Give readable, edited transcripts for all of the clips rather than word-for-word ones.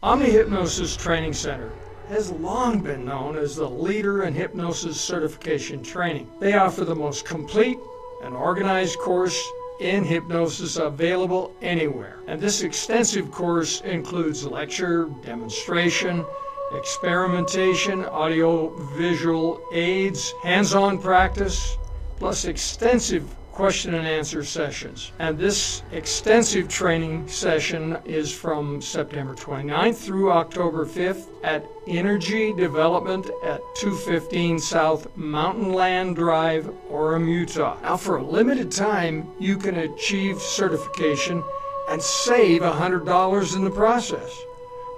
Omni-Hypnosis Training Center has long been known as the leader in hypnosis certification training. They offer the most complete and organized course in hypnosis available anywhere. And this extensive course includes lecture, demonstration, experimentation, audio-visual aids, hands-on practice, plus extensive question and answer sessions. And this extensive training session is from September 29th through October 5th at Energy Development at 215 South Mountainland Drive, Orem, Utah. Now, for a limited time, you can achieve certification and save $100 in the process.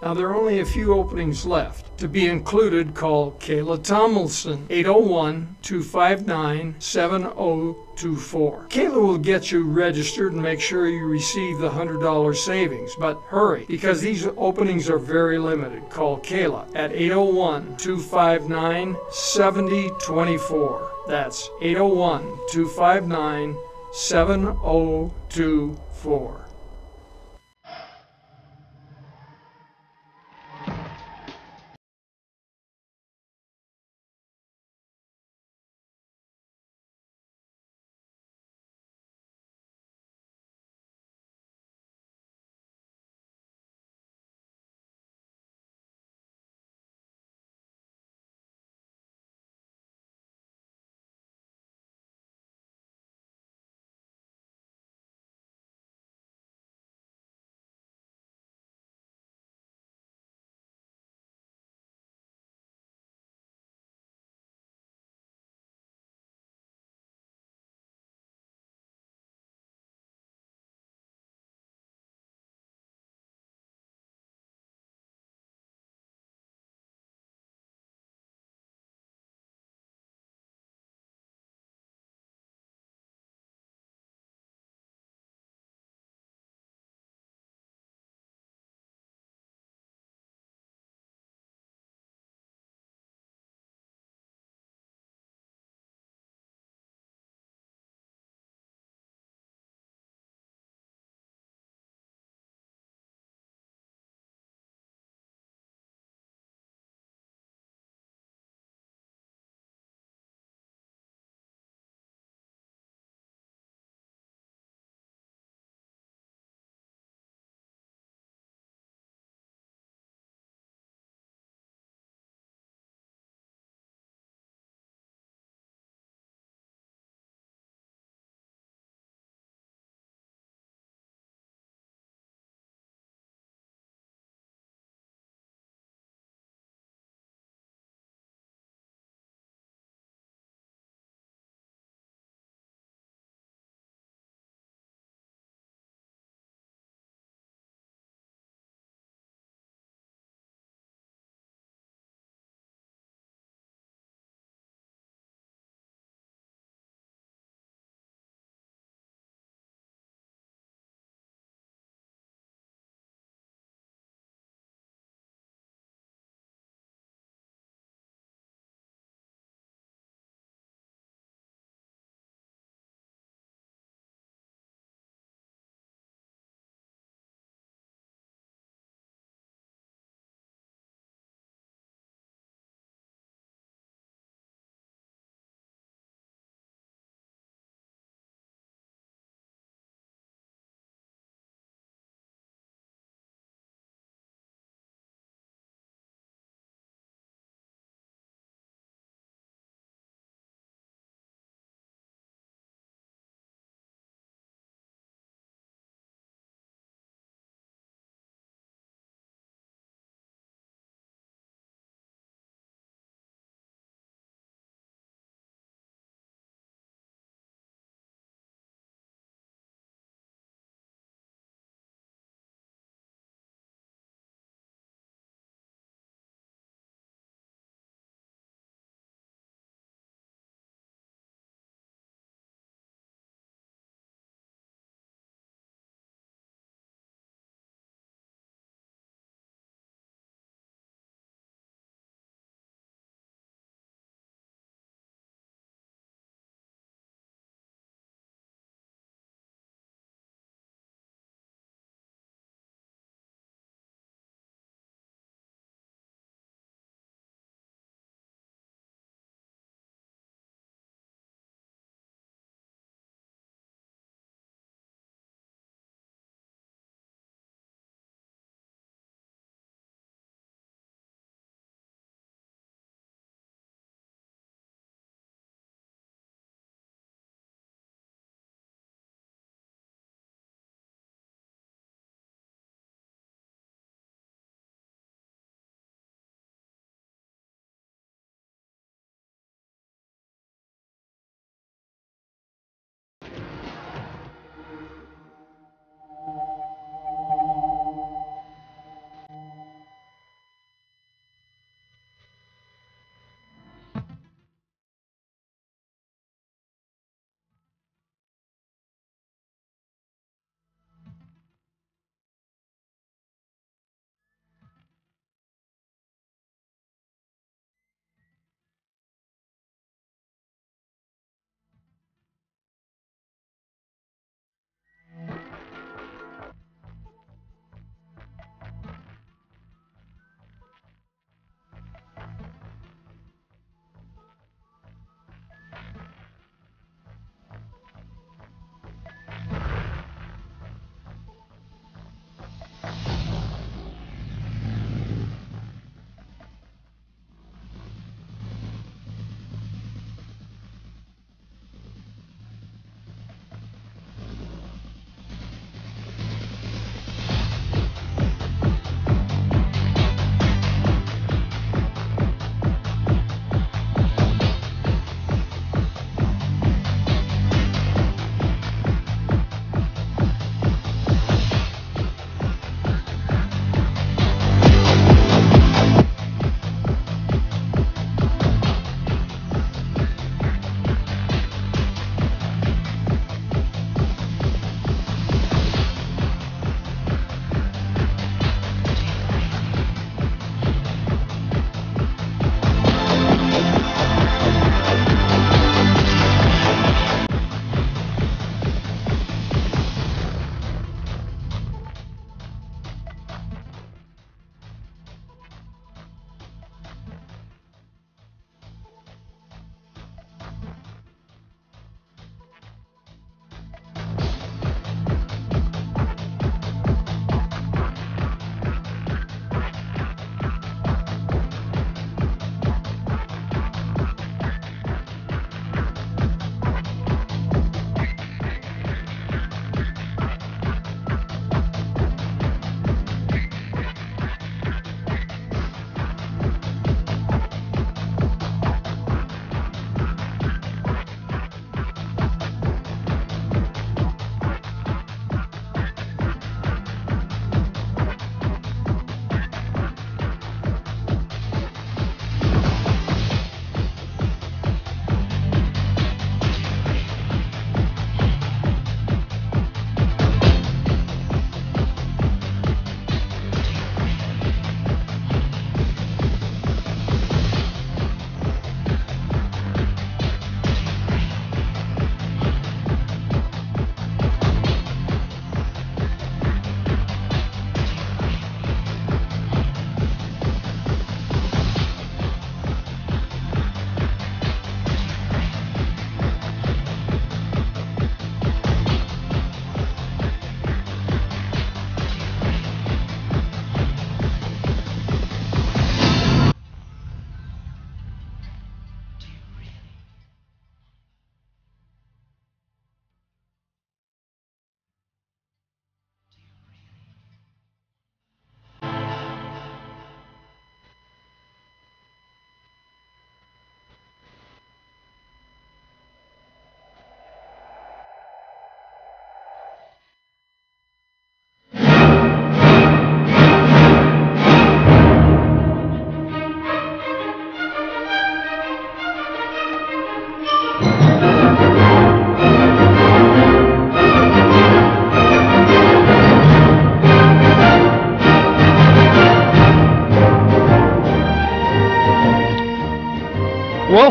Now, there are only a few openings left. To be included, call Kayla Tomlinson, 801-259-7024. Kayla will get you registered and make sure you receive the $100 savings. But hurry, because these openings are very limited. Call Kayla at 801-259-7024. That's 801-259-7024.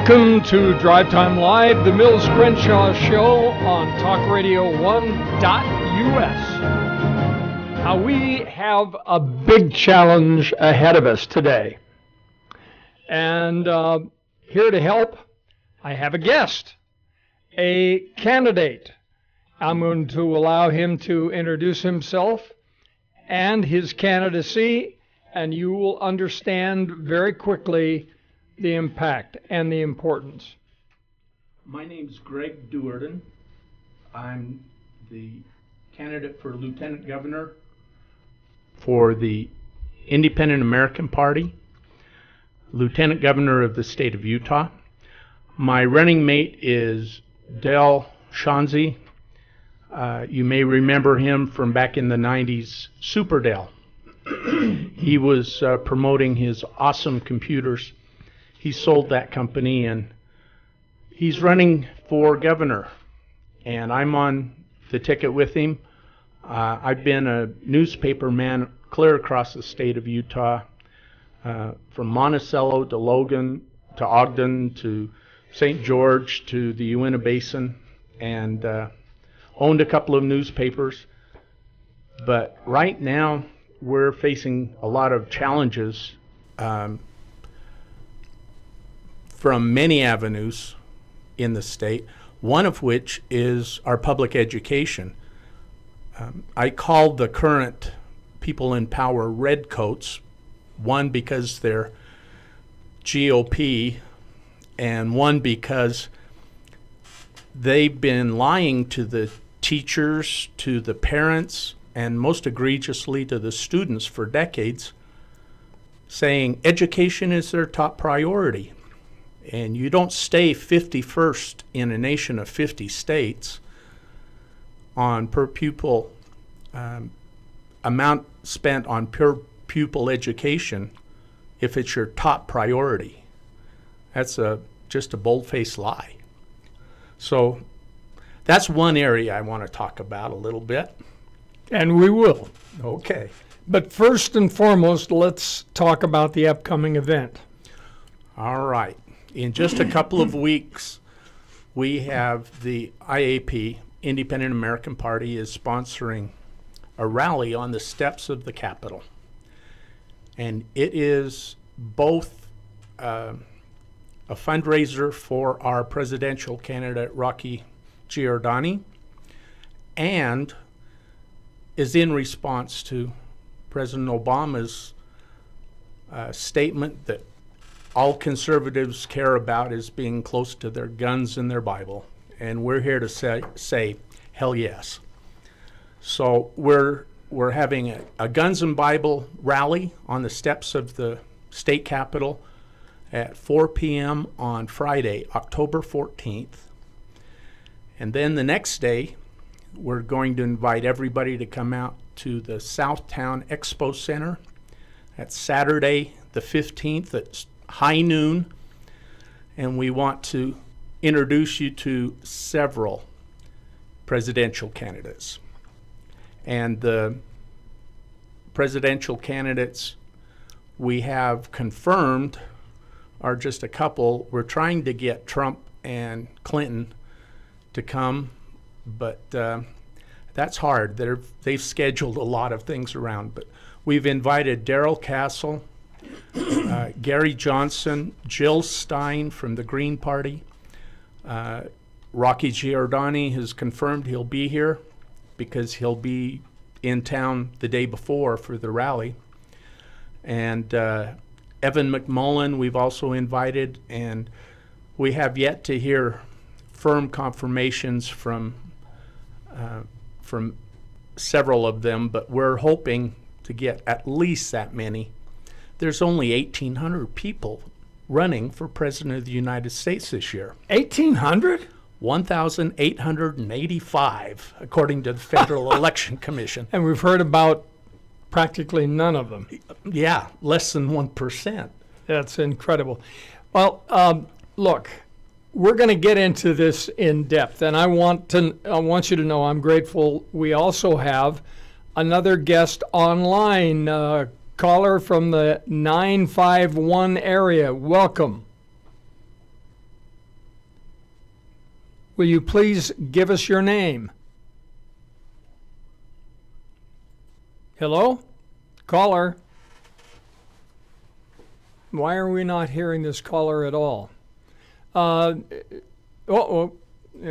Welcome to Drive Time Live, the Mills Crenshaw Show on talkradio1.us. We have a big challenge ahead of us today. And here to help, I have a guest, a candidate. I'm going to allow him to introduce himself and his candidacy, and you will understand very quickly the impact and the importance. My name's Greg Duerden. I'm the candidate for Lieutenant Governor for the Independent American Party, Lieutenant Governor of the state of Utah. My running mate is Del Shanzi. You may remember him from back in the 90s, Super Del. He was promoting his awesome computers. He sold that company, and he's running for governor, and I'm on the ticket with him. I've been a newspaper man clear across the state of Utah, from Monticello to Logan to Ogden to St. George to the Uinta Basin, and owned a couple of newspapers. But right now we're facing a lot of challenges from many avenues in the state, one of which is our public education. I call the current people in power redcoats, one because they're GOP, and one because they've been lying to the teachers, to the parents, and most egregiously to the students for decades, saying education is their top priority. And you don't stay 51st in a nation of 50 states on per pupil amount spent on per pupil education if it's your top priority. That's just a bold-faced lie. So that's one area I want to talk about a little bit. And we will. Okay. But first and foremost, let's talk about the upcoming event. All right. In just a couple of weeks, we have the IAP, Independent American Party, is sponsoring a rally on the steps of the Capitol. And it is both a fundraiser for our presidential candidate, Rocky Giordani, and is in response to President Obama's statement that all conservatives care about is being close to their guns and their Bible. And we're here to say hell yes. So we're having a Guns and Bible rally on the steps of the state capitol at 4 p.m. on Friday, October 14th. And then the next day, we're going to invite everybody to come out to the Southtown Expo Center. That's Saturday the 15th at high noon, and we want to introduce you to several presidential candidates. And the presidential candidates we have confirmed are just a couple. We're trying to get Trump and Clinton to come, but that's hard. They've scheduled a lot of things around, but we've invited Darrell Castle, Gary Johnson, Jill Stein from the Green Party. Rocky Giordani has confirmed he'll be here because he'll be in town the day before for the rally. And Evan McMullen we've also invited, and we have yet to hear firm confirmations from several of them, but we're hoping to get at least that many. There's only 1,800 people running for President of the United States this year. 1,800? 1,885, according to the Federal Election Commission. And we've heard about practically none of them. Yeah, less than 1%. That's incredible. Well, look, we're going to get into this in depth, and I want you to know I'm grateful. We also have another guest online, caller from the 951 area. Welcome. Will you please give us your name? Hello? Caller? Why are we not hearing this caller at all? There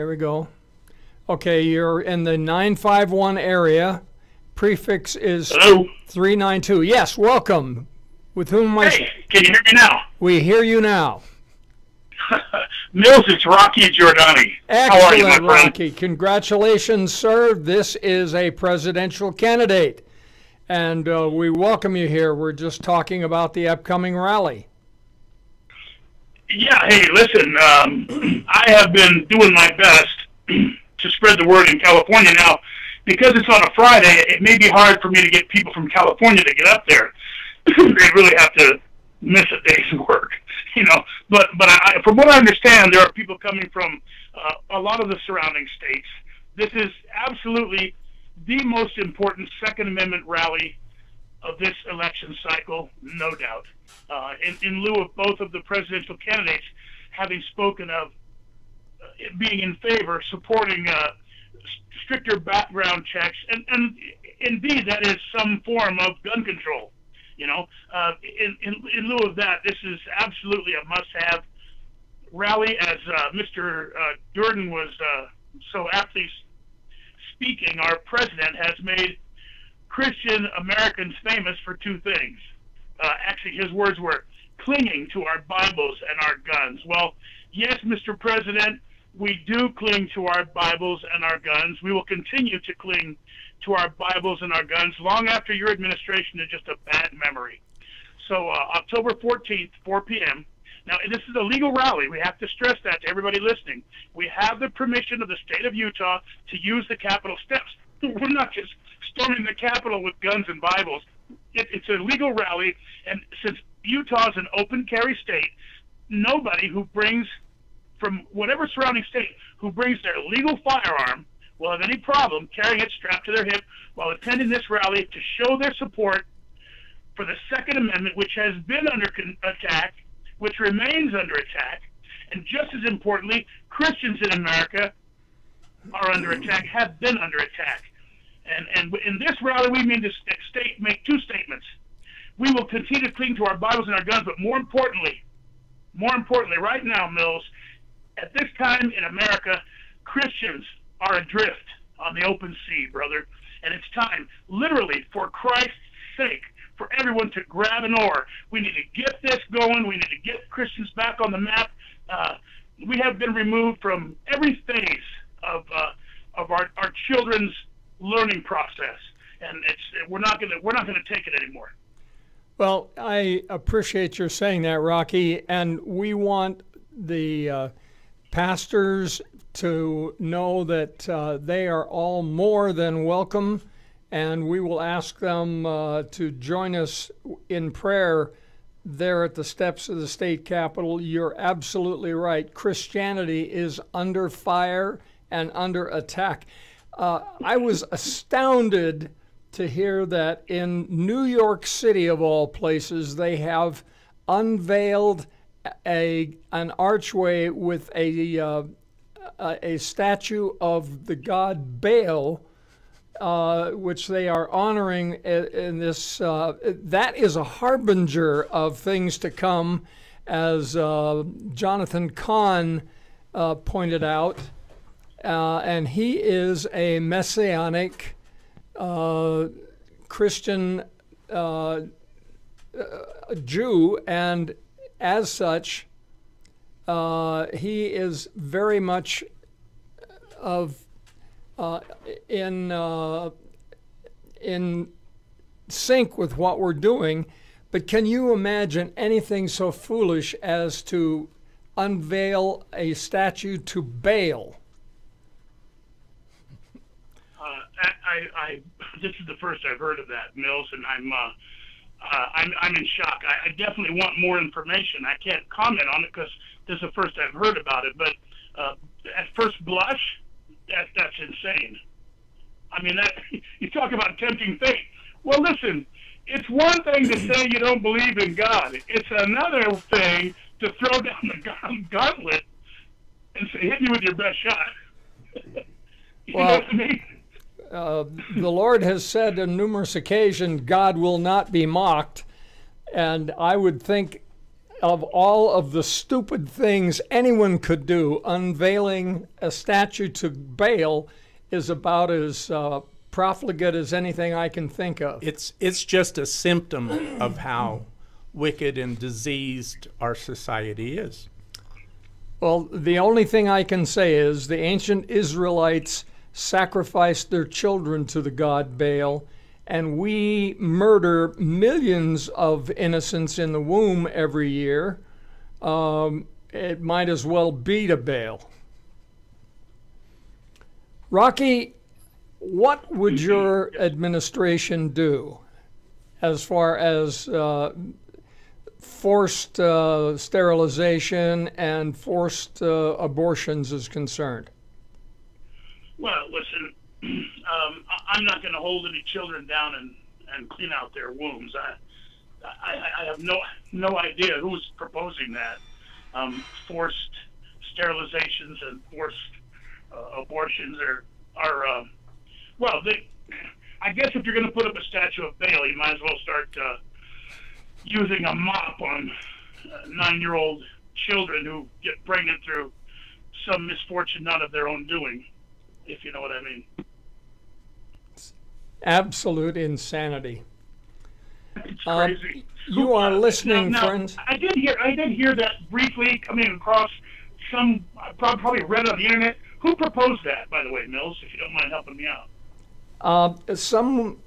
we go. Okay, you're in the 951 area. Prefix is Hello? 392. Yes, welcome. With whom am I? Hey, can you hear me now? We hear you now. Mills, it's Rocky Giordani. Excellent, How are you, my friend? Rocky. Congratulations, sir. This is a presidential candidate, and we welcome you here. We're just talking about the upcoming rally. Yeah, hey, listen, I have been doing my best to spread the word in California now. Because it's on a Friday, it may be hard for me to get people from California to get up there. They really have to miss a day's work, you know. But from what I understand, there are people coming from a lot of the surrounding states. This is absolutely the most important Second Amendment rally of this election cycle, no doubt. In lieu of both of the presidential candidates having spoken of being in favor, supporting stricter background checks, and indeed that is some form of gun control. You know, in lieu of that, this is absolutely a must-have rally, as Mr. Jordan was so aptly speaking. Our president has made Christian Americans famous for two things. Actually, his words were clinging to our Bibles and our guns. Well, yes, Mr. President, we do cling to our Bibles and our guns. We will continue to cling to our Bibles and our guns long after your administration is just a bad memory. So October 14th, 4 p.m. Now, this is a legal rally. We have to stress that to everybody listening. We have the permission of the state of Utah to use the Capitol steps. We're not just storming the Capitol with guns and Bibles. It's a legal rally, and since Utah is an open carry state, nobody who brings from whatever surrounding state who brings their legal firearm will have any problem carrying it strapped to their hip while attending this rally to show their support for the Second Amendment, which has been under attack, which remains under attack, and just as importantly, Christians in America are under attack, have been under attack. And in this rally, we mean to make two statements. We will continue to cling to our Bibles and our guns, but more importantly, right now, Mills, at this time in America, Christians are adrift on the open sea, brother. And it's time, literally, for Christ's sake, for everyone to grab an oar. We need to get this going. We need to get Christians back on the map. We have been removed from every phase of our children's learning process, and we're not gonna take it anymore. Well, I appreciate your saying that, Rocky, and we want the pastors to know that they are all more than welcome, and we will ask them to join us in prayer there at the steps of the state capitol. You're absolutely right. Christianity is under fire and under attack. I was astounded to hear that in New York City, of all places, they have unveiled an archway with a statue of the god Baal, which they are honoring in this. That is a harbinger of things to come, as Jonathan Cahn pointed out. And he is a messianic Christian Jew, and as such, he is very much in sync with what we're doing. But can you imagine anything so foolish as to unveil a statue to Baal? This is the first I've heard of that, Mills, and I'm in shock. I definitely want more information. I can't comment on it because this is the first I've heard about it. But at first blush, that's insane. I mean, you talk about tempting fate. Well, listen, it's one thing to say you don't believe in God. It's another thing to throw down the gauntlet and say, hit me with your best shot. You know Well, what I mean? the Lord has said on numerous occasions, God will not be mocked. And I would think of all of the stupid things anyone could do, unveiling a statue to Baal is about as profligate as anything I can think of. It's just a symptom of how wicked and diseased our society is. Well, the only thing I can say is the ancient Israelites sacrificed their children to the god Baal, and we murder millions of innocents in the womb every year. It might as well be to Baal. Rocky, what would your administration do as far as forced sterilization and forced abortions is concerned? Well, listen, I'm not going to hold any children down and clean out their wombs. I have no idea who's proposing that. Forced sterilizations and forced abortions are well, I guess if you're going to put up a statue of Baal, you might as well start using a mop on 9-year-old children who get pregnant through some misfortune not of their own doing, if you know what I mean. Absolute insanity. It's crazy. You are listening, now, friends. I did hear that briefly coming across some. I probably read it on the internet. Who proposed that, by the way, Mills? If you don't mind helping me out. Some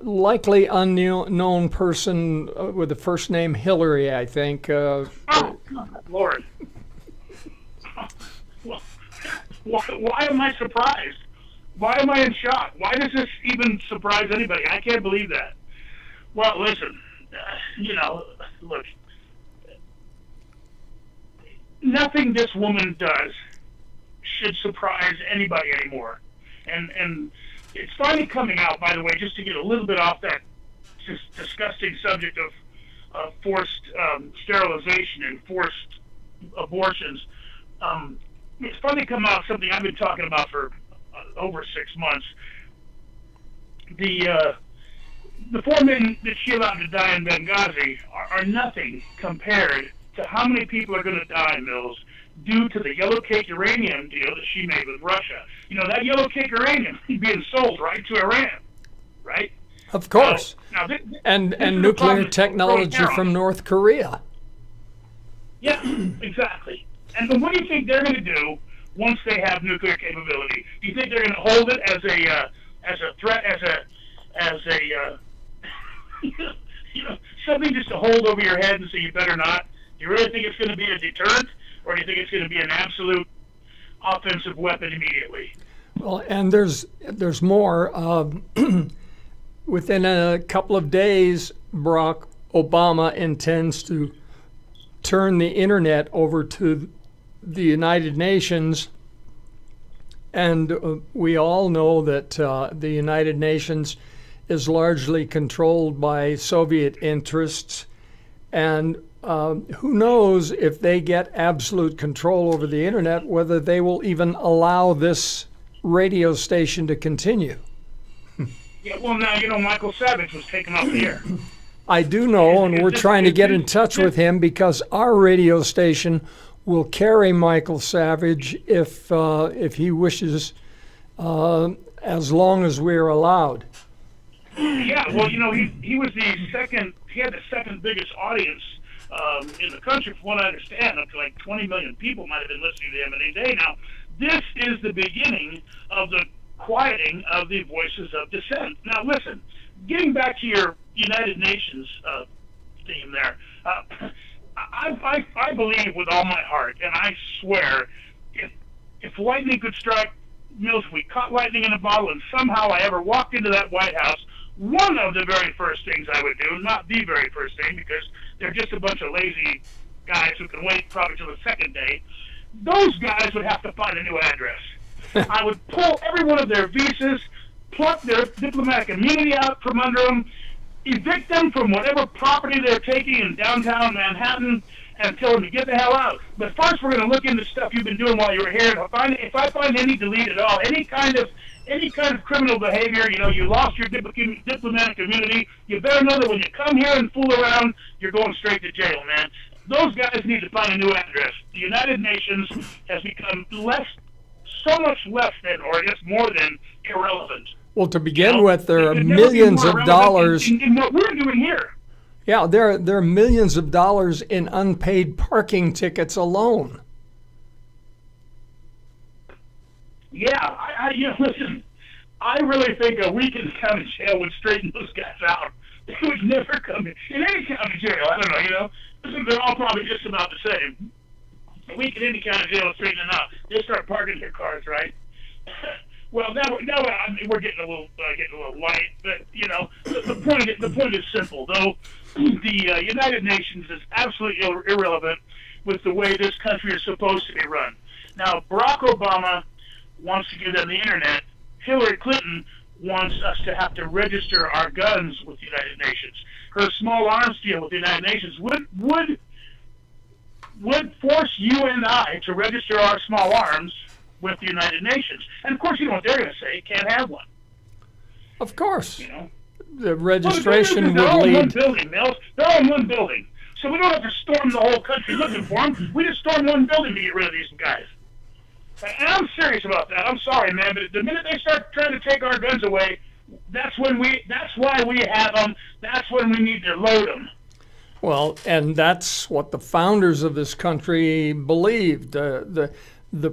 likely unknown person with the first name Hillary, I think. Oh, Lord. Well, why am I surprised? Why am I in shock? Why does this even surprise anybody? I can't believe that. Well, listen, look, nothing this woman does should surprise anybody anymore. And it's finally coming out, by the way, just to get a little bit off that just disgusting subject of forced sterilization and forced abortions. It's finally come out, something I've been talking about for over 6 months. The 4 men that she allowed to die in Benghazi are nothing compared to how many people are going to die, Mills, due to the yellow cake uranium deal that she made with Russia. You know, that yellow cake uranium is being sold right to Iran, right? Of course. Now, this and is nuclear the technology from North Korea. Yeah, exactly. And then what do you think they're going to do once they have nuclear capability? Do you think they're going to hold it as a threat, as a something just to hold over your head and say you better not? Do you really think it's going to be a deterrent, or do you think it's going to be an absolute offensive weapon immediately? Well, and there's more. Within a couple of days, Barack Obama intends to turn the internet over to the United Nations, and we all know that the United Nations is largely controlled by Soviet interests, and who knows if they get absolute control over the internet, whether they will even allow this radio station to continue. Yeah, well, now, Michael Savage was taken off the air. I do know, and we're trying to get in touch with him because our radio station will carry Michael Savage if he wishes, as long as we're allowed. Yeah, well, he was he had the second biggest audience in the country, from what I understand. Up to like 20 million people might have been listening to him in a day. Now, this is the beginning of the quieting of the voices of dissent. Now, listen, getting back to your United Nations theme there, I believe with all my heart, and I swear, if lightning could strike, Mills, if we caught lightning in a bottle and somehow I ever walked into that White House, one of the very first things I would do, not the very first thing, because they're just a bunch of lazy guys who can wait probably till the second day, those guys would have to find a new address. I would pull every one of their visas, pluck their diplomatic immunity out from under them, evict them from whatever property they're taking in downtown Manhattan, and tell them to get the hell out. But first, we're going to look into stuff you've been doing while you were here. If I find any delete at all, any kind of criminal behavior, you lost your diplomatic immunity, you better know that when you come here and fool around, you're going straight to jail, man. Those guys need to find a new address. The United Nations has become so much less than, or I guess more than, irrelevant. Well, to begin with, there are millions of dollars in what we're doing here. Yeah, there are millions of dollars in unpaid parking tickets alone. Yeah, listen, I really think a week in county jail would straighten those guys out. They would never come in any county jail. I don't know, Listen, they're all probably just about the same. A week in any county jail would straighten them out. They start parking their cars, right? Well, now we're getting a little light, but the point is simple. Though the United Nations is absolutely irrelevant with the way this country is supposed to be run. Now, Barack Obama wants to give them the internet. Hillary Clinton wants us to have to register our guns with the United Nations. Her small arms deal with the United Nations would force you and I to register our small arms with the United Nations. And of course, you know what they're going to say, can't have one. Of course. The registration they're all would in one lead... building, Mills. They're all in one building. So we don't have to storm the whole country looking for them. We just storm one building to get rid of these guys. And I'm serious about that. I'm sorry, man, but the minute they start trying to take our guns away, that's why we have them. That's when we need to load them. Well, and that's what the founders of this country believed. The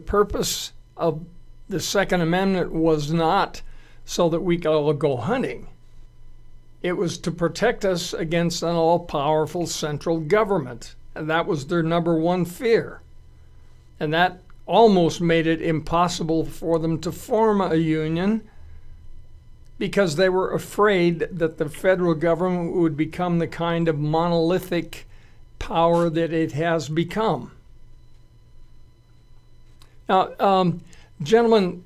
purpose of the Second Amendment was not so that we could all go hunting. It was to protect us against an all-powerful central government. And that was their number one fear. And that almost made it impossible for them to form a union because they were afraid that the federal government would become the kind of monolithic power that it has become. Now, gentlemen,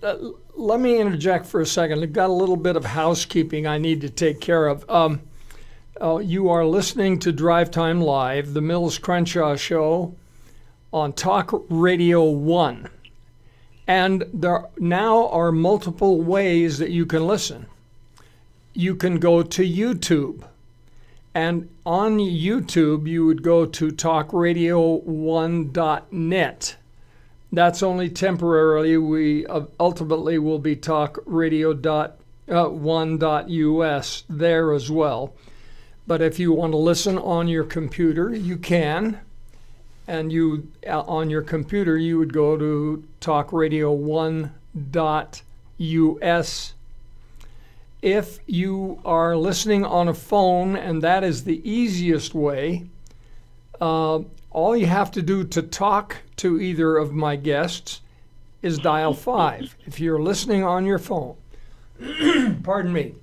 let me interject for a second. I've got a little bit of housekeeping I need to take care of. You are listening to Drive Time Live, the Mills Crenshaw Show on Talk Radio 1. And there now are multiple ways that you can listen. You can go to YouTube. And on YouTube, you would go to talkradio1.net. That's only temporarily. We ultimately will be talkradio1.us there as well. But if you want to listen on your computer, you can. And on your computer, you would go to talkradio1.us. If you are listening on a phone, and that is the easiest way, all you have to do to talk to either of my guests is dial 5. If you're listening on your phone, pardon me.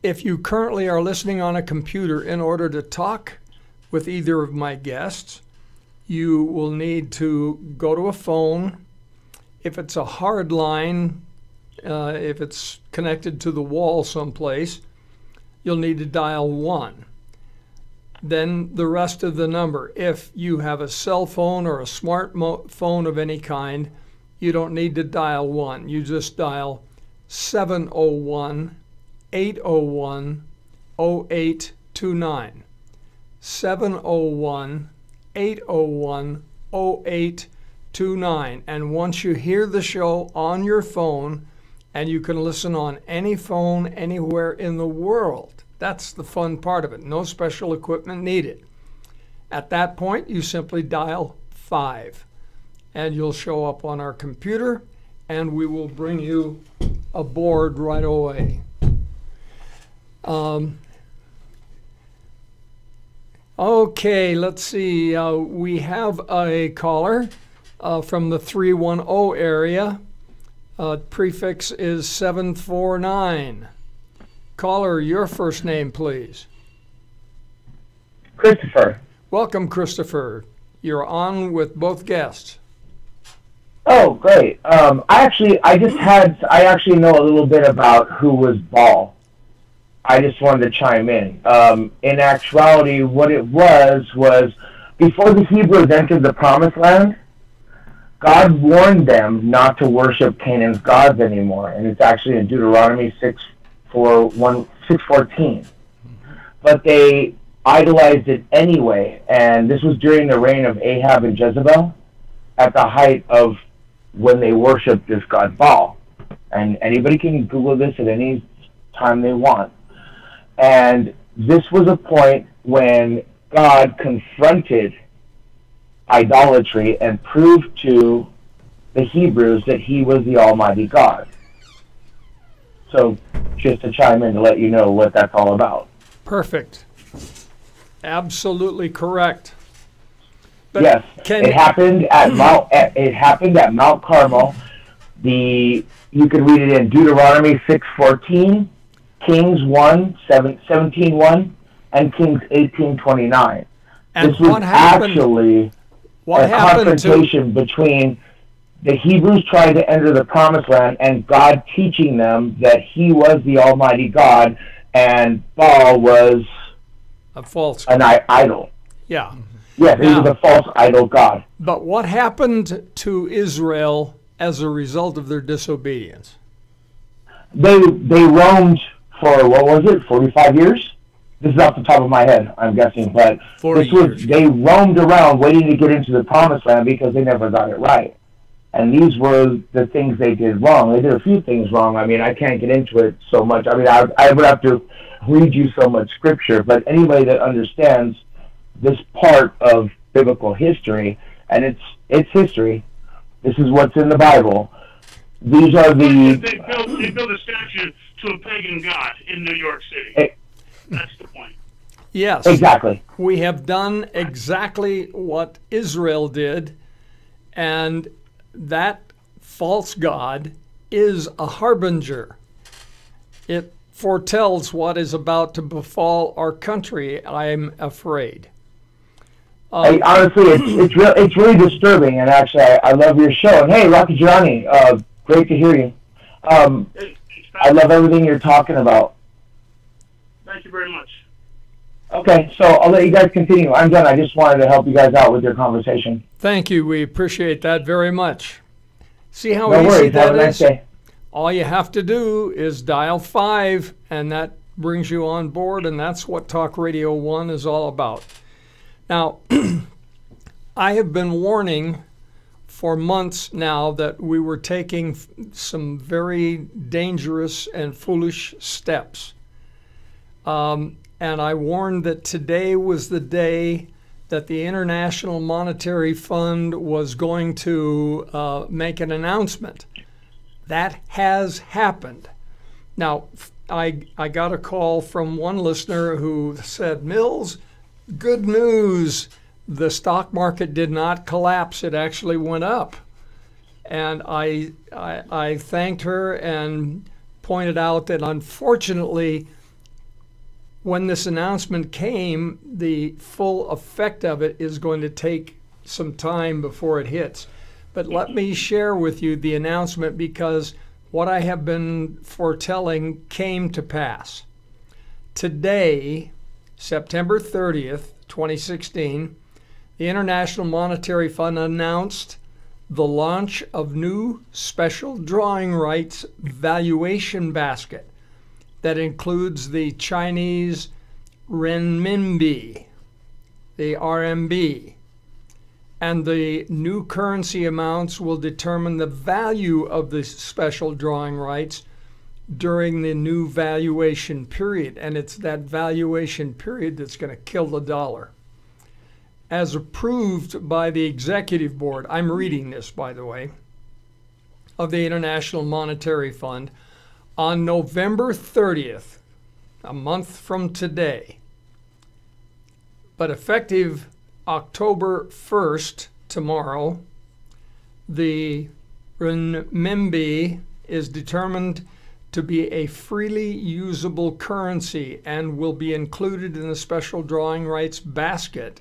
If you currently are listening on a computer, in order to talk with either of my guests, you will need to go to a phone. If it's a hard line, if it's connected to the wall someplace, you'll need to dial 1. Then the rest of the number. If you have a cell phone or a smart phone of any kind, you don't need to dial 1. You just dial 701-801-0829. 701-801-0829. And once you hear the show on your phone, and you can listen on any phone anywhere in the world. That's the fun part of it. No special equipment needed. At that point, you simply dial 5, and you'll show up on our computer, and we will bring you aboard right away. Okay, let's see. We have a caller from the 310 area. Prefix is 749. Caller, your first name, please. Christopher. Welcome, Christopher. You're on with both guests. Oh, great. I actually know a little bit about who was Ball. I just wanted to chime in. In actuality, what it was before the Hebrews entered the Promised Land, God warned them not to worship Canaan's gods anymore, and it's actually in Deuteronomy 6:14. But they idolized it anyway, and this was during the reign of Ahab and Jezebel, at the height of when they worshipped this god Baal. And anybody can Google this at any time they want. And this was a point when God confronted idolatry and proved to the Hebrews that he was the Almighty God. So just to chime in to let you know what that's all about. Perfect. Absolutely correct. But yes, it happened at Mount Carmel. You can read it in Deuteronomy 6:14, Kings 17:1, and Kings 18:29. And this was actually a confrontation between the Hebrews trying to enter the Promised Land and God teaching them that he was the Almighty God and Baal was an idol. Yeah. Yes, he was a false idol god. But what happened to Israel as a result of their disobedience? They roamed for, 45 years? This is off the top of my head, I'm guessing, but they roamed around waiting to get into the Promised Land because they never got it right. And these were the things they did wrong. They did a few things wrong. I mean, I can't get into it so much. I mean, I would have to read you so much scripture, but anybody that understands this part of biblical history, and it's history, this is what's in the Bible. These are they built a statue to a pagan god in New York City. That's the point. Yes. Exactly. We have done exactly what Israel did, and that false god is a harbinger. It foretells what is about to befall our country, I'm afraid. Honestly, it's really disturbing, and actually, I love your show. And hey, Rocky Gianni, great to hear you. I love everything you're talking about. Thank you very much. Okay, so I'll let you guys continue. I'm done. I just wanted to help you guys out with your conversation. Thank you. We appreciate that very much. See how no easy worries. that Have a nice day. All you have to do is dial 5, and that brings you on board, and that's what Talk Radio 1 is all about. Now, I have been warning for months now that we were taking some very dangerous and foolish steps. And I warned that today was the day that the International Monetary Fund was going to make an announcement. That has happened. Now, I got a call from one listener who said, Mills, good news. The stock market did not collapse. It actually went up. And I thanked her and pointed out that unfortunately, when this announcement came, the full effect of it is going to take some time before it hits. But let me share with you the announcement because what I have been foretelling came to pass. Today, September 30th, 2016, the International Monetary Fund announced the launch of new special drawing rights valuation basket that includes the Chinese renminbi, the RMB, and the new currency amounts will determine the value of the special drawing rights during the new valuation period, and it's that valuation period that's going to kill the dollar. As approved by the executive board, I'm reading this, by the way, of the International Monetary Fund, on November 30th, a month from today, but effective October 1st, tomorrow, the renminbi is determined to be a freely usable currency and will be included in the special drawing rights basket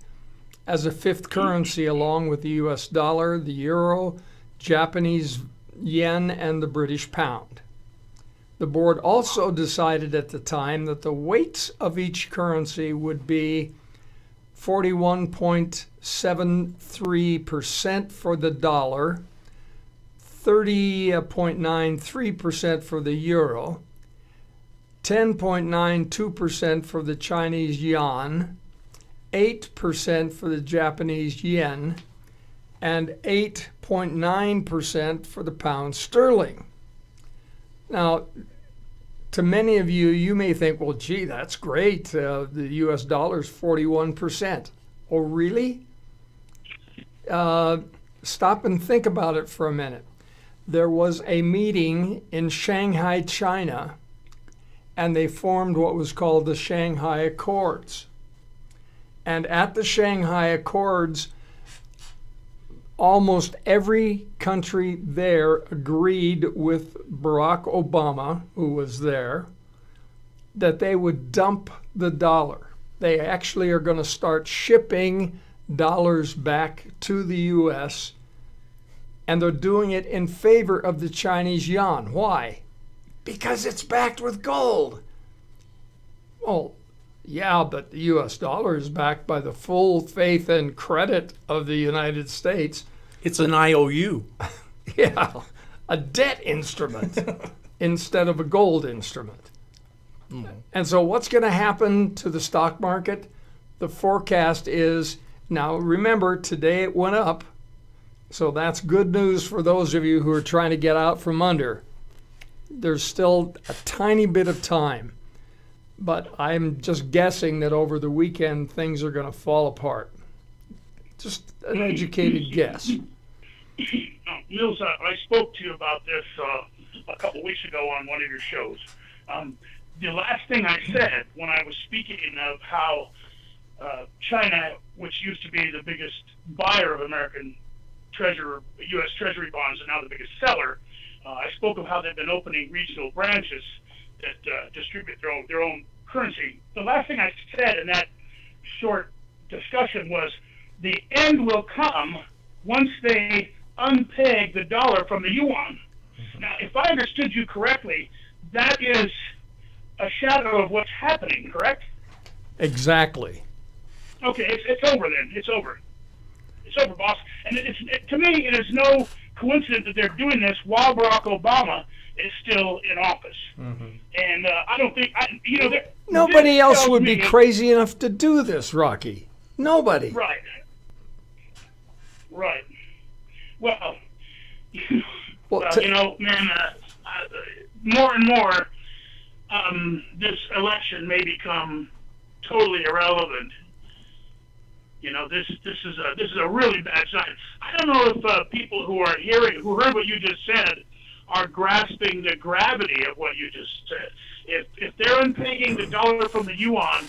as a fifth currency along with the US dollar, the euro, Japanese yen, and the British pound. The board also decided at the time that the weights of each currency would be 41.73% for the dollar, 30.93% for the euro, 10.92% for the Chinese yuan, 8% for the Japanese yen, and 8.9% for the pound sterling. Now, to many of you, you may think, well, gee, that's great. The US dollar is 41%. Oh, really? Stop and think about it for a minute. There was a meeting in Shanghai, China, and they formed what was called the Shanghai Accords. And at the Shanghai Accords, almost every country there agreed with Barack Obama, who was there, that they would dump the dollar. They actually are going to start shipping dollars back to the U.S., and they're doing it in favor of the Chinese yuan. Why? Because it's backed with gold. Well, yeah, but the U.S. dollar is backed by the full faith and credit of the United States. It's an IOU. Yeah, a debt instrument instead of a gold instrument. And so what's going to happen to the stock market? The forecast is, now remember, today it went up. So that's good news for those of you who are trying to get out from under. There's still a tiny bit of time. But I'm just guessing that over the weekend things are going to fall apart. Just an educated guess. Mills, I spoke to you about this a couple weeks ago on one of your shows. The last thing I said when I was speaking of how China, which used to be the biggest buyer of American U.S. Treasury bonds and now the biggest seller, I spoke of how they've been opening regional branches that distribute their own currency. The last thing I said in that short discussion was the end will come once they unpeg the dollar from the yuan. Now, if I understood you correctly, that is a shadow of what's happening, correct? Exactly. Okay, it's over then. It's over. It's over, boss. And to me, it is no coincidence that they're doing this while Barack Obama is still in office. Mm-hmm. And I don't think, nobody else would be crazy enough to do this, Rocky. Nobody. Right. Right. Well, man, more and more, this election may become totally irrelevant. This is a really bad sign. I don't know if people who heard what you just said are grasping the gravity of what you just said. If they're unpegging the dollar from the yuan,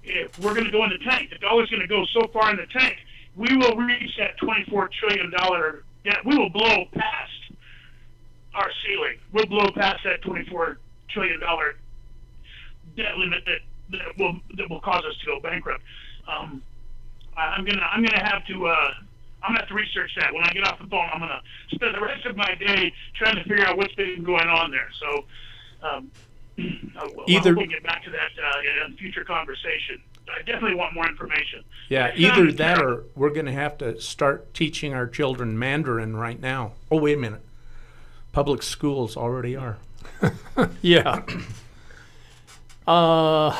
if we're going to go in the tank, the dollar's going to go so far in the tank, we will reach that $24 trillion debt. We will blow past our ceiling. We'll blow past that $24 trillion debt limit that will cause us to go bankrupt. I'm gonna have to research that. When I get off the phone, I'm gonna spend the rest of my day trying to figure out what's been going on there. So we'll get back to that in a future conversation. I definitely want more information. Yeah, either that or we're going to have to start teaching our children Mandarin right now. Oh, wait a minute. Public schools already are. Yeah. I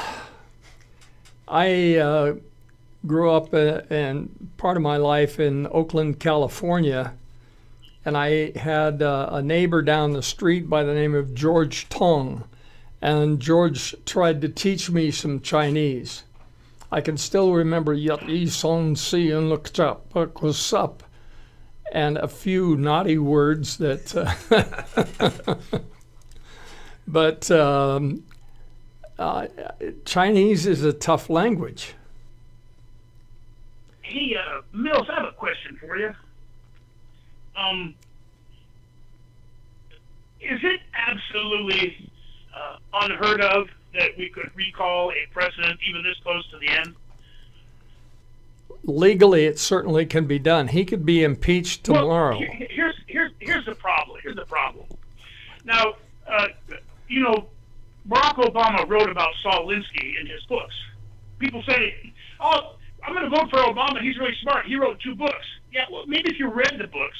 grew up and part of my life in Oakland, California, and I had a neighbor down the street by the name of George Tong, and George tried to teach me some Chinese. I can still remember Yat Yi Song Si and Look Up, what's up, and a few naughty words that. But Chinese is a tough language. Hey, Mills, I have a question for you. Is it absolutely unheard of that we could recall a president even this close to the end? Legally, it certainly can be done. He could be impeached tomorrow. Well, here's the problem. Here's the problem. Now, Barack Obama wrote about Saul Alinsky in his books. People say, "Oh, I'm going to vote for Obama. He's really smart. He wrote 2 books. Yeah, well, maybe if you read the books,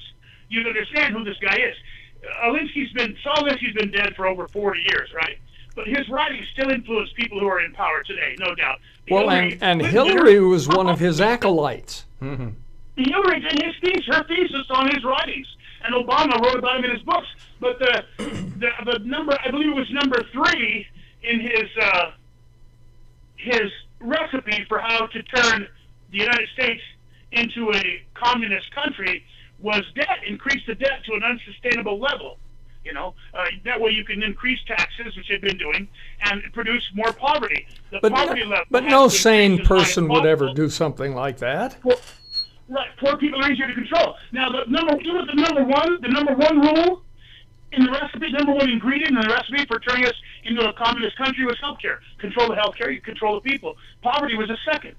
you'd understand who this guy is. Saul Alinsky's been dead for over 40 years, right? But his writings still influence people who are in power today, no doubt. Well, and Hillary was one of his acolytes. Mm-hmm. Hillary did her thesis on his writings, and Obama wrote about him in his books. But the number, I believe it was number 3 in his recipe for how to turn the United States into a communist country was debt. Increase the debt to an unsustainable level. That way you can increase taxes, which they've been doing, and produce more poverty. But no sane person would ever do something like that. Right, poor people are easier to control. Now, the number one rule in the recipe, number one ingredient in the recipe for turning us into a communist country was healthcare. Control the healthcare, you control the people. Poverty was a second.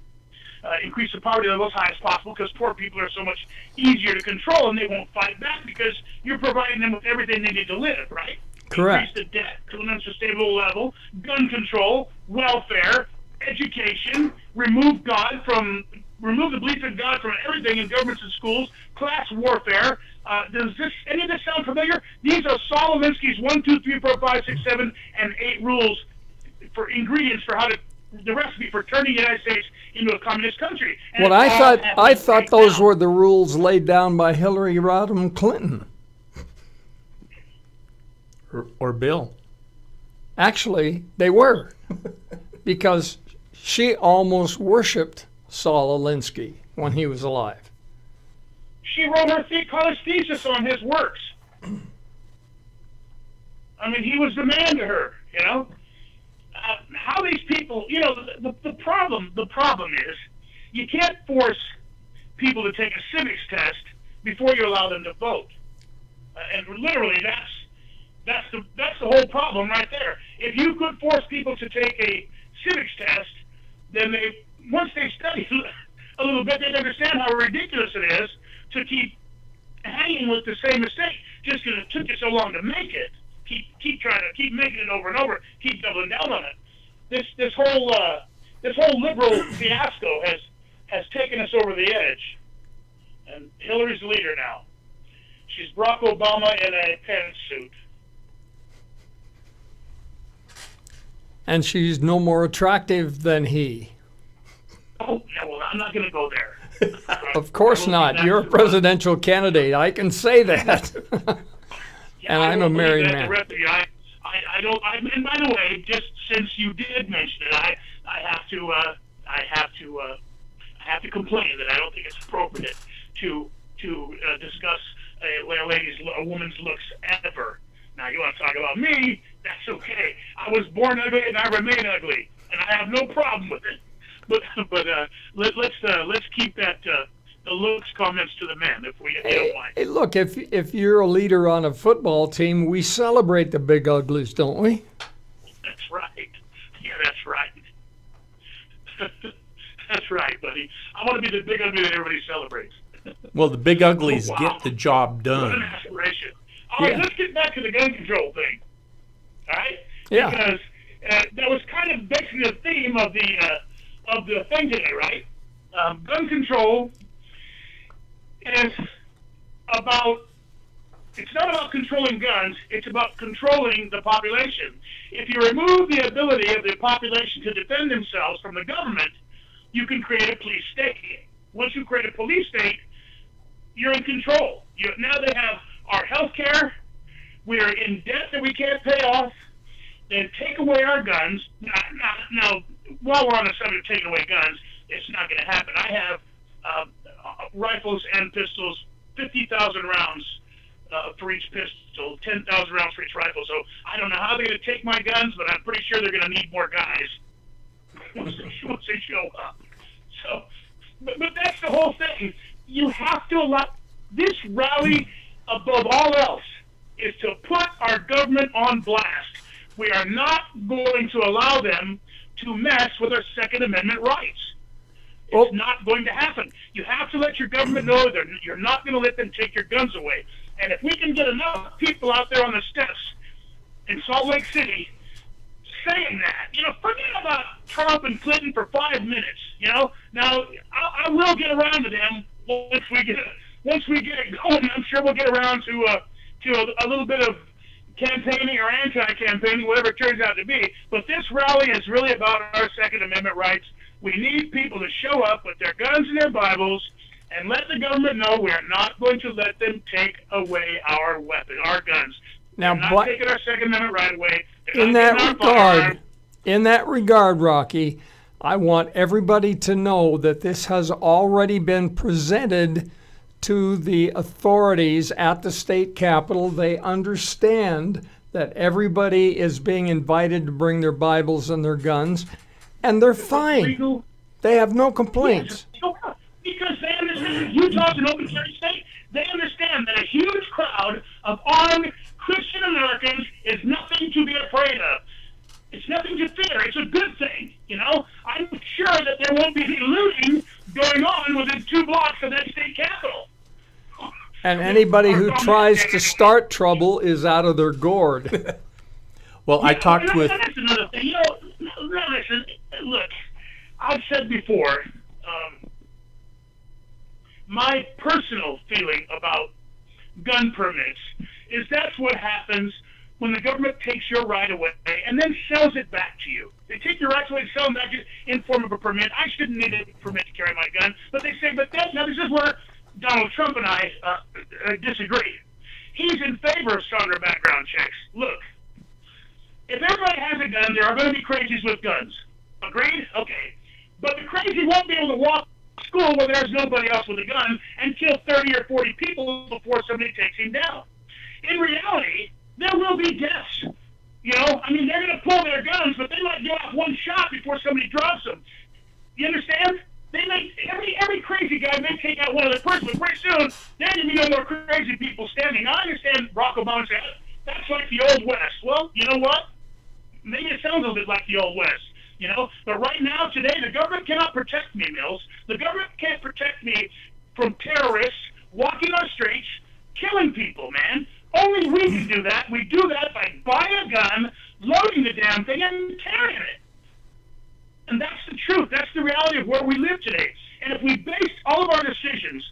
Increase the poverty level as high as possible because poor people are so much easier to control and they won't fight back because you're providing them with everything they need to live, right? Correct. Increase the debt to an unsustainable level, gun control, welfare, education, remove the belief in God from everything in governments and schools, class warfare. Does any of this sound familiar? These are Saul Alinsky's 1, 2, 3, 4, 5, 6, 7, and 8 rules for ingredients for the recipe for turning the United States into a communist country. Well, I thought those were the rules laid down by Hillary Rodham Clinton. Or Bill. Actually, they were, because she almost worshipped Saul Alinsky when he was alive. She wrote her college thesis on his works. I mean, he was the man to her, how these people, the problem is you can't force people to take a civics test before you allow them to vote. And literally, that's the whole problem right there. If you could force people to take a civics test, then once they study a little bit, they'd understand how ridiculous it is to keep hanging with the same mistake just because it took you so long to make it. Keep making it over and over, keep doubling down on it. This whole liberal fiasco has taken us over the edge, and Hillary's the leader now. She's Barack Obama in a pantsuit. And she's no more attractive than he. Oh, yeah, well, I'm not going to go there. Of course not. You're a presidential candidate. I can say that. And I'm a married man. I don't. And by the way, just since you did mention it, I have to complain that I don't think it's appropriate to discuss a woman's looks ever. Now, you want to talk about me? That's okay. I was born ugly and I remain ugly, and I have no problem with it. But let's keep that the looks comments to the men, if you don't mind. Hey, look, if you're a leader on a football team, we celebrate the big uglies, don't we? That's right. Yeah, that's right. That's right, buddy. I want to be the big ugly that everybody celebrates. Well, the big uglies get the job done. What an aspiration. All right, let's get back to the gun control thing. All right? Yeah. Because that was kind of basically the theme of the thing today, right? Gun control is it's not about controlling guns, it's about controlling the population. If you remove the ability of the population to defend themselves from the government, you can create a police state. Once you create a police state, you're in control. Now they have our health care, we're in debt that we can't pay off, then take away our guns. Now, while we're on the subject of taking away guns, it's not going to happen. I have rifles and pistols, 50,000 rounds for each pistol, 10,000 rounds for each rifle. So I don't know how they're going to take my guns, but I'm pretty sure they're going to need more guys once they show up. So, but that's the whole thing. You have to allow this rally above all else is to put our government on blast. We are not going to allow them to mess with our Second Amendment rights. It's not going to happen. You have to let your government know that you're not going to let them take your guns away. And if we can get enough people out there on the steps in Salt Lake City saying that, forget about Trump and Clinton for 5 minutes. Now I will get around to them once we get it going. I'm sure we'll get around to a little bit of campaigning or anti-campaigning, whatever it turns out to be. But this rally is really about our Second Amendment rights. We need people to show up with their guns and their Bibles and let the government know we are not going to let them take away our weapons, our guns. Now, they're not taking our Second Amendment right away. In that regard, Rocky, I want everybody to know that this has already been presented to the authorities at the state capitol. They understand that everybody is being invited to bring their Bibles and their guns, and they're fine. They have no complaints. Because they understand, Utah's an open carry state, they understand that a huge crowd of armed Christian Americans is nothing to be afraid of. It's nothing to fear. It's a good thing, I'm sure that there won't be any looting going on within 2 blocks of that state capitol. And anybody who tries to start trouble is out of their gourd. Well, I talked with... That's another thing. Listen, look, I've said before, my personal feeling about gun permits is that's what happens when the government takes your right away and then sells it back to you. They take your rights away and sell them back to you in form of a permit. I shouldn't need a permit to carry my gun, but they say, now this is where Donald Trump and I disagree. He's in favor of stronger background checks. Look, if everybody has a gun, there are going to be crazies with guns. Agreed? Okay. But the crazy won't be able to walk to school where there's nobody else with a gun and kill 30 or 40 people before somebody takes him down. In reality, there will be deaths. They're going to pull their guns, but they might get off one shot before somebody drops them. You understand? They may, every crazy guy may take out one other person, but pretty soon, there will be no more crazy people standing. I understand Barack Obama said, that's like the Old West. Well, you know what? Maybe it sounds a little bit like the Old West. But right now, today, the government cannot protect me, Mills. The government can't protect me from terrorists walking our streets, killing people, man. Only we can do that. We do that by buying a gun, loading the damn thing, and carrying it. And that's the truth. That's the reality of where we live today. And if we based all of our decisions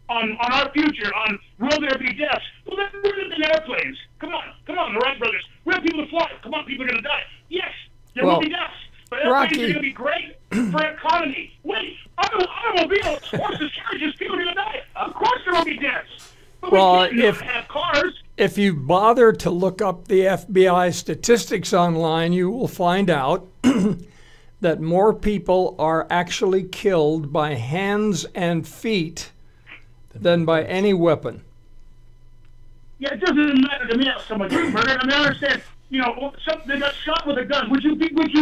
on our future, on will there be deaths, well, then we're living in airplanes. Come on, the Wright brothers. We have people to fly. Come on, people are going to die. Yes, there will be deaths. But airplanes are going to be great for economy. Wait, automobiles, horses, carriages, people are going to die. Of course there will be deaths. But we can't have cars. If you bother to look up the FBI statistics online, you will find out that more people are actually killed by hands and feet than by any weapon. Yeah, it doesn't matter to me how someone gets murdered. I understand, they got shot with a gun. Would you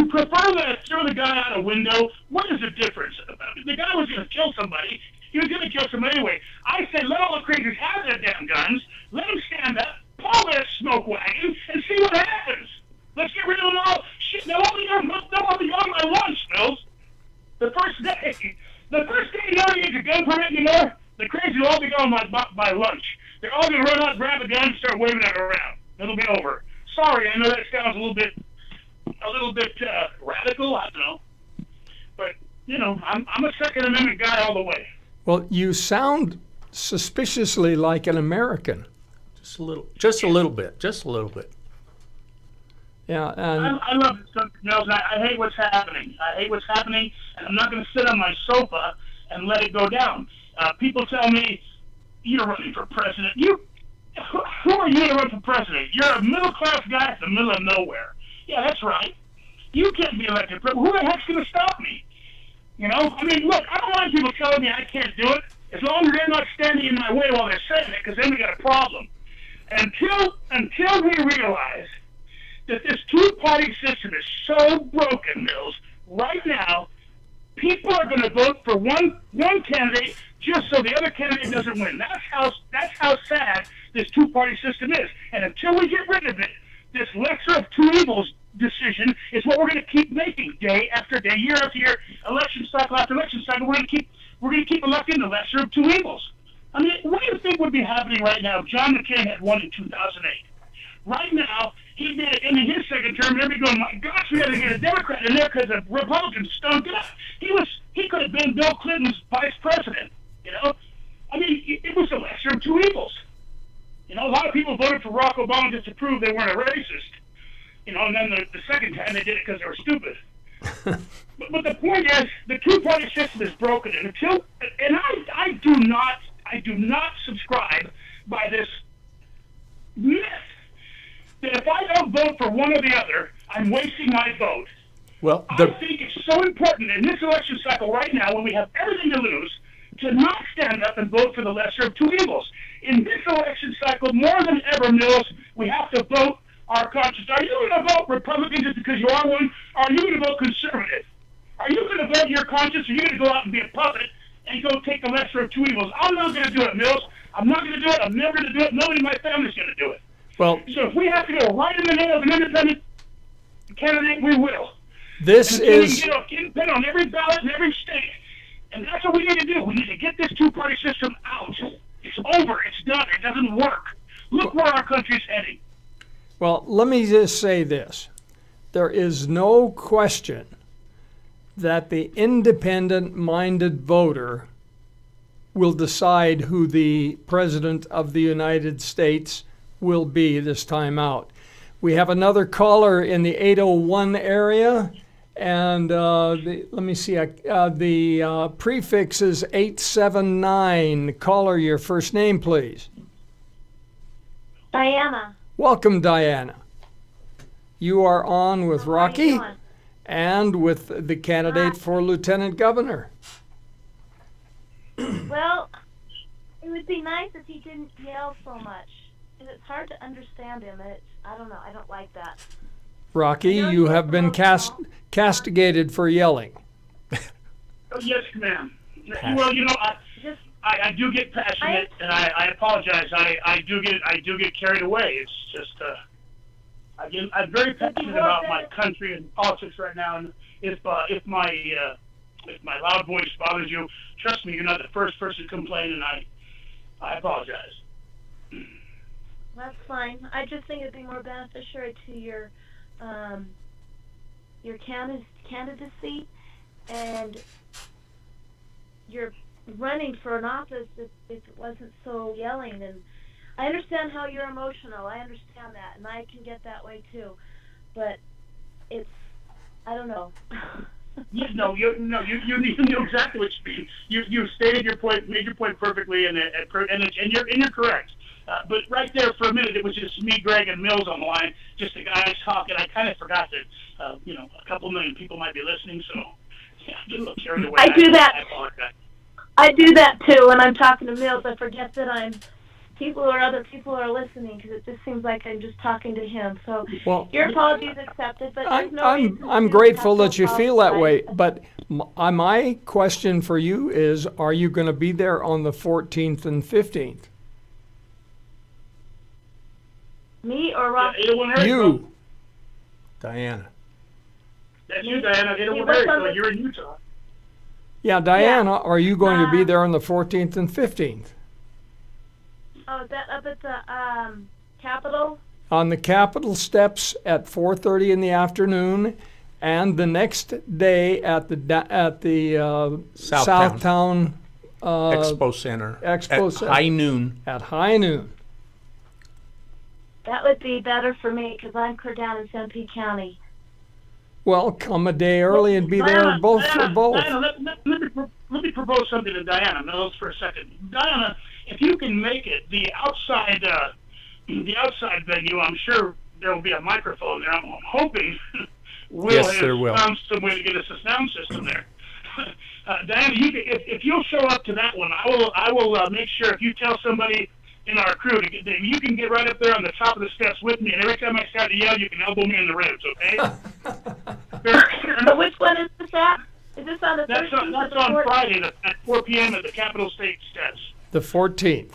prefer to throw the guy out a window? What is the difference? The guy was going to kill somebody. He was going to kill somebody anyway. I say let all the crazies have their damn guns. Let them stand up, pull their smoke wagon, and see what happens. Let's get rid of them all. Shit, they'll all be on my lunch, Mills. The first day you don't need a gun permit anymore, the crazy will all be gone by lunch. They're all going to run out, grab a gun, and start waving it around. It'll be over. Sorry, I know that sounds a little bit radical. I don't know, but I'm a Second Amendment guy all the way. Well, you sound suspiciously like an American. Just a little bit. Yeah, and I love this country, Mills. I hate what's happening. And I'm not going to sit on my sofa and let it go down. People tell me, you're running for president. Who are you to run for president? You're a middle-class guy in the middle of nowhere. Yeah, that's right. You can't be elected president. Who the heck's going to stop me? Look, I don't mind people telling me I can't do it, as long as they're not standing in my way while they're saying it, because then we got a problem. Until we realize that this two-party system is so broken, Mills, right now, people are going to vote for one candidate just so the other candidate doesn't win. That's how sad this two-party system is. And until we get rid of it, this lesser of two evils decision is what we're going to keep making day after day, year after year, election cycle after election cycle. We're going to keep electing the lesser of two evils. What do you think would be happening right now if John McCain had won in 2008? Right now, he'd be in his second term, and they'd be going, my gosh, we got to get a Democrat in there because the Republicans stunk it up. He was He could have been Bill Clinton's vice president. You know, I mean, it was the lesser of two evils. You know, a lot of people voted for Barack Obama just to prove they weren't a racist. You know, and then the second time they did it because they were stupid. but the point is, the two-party system is broken, and I do not subscribe by this myth that if I don't vote for one or the other, I'm wasting my vote. Well, I think it's so important in this election cycle right now, when we have everything to lose, to not stand up and vote for the lesser of two evils. In this election cycle, more than ever, Mills, we have to vote our conscience. Are you going to vote Republican just because you are one? Or are you going to vote conservative? Are you going to vote your conscience, or are you going to go out and be a puppet and go take the lesser of two evils? I'm not going to do it, Mills. I'm not going to do it. I'm never going to do it. Nobody in my family's going to do it. Well, so if we have to go right in the nail of an independent candidate, we will. This is independent on every ballot in every state. And that's what we need to do. We need to get this two-party system out. It's over. It's done. It doesn't work. Look where our country's heading. Well, let me just say this. There is no question that the independent-minded voter will decide who the President of the United States will be this time out. We have another caller in the 801 area. And let me see, the prefix is 879. Caller, your first name, please. Diana. Welcome, Diana. You are on with Rocky and with the candidate for lieutenant governor. Well, it would be nice if he didn't yell so much. It's hard to understand him. I don't know. I don't like that. Rocky, you have been castigated for yelling. Oh, yes, ma'am. Well, you know, I do get passionate, and I apologize. I do get carried away. It's just I'm very passionate about my country and politics right now. And if my loud voice bothers you, trust me, you're not the first person to complain, and I apologize. That's fine. I just think it'd be more beneficial to your candidacy, and you're running for an office if it wasn't so yelling. And I understand how you're emotional. I understand that, and I can get that way too. But I don't know. You know exactly what you mean. You stated your point, made your point perfectly, and you're correct. But right there for a minute, it was just me, Greg, and Mills on the line, just the guys talking. I kind of forgot that, a couple million people might be listening, so yeah, I'm a little carried away. I do that. I apologize. I do that too when I'm talking to Mills. I forget that other people are listening, because it just seems like I'm just talking to him. So your apology is accepted, but I'm grateful that you feel that way. But my question for you is, are you going to be there on the 14th and 15th? Me or Rob? You. Diana. That's you, Diana. So you're in Utah. Yeah, Diana, are you going to be there on the 14th and 15th? Oh, is that up at the Capitol? On the Capitol steps at 4:30 in the afternoon, and the next day at the Southtown Expo Center. At high noon. At high noon. That would be better for me, because I'm clear down in Sanpete County. Well, come a day early and be there both for both. Diana, let me propose something to Diana Mills for a second. Diana, if you can make it the outside venue, I'm sure there will be a microphone there. I'm hoping we'll have found some way to get us a sound system there. Diana, if you'll show up to that one, I will make sure, if you tell somebody in our crew you can get right up there on the top of the steps with me, and every time I start to yell, you can elbow me in the ribs, okay? So which one is this at? Is this on the 13th? That's on Friday at 4 p.m. at the Capitol State steps. The 14th.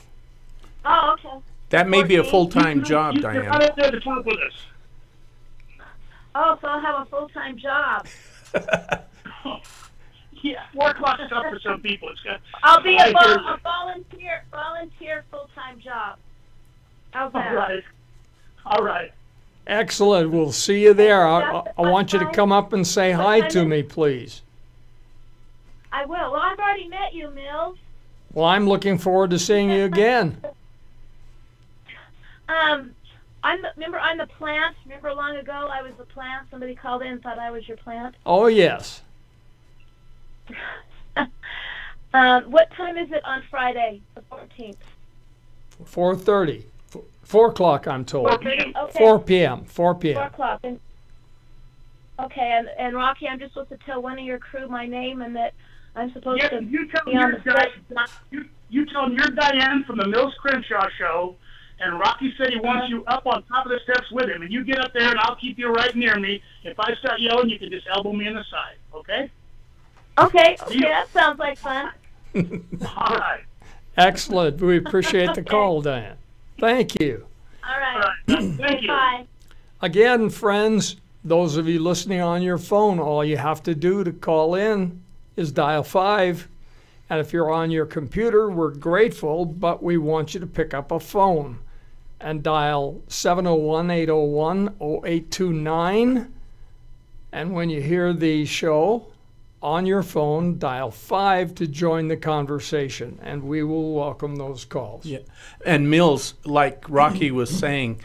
Oh, okay. That may be a full-time job, Diana. You're right up there to talk with us. Oh, so I'll have a full-time job. Yeah, 4 o'clock is up for some people. I'll be a volunteer full-time job. How's that? All right. Excellent. We'll see you there. I want you to come up and say hi to me, please. I will. Well, I've already met you, Mills. Well, I'm looking forward to seeing you again. Remember I'm the plant. Remember long ago I was the plant. Somebody called in and thought I was your plant. Oh, yes. What time is it on Friday, the 14th? 4:30. 4 o'clock, I'm told. 4:30? Okay. 4 p.m. 4 p.m. 4 o'clock. Okay, and Rocky, I'm just supposed to tell one of your crew my name and that I'm supposed to you tell be on the set. You tell him you're Diane from the Mills Crenshaw show, and Rocky said he wants you up on top of the steps with him, and you get up there, and I'll keep you right near me. If I start yelling, you can just elbow me in the side, okay? Okay, that sounds like fun. All right. Excellent. We appreciate the call, Diane. Thank you. All right. Thank you. Bye. Again, friends, those of you listening on your phone, all you have to do to call in is dial 5. And if you're on your computer, we're grateful, but we want you to pick up a phone and dial 701-801-0829. And when you hear the show on your phone, dial 5 to join the conversation, and we will welcome those calls. Yeah. And Mills, like Rocky was saying,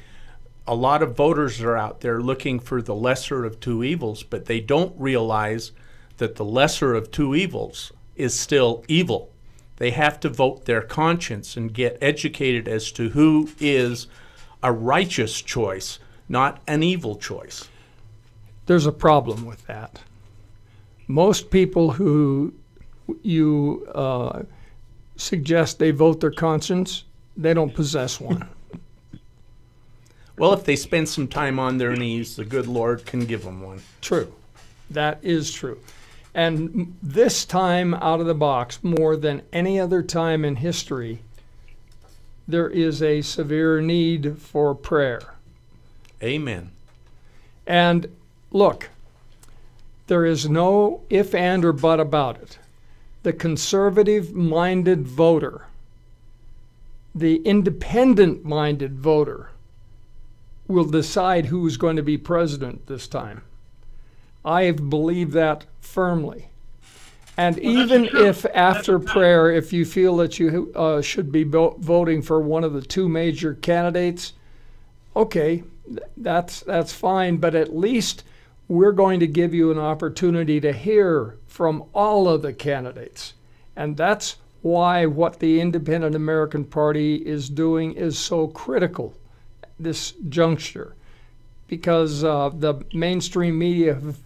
a lot of voters are out there looking for the lesser of two evils, but they don't realize that the lesser of two evils is still evil. They have to vote their conscience and get educated as to who is a righteous choice, not an evil choice. There's a problem with that. Most people who you suggest they vote their conscience, they don't possess one. Well, if they spend some time on their knees, the good Lord can give them one. True. That is true. And this time out of the box, more than any other time in history, there is a severe need for prayer. Amen. And look, there is no if, and, or but about it. The conservative-minded voter, the independent-minded voter, will decide who's going to be president this time. I believe that firmly. And even if after prayer, if you feel that you should be voting for one of the two major candidates, okay, that's fine, but at least we're going to give you an opportunity to hear from all of the candidates. And that's why what the Independent American Party is doing is so critical this juncture, because the mainstream media have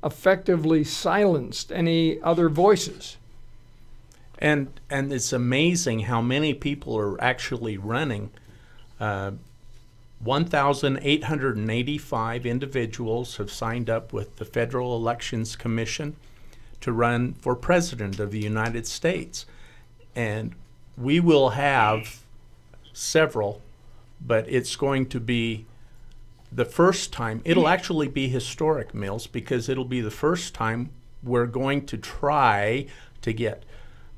effectively silenced any other voices. And it's amazing how many people are actually running. 1,885 individuals have signed up with the Federal Elections Commission to run for President of the United States. And we will have several, but it's going to be the first time. It'll actually be historic, Mills, because it'll be the first time we're going to try to get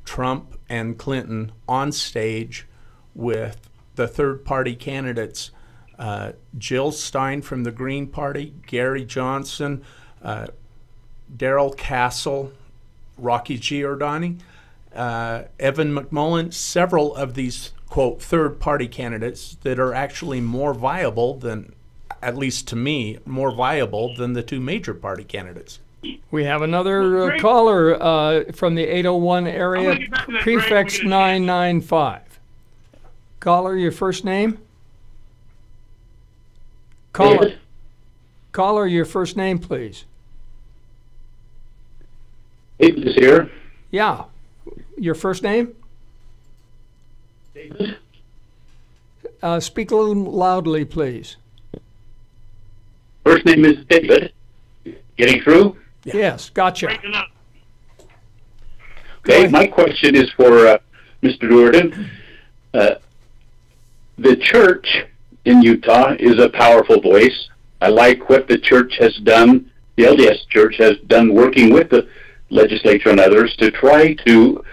Trump and Clinton on stage with the third-party candidates, Jill Stein from the Green Party, Gary Johnson, Darrell Castle, Rocky Giordani, Evan McMullen, several of these, quote, third-party candidates that are actually more viable than, at least to me, more viable than the two major party candidates. We have another caller from the 801 area, prefix 995. Caller, your first name? Caller, your first name, please. David is here. Yeah. Your first name? David. Speak a little loudly, please. First name is David. Getting through? Yeah. Yes, gotcha. Okay, my question is for Mr. Durden. The church in Utah is a powerful voice. I like what the church has done, the LDS church has done, working with the legislature and others to try to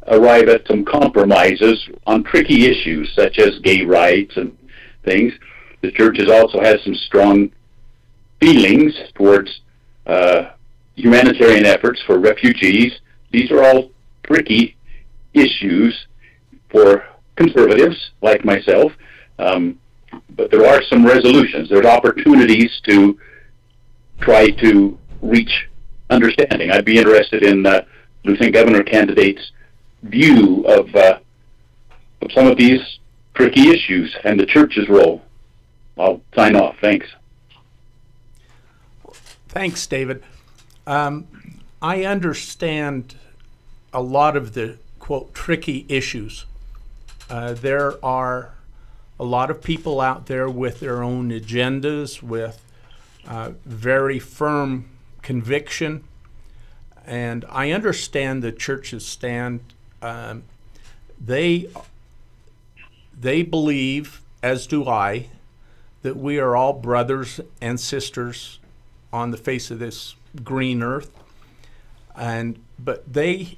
arrive at some compromises on tricky issues such as gay rights and things. The church has also had some strong feelings towards humanitarian efforts for refugees, These are all tricky issues for conservatives like myself, but there are some resolutions. There's opportunities to try to reach understanding. I'd be interested in Lieutenant Governor candidates' view of some of these tricky issues and the church's role. I'll sign off. Thanks. Thanks, David. I understand a lot of the, quote, tricky issues. There are a lot of people out there with their own agendas, with very firm conviction, and I understand the church's stand. They believe, as do I, that we are all brothers and sisters on the face of this green earth, but a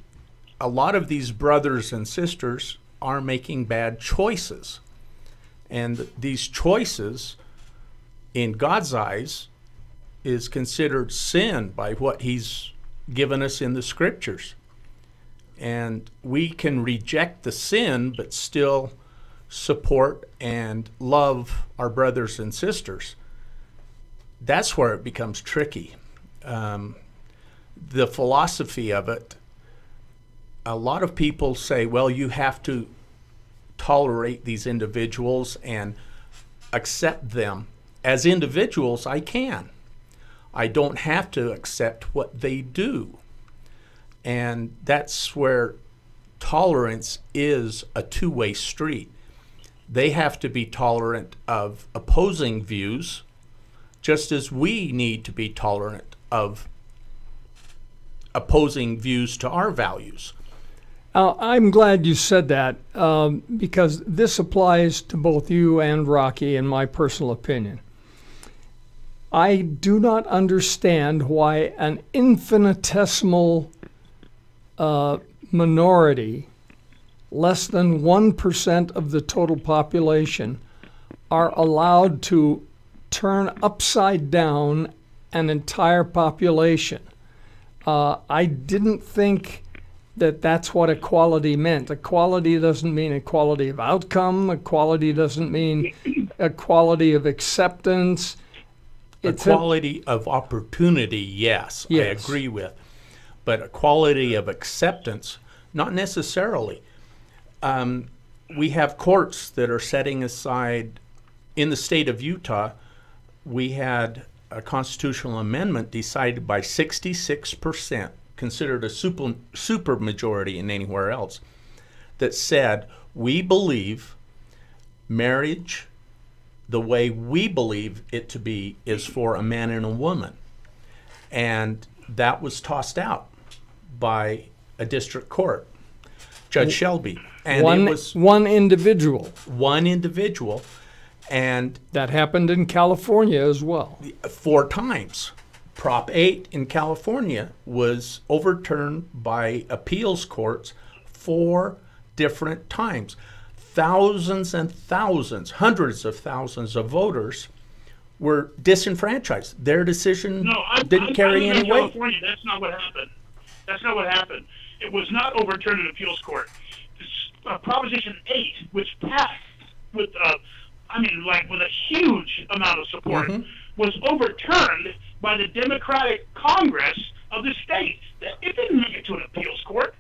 lot of these brothers and sisters are making bad choices, and these choices, in God's eyes, is considered sin by what He's given us in the Scriptures. And we can reject the sin, but still support and love our brothers and sisters. That's where it becomes tricky. The philosophy of it, a lot of people say, well, you have to tolerate these individuals and accept them. As individuals, I can. I don't have to accept what they do. And that's where tolerance is a two-way street. They have to be tolerant of opposing views, just as we need to be tolerant of opposing views to our values. I'm glad you said that, because this applies to both you and Rocky, in my personal opinion. I do not understand why an infinitesimal minority, less than 1% of the total population, are allowed to turn upside down an entire population. I didn't think that that's what equality meant. Equality doesn't mean equality of outcome. Equality doesn't mean equality of acceptance. Equality of opportunity, yes, I agree with. But equality of acceptance, not necessarily. We have courts that are setting aside, in the state of Utah, we had a constitutional amendment decided by 66%, considered a super majority in anywhere else, that said, we believe marriage, the way we believe it to be, is for a man and a woman. And that was tossed out by a district court, Judge Shelby. And it was one individual. One individual. And that happened in California as well. 4 times. Prop 8 in California was overturned by appeals courts 4 different times. Thousands and thousands, hundreds of thousands of voters were disenfranchised. Their decision didn't carry any weight. California, that's not what happened. That's not what happened. It was not overturned in appeals court. Proposition 8, which passed with a huge amount of support, was overturned by the Democratic Congress of the state. It didn't make it to an appeals court.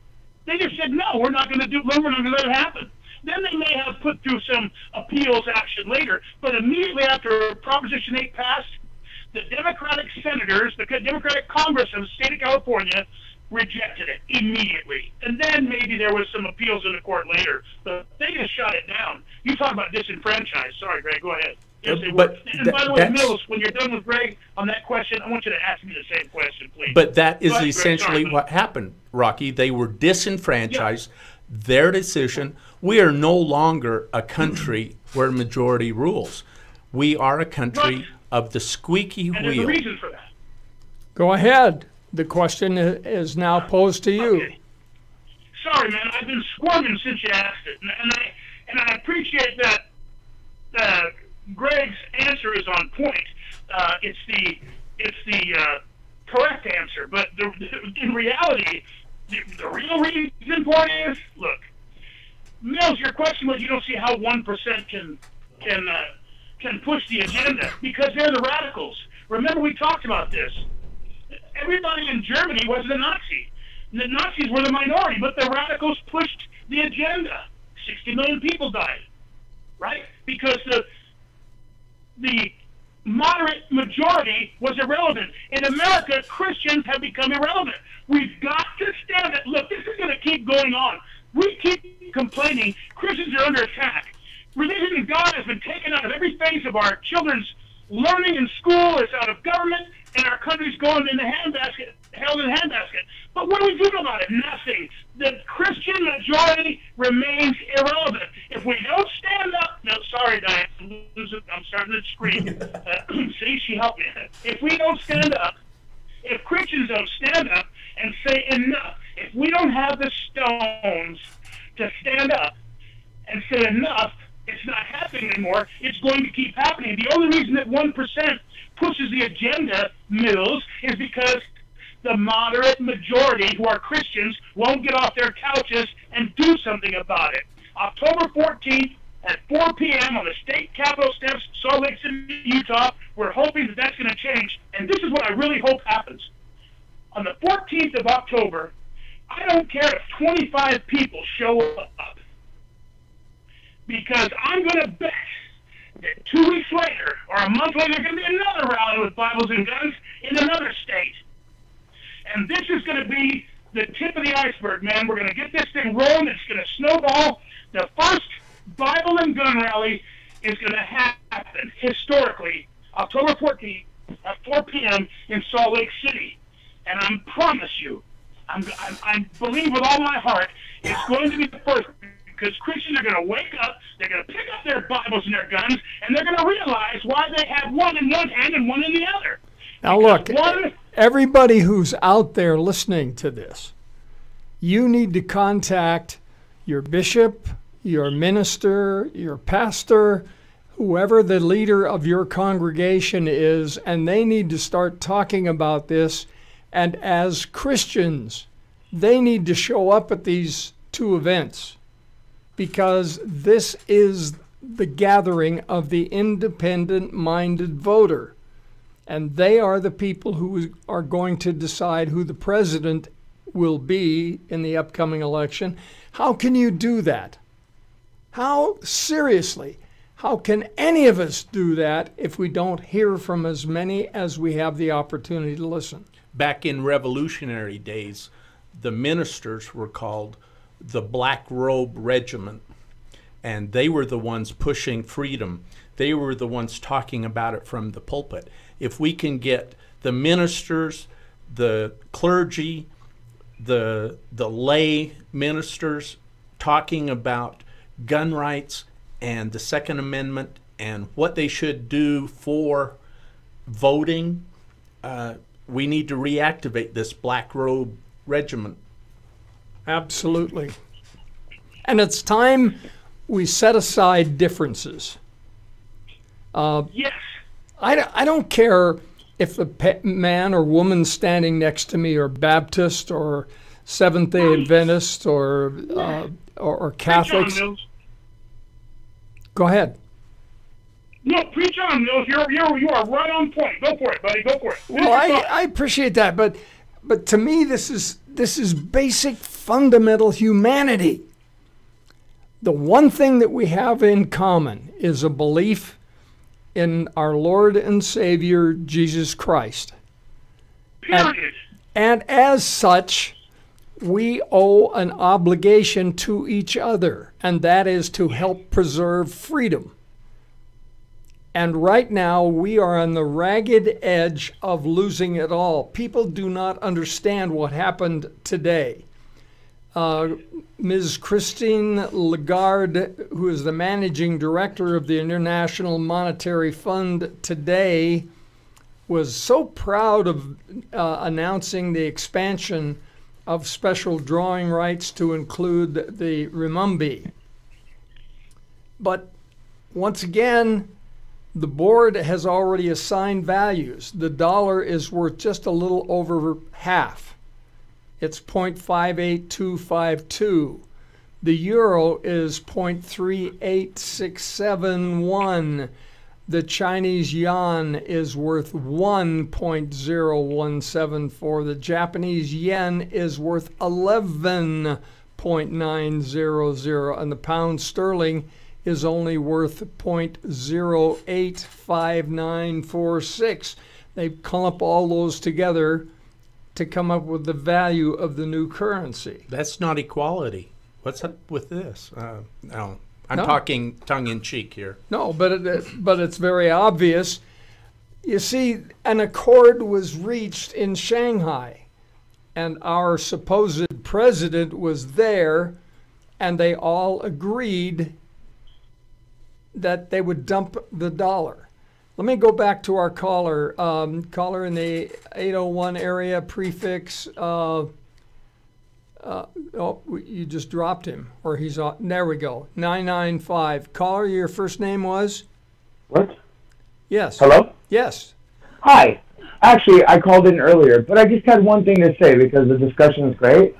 They just said, no, we're not going to let it happen. Then they may have put through some appeals action later, but immediately after Proposition 8 passed, the Democratic senators, the Democratic Congress of the state of California, rejected it immediately. And then maybe there was some appeals in the court later, but they just shot it down. You talk about disenfranchised. Sorry, Greg, go ahead. Yes, they were. And by the way, Mills, when you're done with Greg on that question, I want you to ask me the same question, please. But that is essentially what happened, Rocky. They were disenfranchised. Yeah. Their decision. We are no longer a country where majority rules. We are a country of the squeaky wheel. There's a reason for that. Go ahead. The question is now posed to you. Okay. Sorry, man. I've been squirming since you asked it, and I appreciate that. Greg's answer is on point. It's the correct answer, but in reality, The real reason for it is, look, Mills, your question was you don't see how 1% can push the agenda because they're the radicals. Remember, we talked about this. Everybody in Germany wasn't a Nazi. The Nazis were the minority, but the radicals pushed the agenda. 60 million people died, right? Because the moderate majority was irrelevant. In America, Christians have become irrelevant. We've got to stand it. Look, this is going to keep going on. We keep complaining Christians are under attack. Religion and God has been taken out of every phase of our children's learning in school. It's out of government, and our country's going in the handbasket, held in the handbasket. But what are we doing about it? Nothing. The Christian majority remains irrelevant. If we don't stand up, no, sorry, Diane, I'm starting to scream. See, she helped me. If we don't stand up, if Christians don't stand up and say enough, if we don't have the stones to stand up and say enough, it's not happening anymore, it's going to keep happening. The only reason that 1% pushes the agenda, Mills, is because the moderate majority who are Christians won't get off their couches and do something about it. October 14th at 4 p.m. on the state capitol steps, Salt Lake City, Utah, we're hoping that that's going to change. And this is what I really hope happens. On the 14th of October, I don't care if 25 people show up, because I'm going to bet that 2 weeks later or a month later, there's going to be another rally with Bibles and guns in another state. And this is going to be the tip of the iceberg, man. We're going to get this thing rolling. It's going to snowball. The first Bible and gun rally is going to happen historically October 14th at 4 p.m. in Salt Lake City. And I promise you, I believe with all my heart, it's going to be the first, because Christians are going to wake up, they're going to pick up their Bibles and their guns, and they're going to realize why they have one in one hand and one in the other. Now look, everybody who's out there listening to this, you need to contact your bishop, your minister, your pastor, whoever the leader of your congregation is, and they need to start talking about this. And as Christians, they need to show up at these two events, because this is the gathering of the independent-minded voter. And they are the people who are going to decide who the president will be in the upcoming election. How can you do that? How, seriously, how can any of us do that if we don't hear from as many as we have the opportunity to listen? Back in Revolutionary days, the ministers were called the Black Robe Regiment, and they were the ones pushing freedom. They were the ones talking about it from the pulpit. If we can get the ministers, the clergy, the lay ministers talking about gun rights and the Second Amendment and what they should do for voting, we need to reactivate this Black Robe Regiment. Absolutely. And it's time we set aside differences. Yes. I don't care if the man or woman standing next to me are Baptist or Seventh-day Adventist or Catholics. Go ahead. No, preach on, Mills. You are right on point. Go for it, buddy. Go for it. Well, I appreciate that, but to me, this is basic, fundamental humanity. The one thing that we have in common is a belief in our Lord and Savior, Jesus Christ. Period. And as such, we owe an obligation to each other, and that is to help preserve freedom. And right now, we are on the ragged edge of losing it all. People do not understand what happened today. Ms. Christine Lagarde, who is the managing director of the International Monetary Fund today, was so proud of announcing the expansion of special drawing rights to include the renminbi. But once again, the board has already assigned values. The dollar is worth just a little over half. it's 0.58252. The euro is 0.38671. The Chinese yuan is worth 1.0174. The Japanese yen is worth 11.900. And the pound sterling is only worth 0.085946. They clump all those together to come up with the value of the new currency. That's not equality. What's up with this? No. I'm No. talking tongue-in-cheek here. No, but it's very obvious. You see, an accord was reached in Shanghai, and our supposed president was there, and they all agreed that they would dump the dollar. Let me go back to our caller. Caller in the 801 area, prefix. You just dropped him, or he's on. There we go. 995. Caller, your first name was? What? Yes. Hello? Yes. Hi. Actually, I called in earlier, but I just had one thing to say because the discussion is great.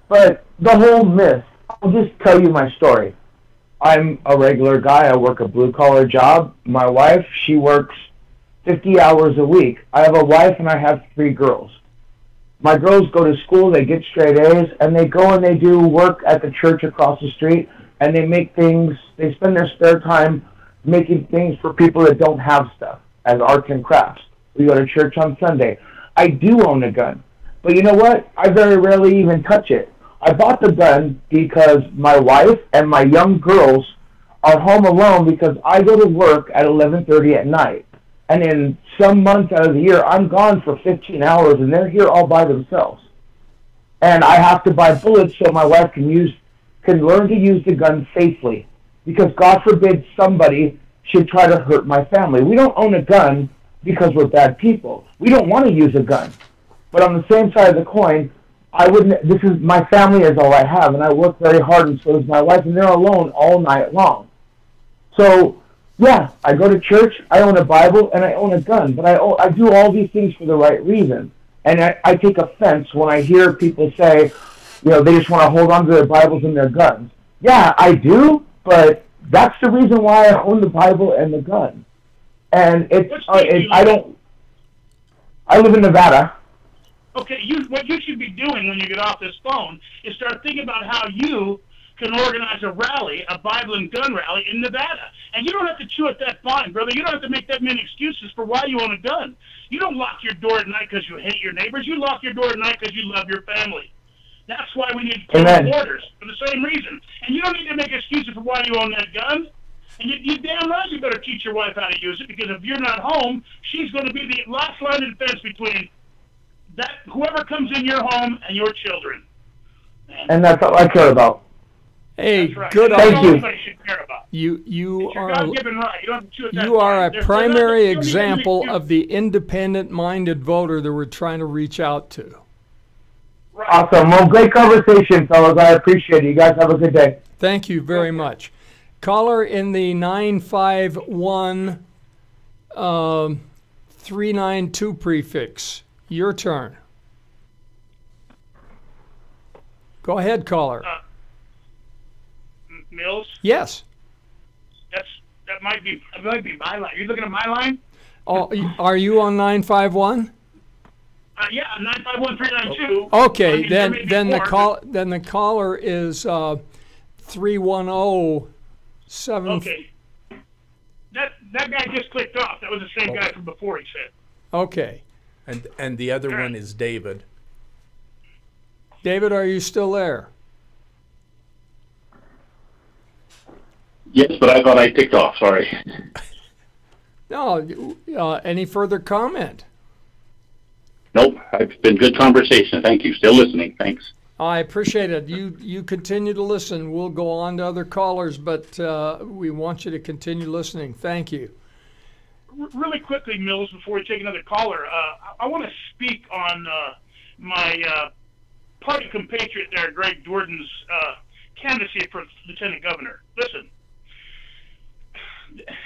But the whole myth, I'll just tell you my story. I'm a regular guy. I work a blue-collar job. My wife, she works 50 hours a week. I have a wife and I have 3 girls. My girls go to school, they get straight A's, and they go and they do work at the church across the street, and they make things, they spend their spare time making things for people that don't have stuff, as arts and crafts. We go to church on Sunday. I do own a gun, but you know what? I very rarely even touch it. I bought the gun because my wife and my young girls are home alone because I go to work at 11:30 at night. And in some months out of the year, I'm gone for 15 hours, and they're here all by themselves. And I have to buy bullets so my wife can learn to use the gun safely. Because God forbid somebody should try to hurt my family. We don't own a gun because we're bad people. We don't want to use a gun. But on the same side of the coin, my family is all I have, and I work very hard, and so does my wife, and they're alone all night long. So, yeah, I go to church, I own a Bible, and I own a gun, but I do all these things for the right reason. And I take offense when I hear people say, they just want to hold on to their Bibles and their guns. Yeah, I do, but that's the reason why I own the Bible and the gun. And I live in Nevada. Okay, what you should be doing when you get off this phone is start thinking about how you can organize a rally, a Bible and gun rally in Nevada. And you don't have to chew at that fine, brother. You don't have to make that many excuses for why you own a gun. You don't lock your door at night because you hate your neighbors. You lock your door at night because you love your family. That's why we need clean borders, for the same reason. And you don't need to make excuses for why you own that gun. And you damn right you better teach your wife how to use it, because if you're not home, she's going to be the last line of defense between whoever comes in your home and your children. And that's all I care about. Hey, right. good on Thank you. Everybody should care about. You are God-given right. You don't have to chew at that you are fine. a There's primary you don't need to example make of the independent-minded voter that we're trying to reach out to. right. Awesome. Well, great conversation, fellas. I appreciate it. You guys have a good day. Thank you very much. Caller in the 951 392 prefix. Your turn. Go ahead, caller. Mills, Yes. that might be my line. You looking at my line? Oh, are you on 951? Yeah, 951-392. Okay, I mean, there may be then more, the caller is 310-7. Okay. That guy just clicked off. That was the same guy from before, he said. Okay. And the other one is David. David, are you still there? Yes, but I thought I ticked off. Sorry. No. Any further comment? Nope. It's been good conversation. Thank you. Still listening. Thanks. I appreciate it. You continue to listen. We'll go on to other callers, but we want you to continue listening. Thank you. Really quickly, Mills, before we take another caller, I want to speak on my party compatriot there, Greg Jordan's candidacy for lieutenant governor. Listen,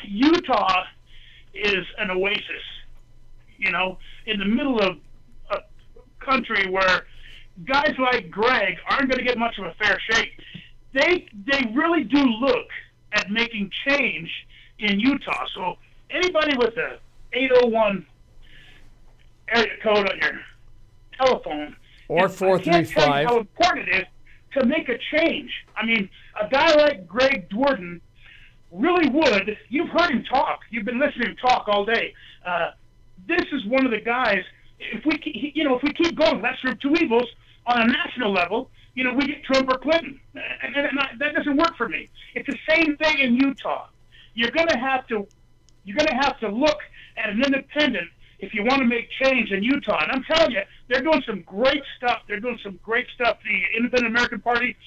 Utah is an oasis, in the middle of a country where guys like Greg aren't going to get much of a fair shake. They really do look at making change in Utah. So anybody with a 801 area code on your telephone, or I can't tell you 435. how important it is to make a change. I mean, a guy like Greg Dworden really would. You've heard him talk. You've been listening to him talk all day. This is one of the guys. If we keep going, lesser of two evils on a national level, we get Trump or Clinton, and that doesn't work for me. It's the same thing in Utah. You're going to have to look at an independent if you want to make change in Utah. And I'm telling you, they're doing some great stuff. The Independent American Party,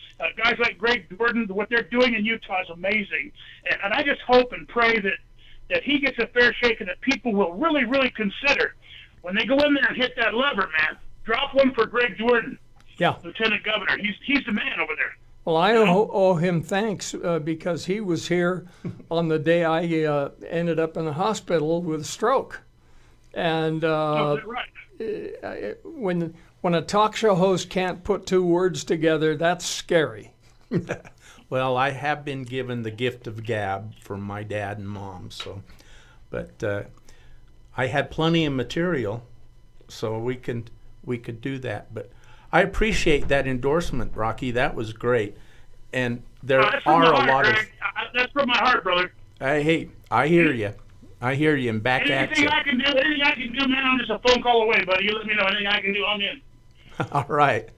guys like Greg Dworden, what they're doing in Utah is amazing. And I just hope and pray that he gets a fair shake and that people will really, really consider when they go in there and hit that lever, man. Drop one for Greg Dworden, Yeah. Lieutenant Governor. He's the man over there. Well, I owe him thanks because he was here on the day I ended up in the hospital with a stroke. And Right. when a talk show host can't put two words together, that's scary. Well, I have been given the gift of gab from my dad and mom, but I had plenty of material, so we could do that. But I appreciate that endorsement, Rocky. That was great. And there are a lot of. That's from my heart, brother. Hey, I hear you. I hear you, and back at you. Anything I can do, man. I'm just a phone call away, buddy. You let me know anything I can do. I'm in. All right.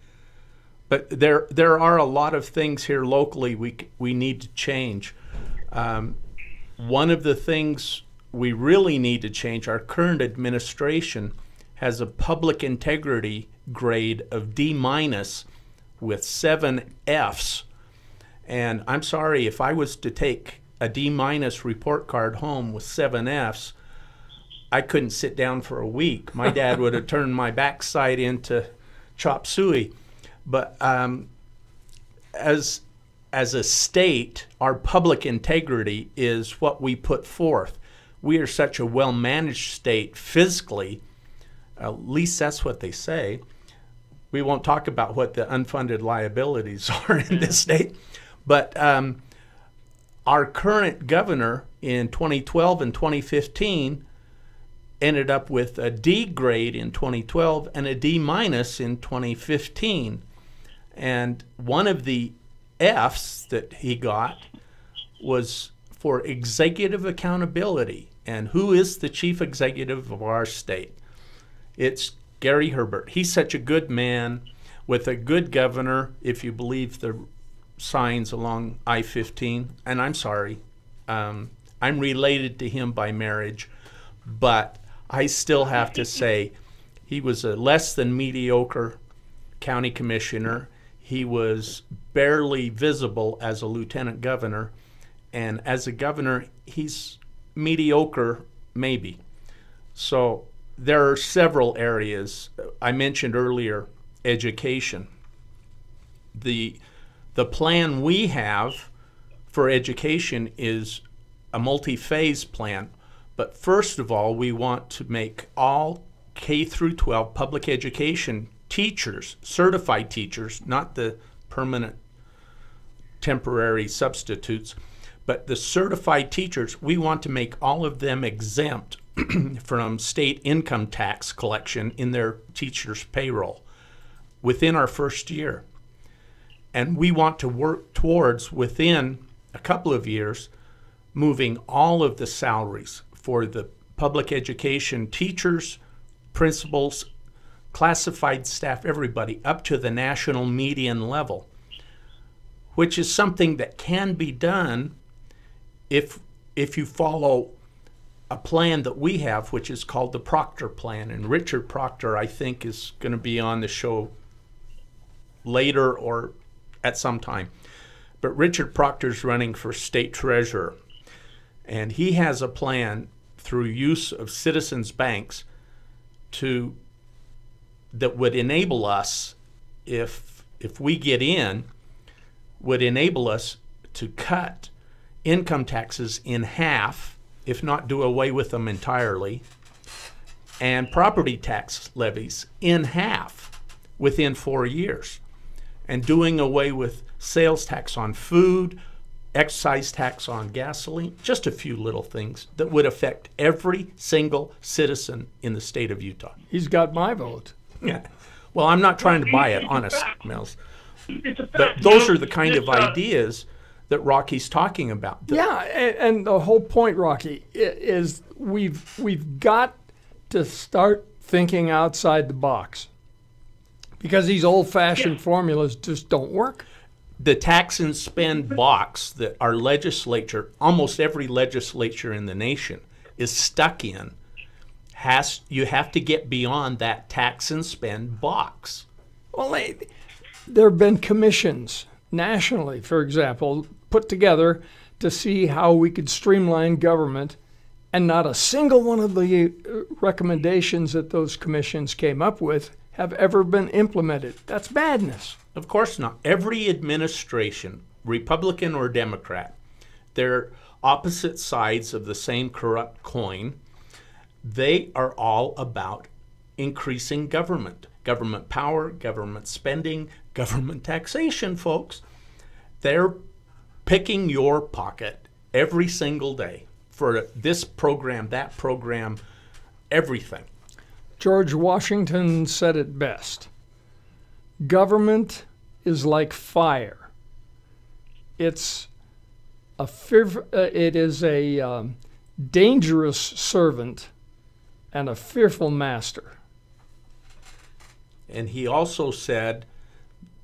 But there are a lot of things here locally we need to change. One of the things we really need to change, our current administration has a public integrity grade of D- with 7 Fs. And I'm sorry, if I was to take a D- report card home with 7 Fs, I couldn't sit down for a week. My dad would have turned my backside into chop suey. But as a state, our public integrity is what we put forth. We are such a well-managed state physically, at least that's what they say. We won't talk about what the unfunded liabilities are in this state. But our current governor in 2012 and 2015 ended up with a D grade in 2012 and a D- in 2015. And one of the Fs that he got was for executive accountability. And who is the chief executive of our state? It's Gary Herbert. He's such a good man with a good governor, if you believe the signs along I-15. And I'm sorry, I'm related to him by marriage, but I still have to say he was a less than mediocre county commissioner. He was barely visible as a lieutenant governor, and as a governor, he's mediocre, maybe. So there are several areas. I mentioned earlier education. The plan we have for education is a multi-phase plan. But first of all, we want to make all K through 12 public education teachers, certified teachers, not the permanent temporary substitutes, but the certified teachers, we want to make all of them exempt from state income tax collection in their teachers' payroll within our first year. And we want to work towards, within a couple of years, moving all of the salaries for the public education teachers, principals, classified staff, everybody, up to the national median level, which is something that can be done if you follow a plan that we have, which is called the Proctor Plan. And Richard Proctor, I think, is going to be on the show later or at some time. But Richard Proctor's running for state treasurer, and he has a plan through use of citizens banks that would enable us, if we get in, would enable us to cut income taxes in half, if not do away with them entirely, and property tax levies in half, within 4 years, and doing away with sales tax on food, excise tax on gasoline, just a few little things that would affect every single citizen in the state of Utah. He's got my vote. Yeah. Well, I'm not trying to buy it, honest, Mills. It's a fact. But those are the kind of ideas that Rocky's talking about. Yeah, and the whole point, Rocky, is we've got to start thinking outside the box, because these old-fashioned formulas just don't work. The tax and spend box that our legislature, almost every legislature in the nation, is stuck in, you have to get beyond that tax and spend box. Well, there have been commissions nationally, for example, put together to see how we could streamline government, and not a single one of the recommendations that those commissions came up with have ever been implemented. That's madness. Of course not. Every administration, Republican or Democrat, they're opposite sides of the same corrupt coin. They are all about increasing government power, government spending, government taxation, folks. They're picking your pocket every single day for this program, that program, everything. George Washington said it best. Government is like fire. It is a dangerous servant and a fearful master. And he also said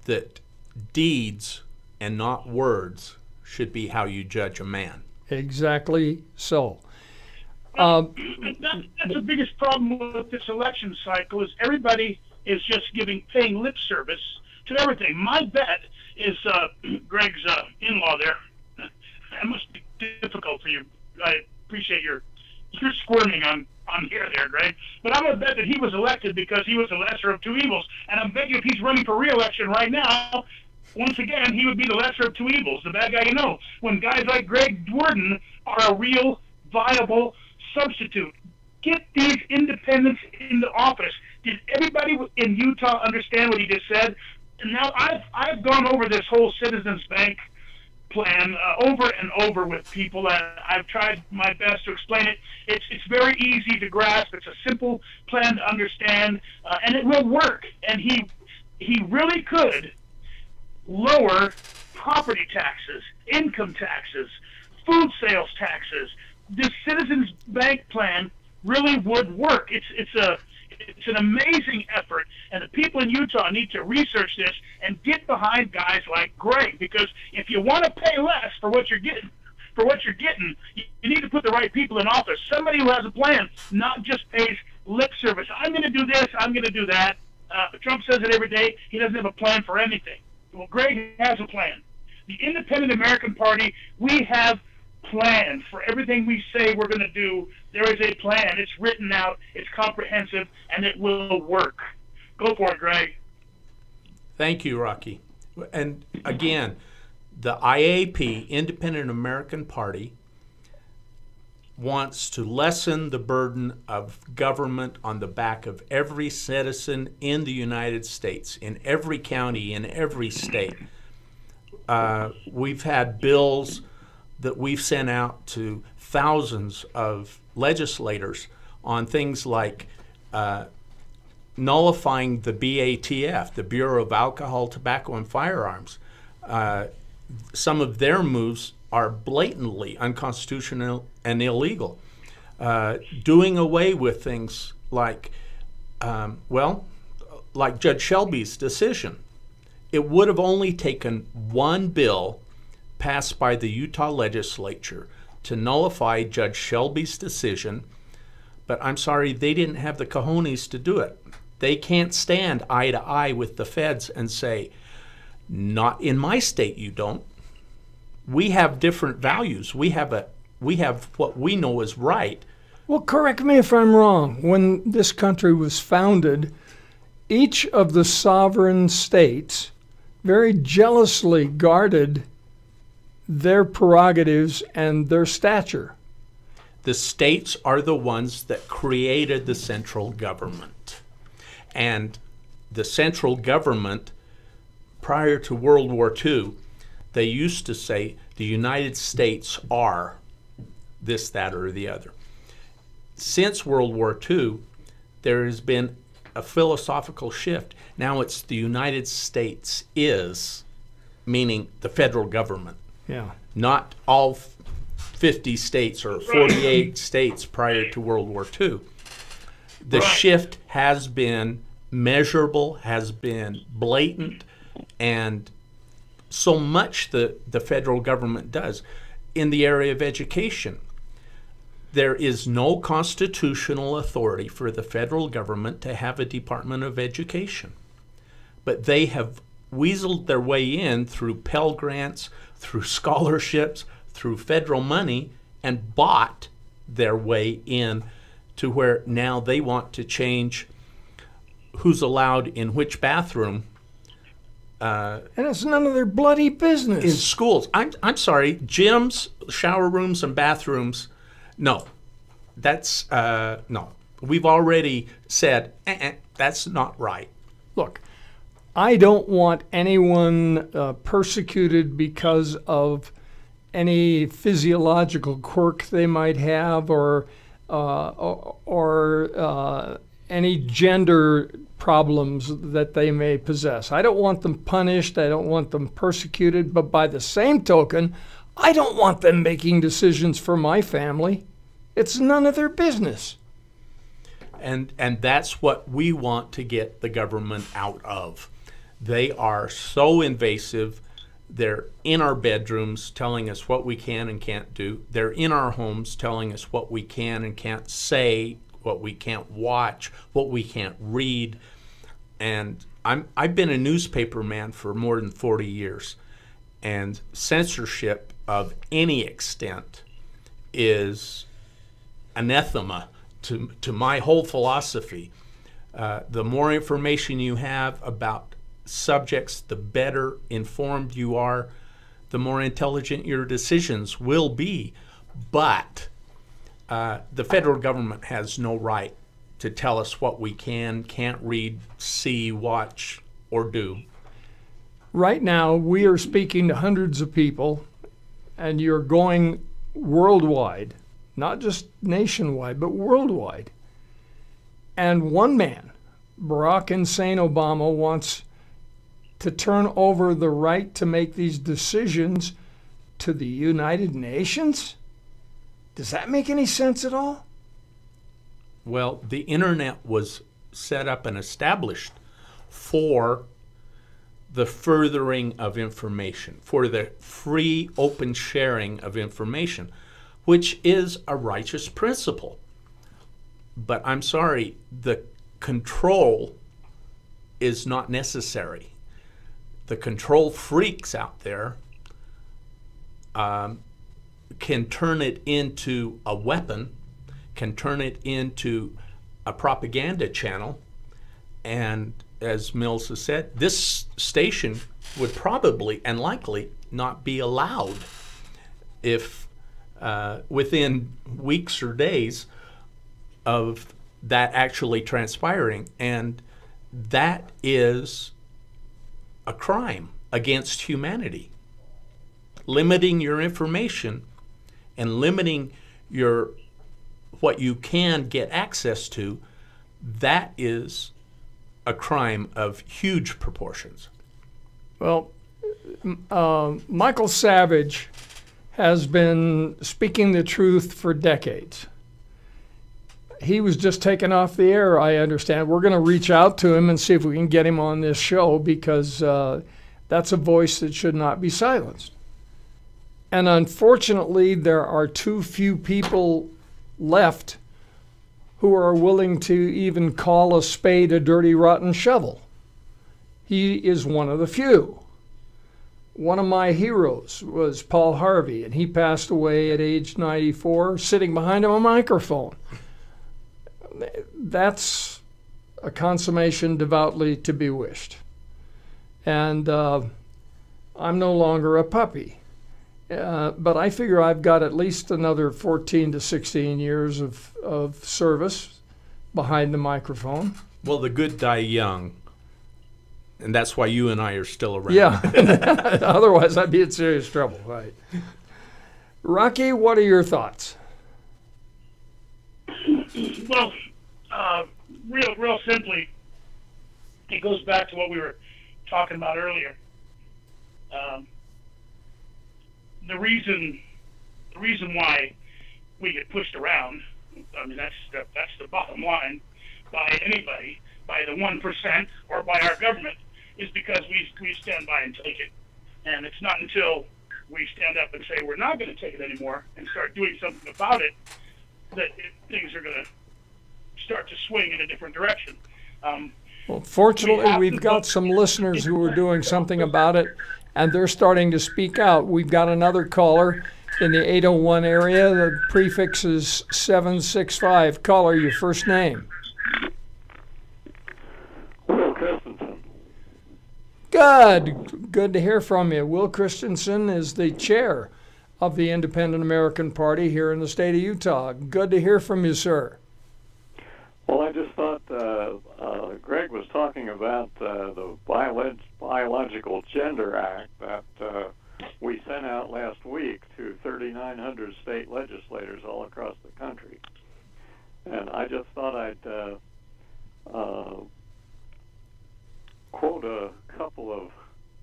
that deeds and not words should be how you judge a man. Exactly so. That's the biggest problem with this election cycle, is everybody is just paying lip service to everything. My bet is Greg's in-law there. That must be difficult for you. I appreciate you're squirming on here there, Greg. But I'm going to bet that he was elected because he was the lesser of two evils. And I'm betting if he's running for re-election right now, once again, he would be the lesser of two evils, the bad guy you know, when guys like Greg Dworden are a real, viable substitute. Get these independents into office. Did everybody in Utah understand what he just said? And now I've gone over this whole Citizens Bank plan over and over with people. I've tried my best to explain it. It's very easy to grasp. It's a simple plan to understand, and it will work. And he really could lower property taxes, income taxes, food sales taxes. This Citizens Bank plan really would work. It's an amazing effort, and the people in Utah need to research this and get behind guys like Greg, because if you want to pay less for what you're getting, you need to put the right people in office. Somebody who has a plan, not just pays lip service. I'm going to do this, I'm going to do that. Trump says it every day. He doesn't have a plan for anything. Well, Greg has a plan. The Independent American Party, we have plans for everything we say we're going to do. There is a plan. It's written out. It's comprehensive, and it will work. Go for it, Greg. Thank you, Rocky. And again, the IAP, Independent American Party, wants to lessen the burden of government on the back of every citizen in the United States, in every county, in every state. We've had bills that we've sent out to thousands of legislators on things like nullifying the BATF, the Bureau of Alcohol, Tobacco, and Firearms. Some of their moves are blatantly unconstitutional and illegal. Doing away with things like, like Judge Shelby's decision. It would have only taken one bill passed by the Utah legislature to nullify Judge Shelby's decision, but I'm sorry, they didn't have the cojones to do it. They can't stand eye to eye with the feds and say, not in my state you don't. We have different values. We have what we know is right. Well, correct me if I'm wrong. When this country was founded, each of the sovereign states very jealously guarded their prerogatives and their stature. The states are the ones that created the central government. And the central government, prior to World War II, they used to say the United States are this, that, or the other. Since World War II, there has been a philosophical shift. Now it's the United States is, meaning the federal government. Yeah. Not all 50 states or 48 states prior to World War II. The shift has been measurable, has been blatant, and so much the federal government does. In the area of education, there is no constitutional authority for the federal government to have a Department of Education. But they have weaseled their way in through Pell Grants, through scholarships, through federal money, and bought their way in to where now they want to change who's allowed in which bathroom. And it's none of their bloody business. In schools. I'm sorry, gyms, shower rooms, and bathrooms, no. That's, no. We've already said, that's not right. Look, I don't want anyone persecuted because of any physiological quirk they might have or any gender problems that they may possess. I don't want them punished. I don't want them persecuted. But by the same token, I don't want them making decisions for my family. It's none of their business. And that's what we want to get the government out of. They are so invasive. They're in our bedrooms telling us what we can and can't do. They're in our homes telling us what we can and can't say, what we can't watch, what we can't read. And I've been a newspaper man for more than 40 years. And censorship of any extent is anathema to my whole philosophy. The more information you have about subjects, the better informed you are, the more intelligent your decisions will be. But the federal government has no right to tell us what we can't read, see, watch, or do. Right now, we are speaking to hundreds of people, and you're going worldwide, not just nationwide, but worldwide. And one man, Barack Hussein Obama, wants to turn over the right to make these decisions to the United Nations? Does that make any sense at all? Well, the internet was set up and established for the furthering of information, for the free, open sharing of information, which is a righteous principle. But I'm sorry, the control is not necessary. The control freaks out there can turn it into a weapon, can turn it into a propaganda channel. And as Mills has said, this station would probably and likely not be allowed if within weeks or days of that actually transpiring. And that is a crime against humanity. Limiting your information and limiting your what you can get access to, that is a crime of huge proportions. Well, Michael Savage has been speaking the truth for decades. He was just taken off the air, I understand. We're going to reach out to him and see if we can get him on this show, because that's a voice that should not be silenced. And unfortunately, there are too few people left who are willing to even call a spade a dirty, rotten shovel. He is one of the few. One of my heroes was Paul Harvey, and he passed away at age 94, sitting behind a microphone. That's a consummation devoutly to be wished. And I'm no longer a puppy. But I figure I've got at least another 14 to 16 years of service behind the microphone. Well, the good die young. And that's why you and I are still around. Yeah, otherwise I'd be in serious trouble, right? Rocky, what are your thoughts? Well, real simply, it goes back to what we were talking about earlier. The reason why we get pushed around, I mean, that's the bottom line, by anybody, by the 1% or by our government, is because we stand by and take it. And it's not until we stand up and say we're not going to take it anymore and start doing something about it that things are going to start to swing in a different direction. Well, fortunately, we've got some listeners who are doing something about it, and they're starting to speak out. We've got another caller in the 801 area. The prefix is 765. Caller, your first name. Will Christensen. Good to hear from you. Will Christensen is the chair of the Independent American Party here in the state of Utah. Good to hear from you, sir. Well, I just thought Greg was talking about the Biological Gender Act that we sent out last week to 3,900 state legislators all across the country. And I just thought I'd quote a couple of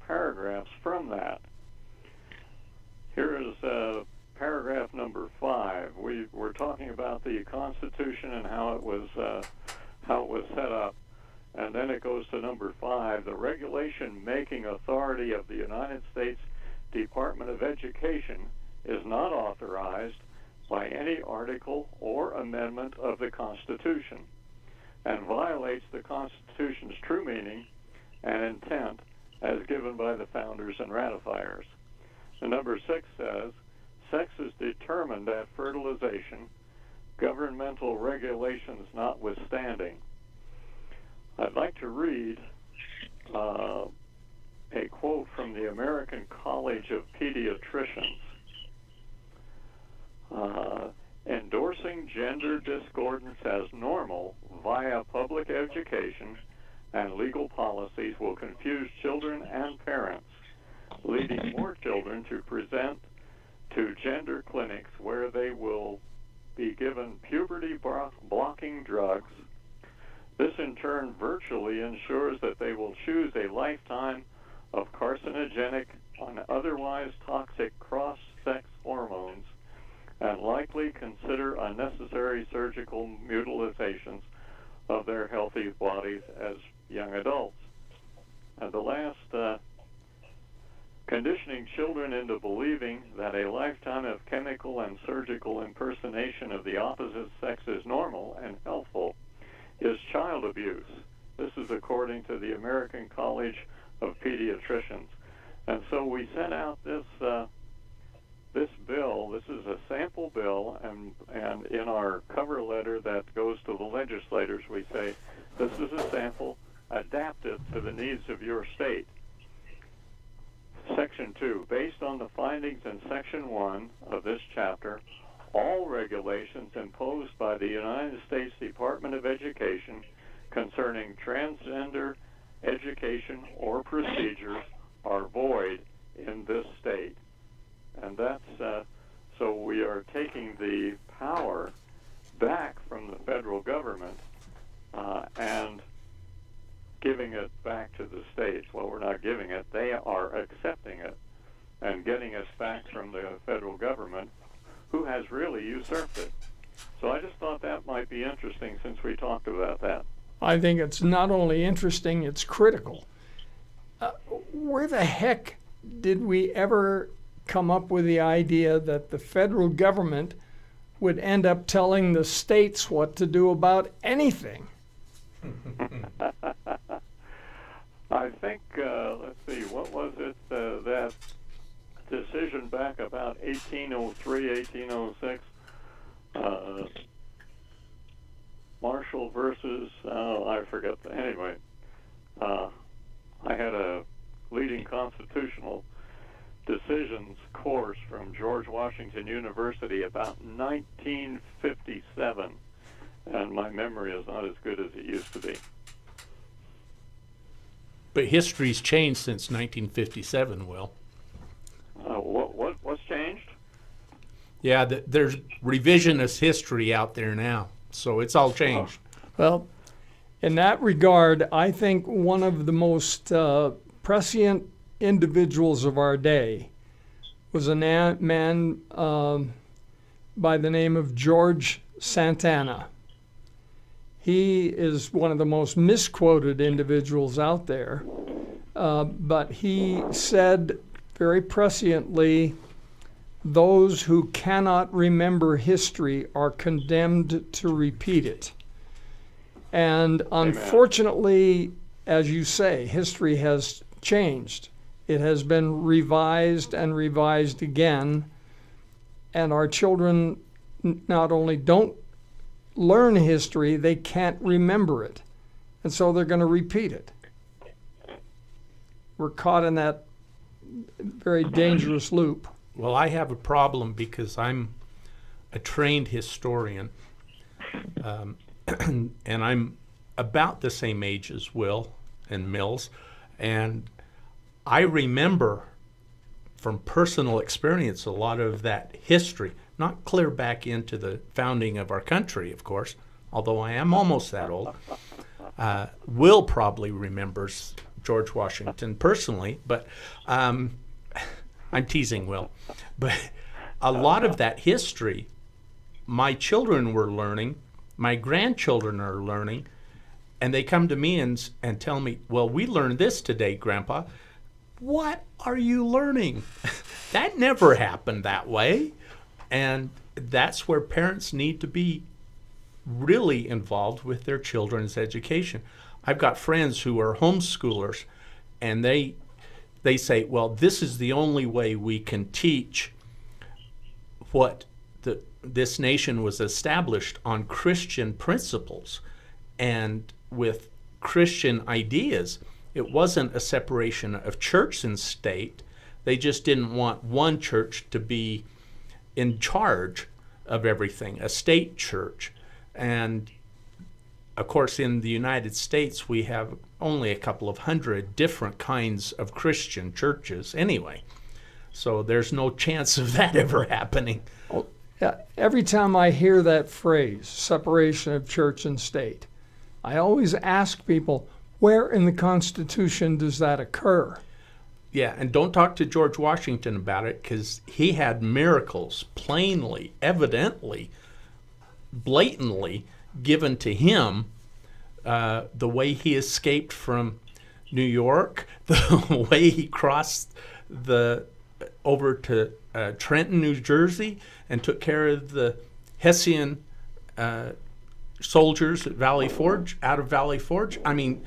paragraphs from that. Here is paragraph number 5. We're talking about the Constitution and how it was set up, and then it goes to number 5. The regulation-making authority of the United States Department of Education is not authorized by any article or amendment of the Constitution, and violates the Constitution's true meaning and intent as given by the founders and ratifiers. And number 6 says, sex is determined at fertilization, governmental regulations notwithstanding. I'd like to read a quote from the American College of Pediatricians. Endorsing gender discordance as normal via public education and legal policies will confuse children and parents, leading more children to present to gender clinics where they will be given puberty-blocking drugs. This in turn virtually ensures that they will choose a lifetime of carcinogenic and otherwise toxic cross-sex hormones and likely consider unnecessary surgical mutilations of their healthy bodies as young adults. And the last, conditioning children into believing that a lifetime of chemical and surgical impersonation of the opposite sex is normal and healthful is child abuse. This is according to the American College of Pediatricians. And so we sent out this bill. This is a sample bill, and in our cover letter that goes to the legislators, we say, this is a sample, adapt it to the needs of your state. Section 2, based on the findings in Section 1 of this chapter, all regulations imposed by the United States Department of Education concerning transgender education or procedures are void in this state. And that's, so we are taking the power back from the federal government and giving it back to the states. Well, we're not giving it. They are accepting it and getting us back from the federal government, who has really usurped it. So I just thought that might be interesting since we talked about that. I think it's not only interesting, it's critical. Where the heck did we ever come up with the idea that the federal government would end up telling the states what to do about anything? I think, let's see, what was it, that decision back about 1803, 1806, Marshall versus, I forget, anyway, I had a leading constitutional decisions course from George Washington University about 1957, and my memory is not as good as it used to be. But history's changed since 1957, Will. What's changed? Yeah, there's revisionist history out there now, so it's all changed. Well, in that regard, I think one of the most prescient individuals of our day was a man by the name of George Santana. He is one of the most misquoted individuals out there, but he said very presciently, those who cannot remember history are condemned to repeat it. And unfortunately, as you say, history has changed. It has been revised and revised again, and our children not only don't learn history, they can't remember it. And so they're going to repeat it. We're caught in that very dangerous loop. Well, I have a problem because I'm a trained historian, and I'm about the same age as Will and Mills, and I remember from personal experience a lot of that history, not clear back into the founding of our country, of course, although I am almost that old. Will probably remembers George Washington personally, but I'm teasing Will. But a lot of that history, my children were learning, my grandchildren are learning, and they come to me and tell me, well, we learned this today, Grandpa. What are you learning? That never happened that way. And that's where parents need to be really involved with their children's education. I've got friends who are homeschoolers, and they say, well, this is the only way we can teach what this nation was established on Christian principles and with Christian ideas. It wasn't a separation of church and state. They just didn't want one church to be in charge of everything, a state church. And of course, in the United States, we have only a couple of hundred different kinds of Christian churches anyway. So there's no chance of that ever happening. Well, every time I hear that phrase, separation of church and state, I always ask people, where in the Constitution does that occur? Yeah, and don't talk to George Washington about it, because he had miracles plainly, evidently, blatantly given to him. The way he escaped from New York, the way he crossed over to Trenton, New Jersey, and took care of the Hessian soldiers at out of Valley Forge. I mean,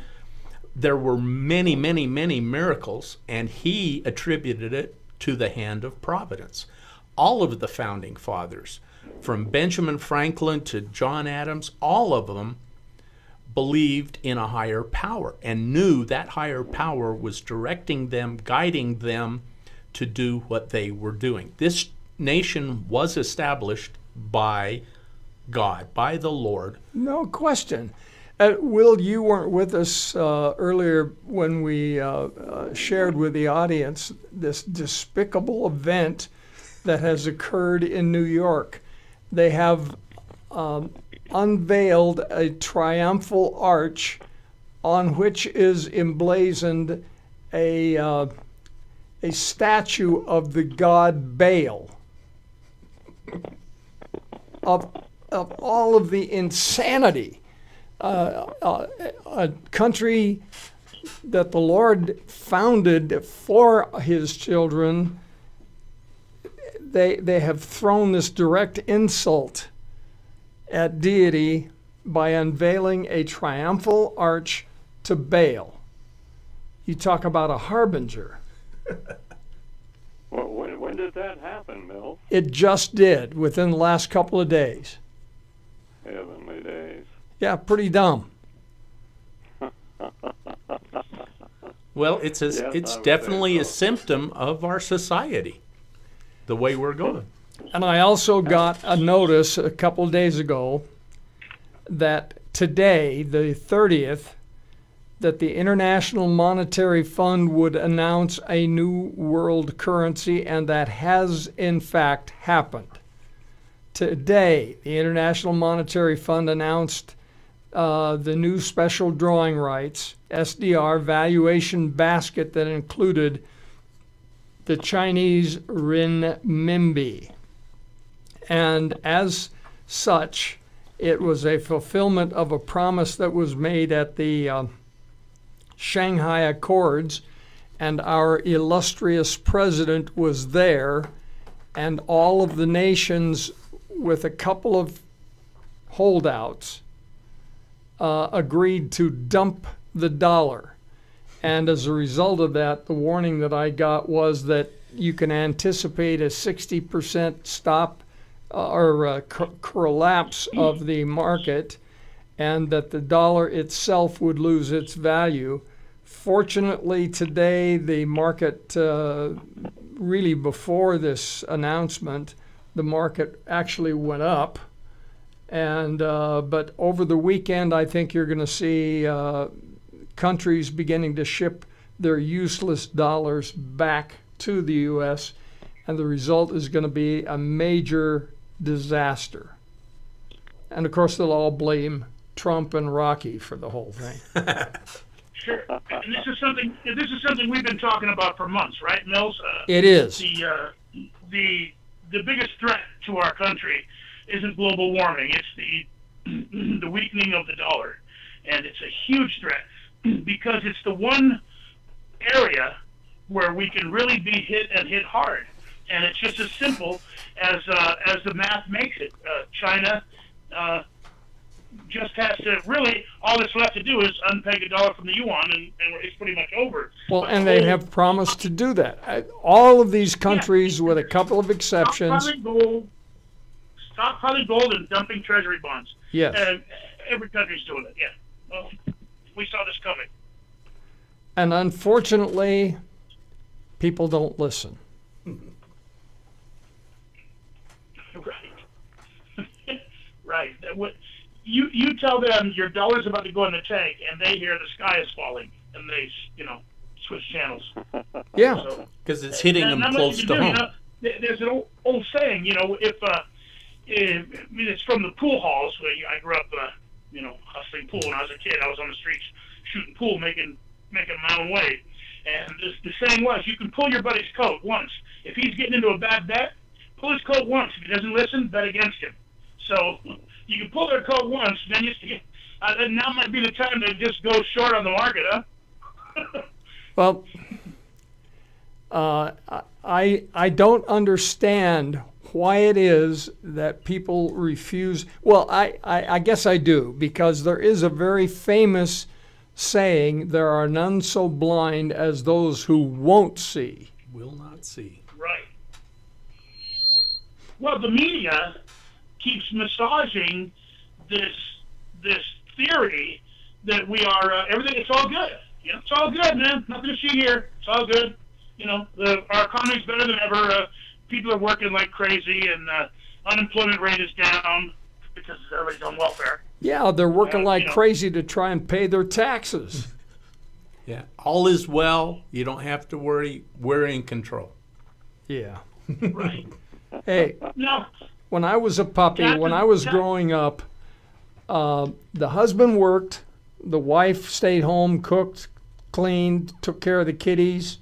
there were many, many, many miracles, and he attributed it to the hand of providence. All of the founding fathers, from Benjamin Franklin to John Adams, all of them believed in a higher power and knew that higher power was directing them, guiding them to do what they were doing. This nation was established by God, by the Lord. No question. Will, you weren't with us earlier when we shared with the audience this despicable event that has occurred in New York. They have unveiled a triumphal arch on which is emblazoned a statue of the god Baal. Of all of the insanity. A country that the Lord founded for his children, they have thrown this direct insult at deity by unveiling a triumphal arch to Baal. You talk about a harbinger. Well, when did that happen, Mill? It just did, within the last couple of days. Heavenly days. Yeah, pretty dumb. Well, it's definitely a symptom of our society, the way we're going. And I also got a notice a couple of days ago that today, the 30th, that the International Monetary Fund would announce a new world currency, and that has in fact happened. Today, the International Monetary Fund announced the new special drawing rights, SDR, valuation basket that included the Chinese renminbi. And as such, it was a fulfillment of a promise that was made at the Shanghai Accords, and our illustrious president was there, and all of the nations, with a couple of holdouts, agreed to dump the dollar. And as a result of that, the warning that I got was that you can anticipate a 60% stop or collapse of the market, and that the dollar itself would lose its value. Fortunately, today, the market, really before this announcement, the market actually went up. And but over the weekend, I think you're going to see countries beginning to ship their useless dollars back to the U.S., and the result is going to be a major disaster. And of course, they'll all blame Trump and Rocky for the whole thing. Sure. And this is something we've been talking about for months, right, Mills? It is. The biggest threat to our country isn't global warming. It's the weakening of the dollar. And it's a huge threat because it's the one area where we can really be hit and hit hard. And it's just as simple as the math makes it. China just has to really, all that's left to do is unpeg a dollar from the yuan, and it's pretty much over. Well, and they have promised to do that. All of these countries, with a couple of exceptions. Stockpiling gold and dumping treasury bonds. Yes. Every country's doing it, yeah. Well, we saw this coming. And unfortunately, people don't listen. Right. You tell them your dollar's about to go in the tank, and they hear the sky is falling, and they, switch channels. Yeah. Because it's hitting them close to home. There's an old saying, if it's from the pool halls where I grew up, hustling pool when I was a kid. I was on the streets shooting pool, making my own way. And the saying was, you can pull your buddy's coat once. If he's getting into a bad bet, pull his coat once. If he doesn't listen, bet against him. So you can pull their coat once, then now might be the time to just go short on the market, huh? Well, I don't understand why it is that people refuse. Well, I guess I do, because there is a very famous saying, there are none so blind as those who won't see. Will not see. Right. Well, the media keeps massaging this theory that we are everything. It's all good. It's all good, man. Nothing to see here. It's all good. Our economy's better than ever. People are working like crazy, and unemployment rate is down because everybody's on welfare. Yeah, they're working like crazy to try and pay their taxes. Yeah, all is well. You don't have to worry. We're in control. Yeah. Right. Hey, no. When I was a puppy, when I was growing up, the husband worked, the wife stayed home, cooked, cleaned, took care of the kiddies.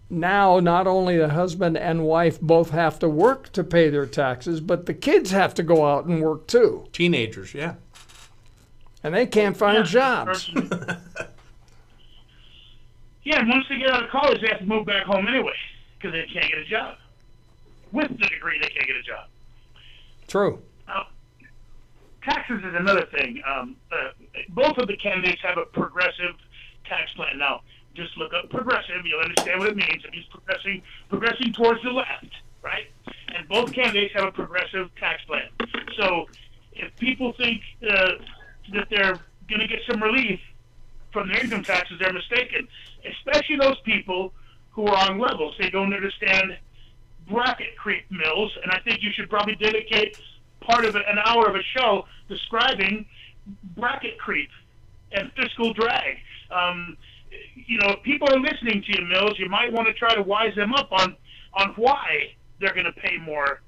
Now, not only the husband and wife both have to work to pay their taxes, but the kids have to go out and work too. Teenagers, yeah. And they can't find jobs. Yeah, and once they get out of college, they have to move back home anyway because they can't get a job. With the degree, they can't get a job. True. Taxes is another thing. Both of the candidates have a progressive tax plan. Now, just look up progressive. You'll understand what it means. It means progressing towards the left, right? And both candidates have a progressive tax plan. So if people think that they're going to get some relief from their income taxes, they're mistaken, especially those people who are on levels. They don't understand bracket creep, Mills, and I think you should probably dedicate part of an hour of a show describing bracket creep and fiscal drag. If people are listening to you, Mills, you might want to try to wise them up on why they're going to pay more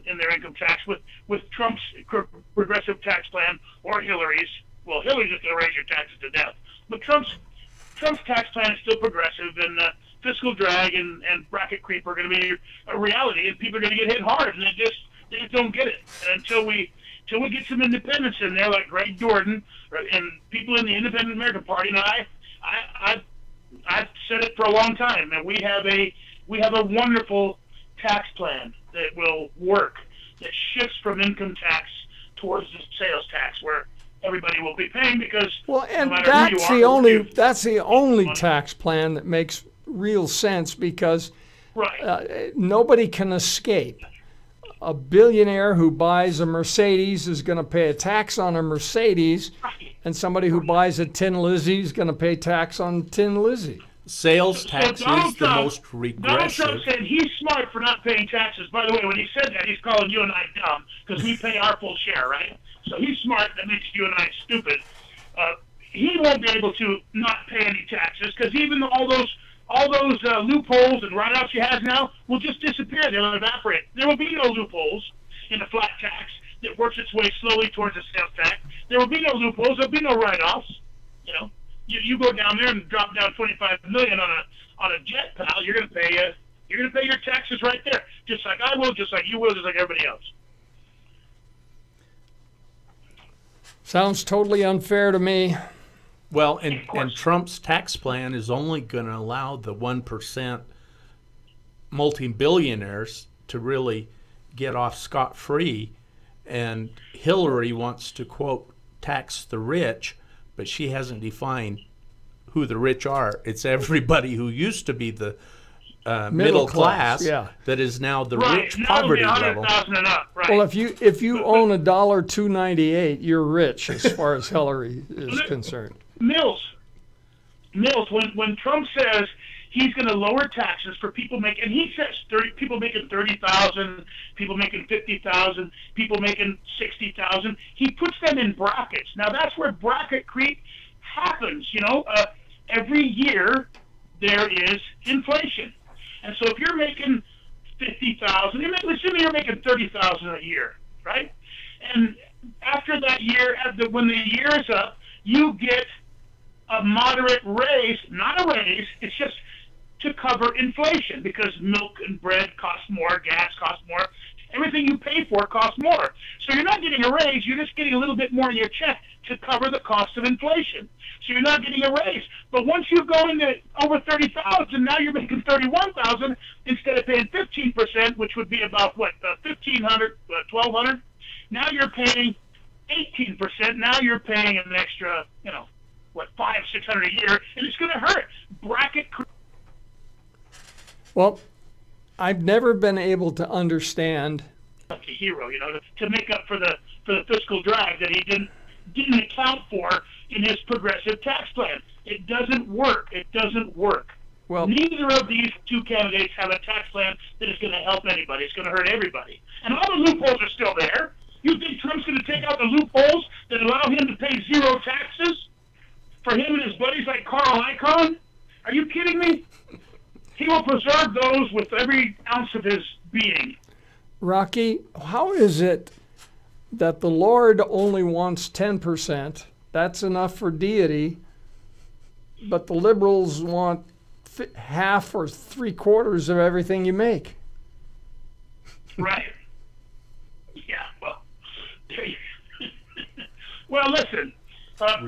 in their income tax with Trump's progressive tax plan or Hillary's. Well, Hillary's just going to raise your taxes to death, but Trump's tax plan is still progressive, and fiscal drag and bracket creep are going to be a reality, and people are going to get hit hard, and they just don't get it. And until we get some independents in there, like Greg Jordan and people in the Independent American Party, and I've said it for a long time, and we have a wonderful tax plan that will work, that shifts from income tax towards the sales tax, where everybody will be paying, because and no that's the only tax plan that makes real sense, because nobody can escape. A billionaire who buys a Mercedes is going to pay a tax on a Mercedes, and somebody who buys a Tin Lizzie is going to pay tax on Tin Lizzie. Sales tax is the most regressive. Donald Trump said he's smart for not paying taxes. By the way, when he said that, he's calling you and I dumb, because we pay our full share, right? So he's smart. That makes you and I stupid. He won't be able to not pay any taxes, because even all those loopholes and write-offs he has now will just disappear. They'll evaporate. There will be no loopholes in a flat tax that works its way slowly towards a sales tax. There will be no loopholes. There'll be no write-offs. You go down there and drop down $25 million on a jet, pal. You're going to pay your taxes right there, just like I will, just like you will, just like everybody else. Sounds totally unfair to me. Well, and Trump's tax plan is only going to allow the 1% multi-billionaires to really get off scot-free. And Hillary wants to, quote, tax the rich, but she hasn't defined who the rich are. It's everybody who used to be the middle class that is now the rich poverty level. And up, right. Well, if you own $2.98, you're rich as far as Hillary is concerned. Mills, when Trump says he's going to lower taxes for people making, and he says people making $30,000, people making $50,000, people making $60,000, he puts them in brackets. Now that's where bracket creep happens. Every year there is inflation, and so if you're making $50,000, assuming you're making $30,000 a year, right? And after that year, when the year is up, you get a moderate raise, not a raise, it's just to cover inflation, because milk and bread cost more, gas costs more, everything you pay for costs more. So you're not getting a raise, you're just getting a little bit more in your check to cover the cost of inflation. So you're not getting a raise. But once you go into over $30,000, now you're making $31,000 instead of paying 15%, which would be about $1,500, $1,200. Now you're paying 18%. Now you're paying an extra, $500-600 a year, and it's going to hurt. Bracket. Well, I've never been able to understand. Like a hero, to make up for the fiscal drag that he didn't account for in his progressive tax plan. It doesn't work. It doesn't work. Well, neither of these two candidates have a tax plan that is going to help anybody. It's going to hurt everybody. And all the loopholes are still there. You think Trump's going to take out the loopholes that allow him to pay zero taxes for him and his buddies like Carl Icahn? Are you kidding me? He will preserve those with every ounce of his being. Rocky, how is it that the Lord only wants 10%? That's enough for deity. But the liberals want half or 3/4 of everything you make. Right. Yeah, well, well, listen. God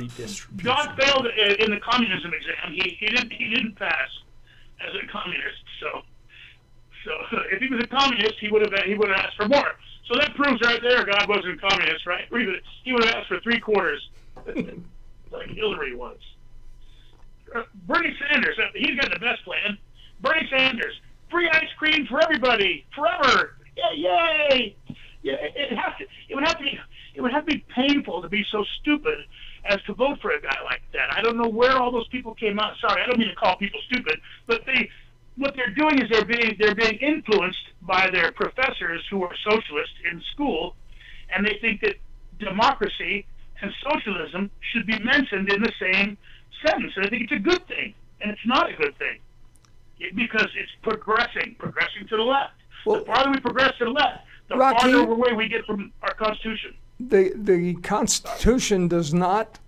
failed in the communism exam. He didn't pass as a communist. So if he was a communist, he would have asked for more. So that proves right there God wasn't a communist, right? He would have asked for 3/4, like Hillary was. Bernie Sanders, he's got the best plan. Bernie Sanders, free ice cream for everybody, forever. Yay! Yeah, it would have to be painful to be so stupid as to vote for a guy like that. I don't know where all those people came out. Sorry, I don't mean to call people stupid, but what they're doing is they're being influenced by their professors who are socialists in school, and they think that democracy and socialism should be mentioned in the same sentence, and I think it's a good thing, and it's not a good thing because it's progressing to the left. Well, the farther we progress to the left, the Rocky, farther away we get from our Constitution. The Constitution does not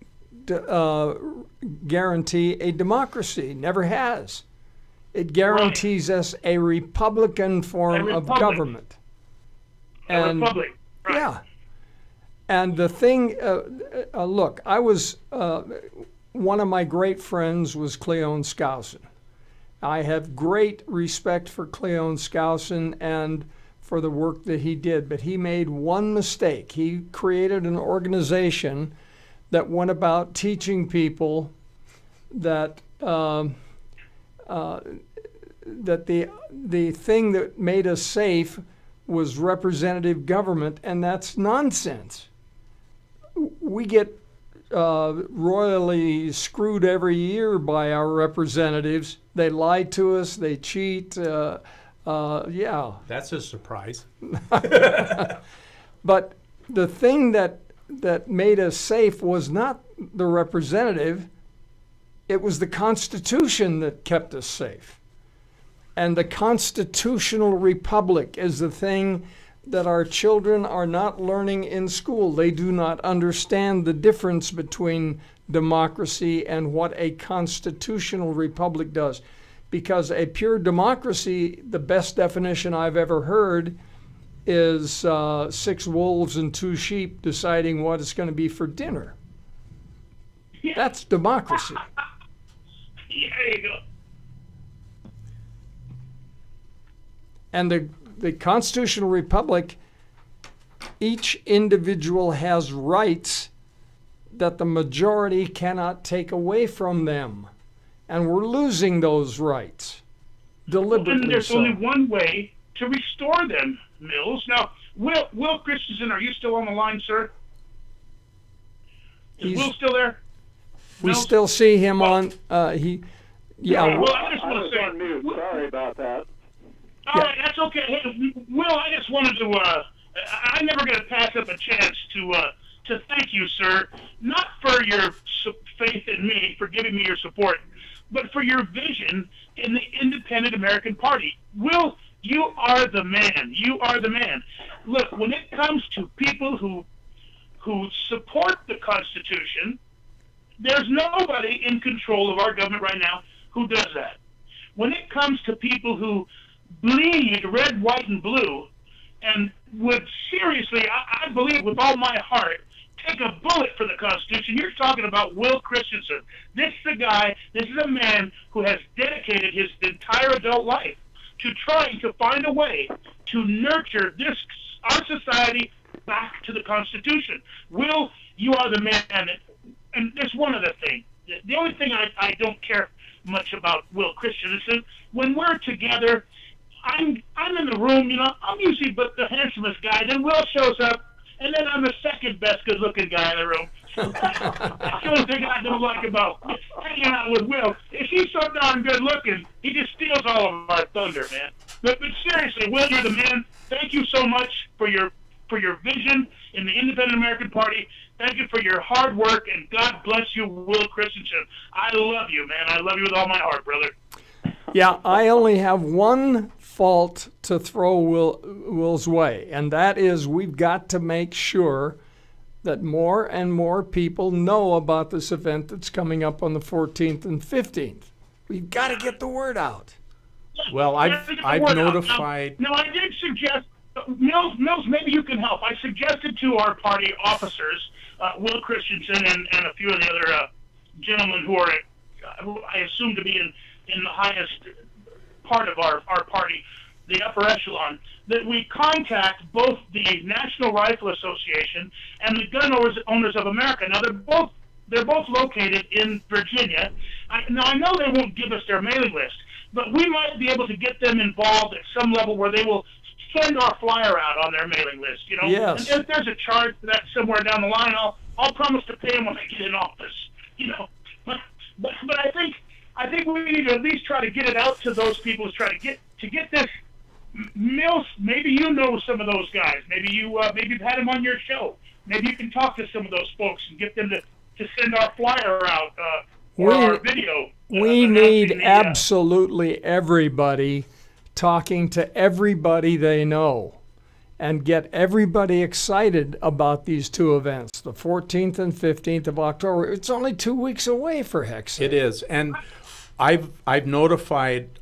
guarantee a democracy. Never has. It guarantees us a Republican form of government. A republic. Right. Yeah. And the thing, look, I was, one of my great friends was Cleon Skousen. I have great respect for Cleon Skousen and for the work that he did, but he made one mistake. He created an organization that went about teaching people that that the thing that made us safe was representative government, and that's nonsense. We get royally screwed every year by our representatives. They lie to us, they cheat, yeah. That's a surprise. But the thing that made us safe was not the representative, it was the Constitution that kept us safe. And the constitutional republic is the thing that our children are not learning in school. They do not understand the difference between democracy and what a constitutional republic does. Because a pure democracy, the best definition I've ever heard, is 6 wolves and 2 sheep deciding what it's going to be for dinner. Yeah. That's democracy. Yeah, there you go. And the constitutional republic, each individual has rights that the majority cannot take away from them. And we're losing those rights deliberately. And there's only one way to restore them, Mills. Now, Will Christensen, are you still on the line, sir? Is Will still there? We still see him on. Well, I just want to say, on mute. Sorry about that. All right, that's okay. Hey, Will, I just wanted to. I'm never going to pass up a chance to thank you, sir, not for your faith in me, for giving me your support, but for your vision in the Independent American Party. Will, you are the man. You are the man. Look, when it comes to people who support the Constitution, there's nobody in control of our government right now who does that. When it comes to people who bleed red, white, and blue, and would seriously, I believe with all my heart, take a bullet for the Constitution, you're talking about Will Christensen. This is a guy, this is a man who has dedicated his entire adult life to trying to find a way to nurture our society back to the Constitution. Will, you are the man. And there's one other thing. The only thing I don't care much about Will Christensen, when we're together, I'm in the room, I'm usually but the handsomest guy. Then Will shows up, and then I'm the second best good-looking guy in the room. That's the only thing I don't like about hanging out with Will. If he's so darn good-looking, he just steals all of our thunder, man. But seriously, Will, you're the man. Thank you so much for your vision in the Independent American Party. Thank you for your hard work, and God bless you, Will Christensen. I love you, man. I love you with all my heart, brother. Yeah, I only have one fault to throw Will's way, and that is we've got to make sure that more and more people know about this event that's coming up on the 14th and 15th. We've got to get the word out. Well, I've notified. Now, I did suggest, Mills, maybe you can help. I suggested to our party officers, Will Christensen and a few of the other gentlemen who I assume to be in the highest part of our party, the upper echelon, that we contact both the National Rifle Association and the Gun Owners of America. Now, they're both located in Virginia. I know they won't give us their mailing list, but we might be able to get them involved at some level where they will send our flyer out on their mailing list. Yes. And if there's a charge for that somewhere down the line, I'll promise to pay them when I get in office. But I think we need to at least try to get it out to those people who try to get this. Mills, maybe you know some of those guys. Maybe you've had them on your show. Maybe you can talk to some of those folks and get them to send our flyer out. or our video. We need absolutely everybody talking to everybody they know and get everybody excited about these two events, the 14th and 15th of October. It's only 2 weeks away, for heck's sake. It is. And I've notified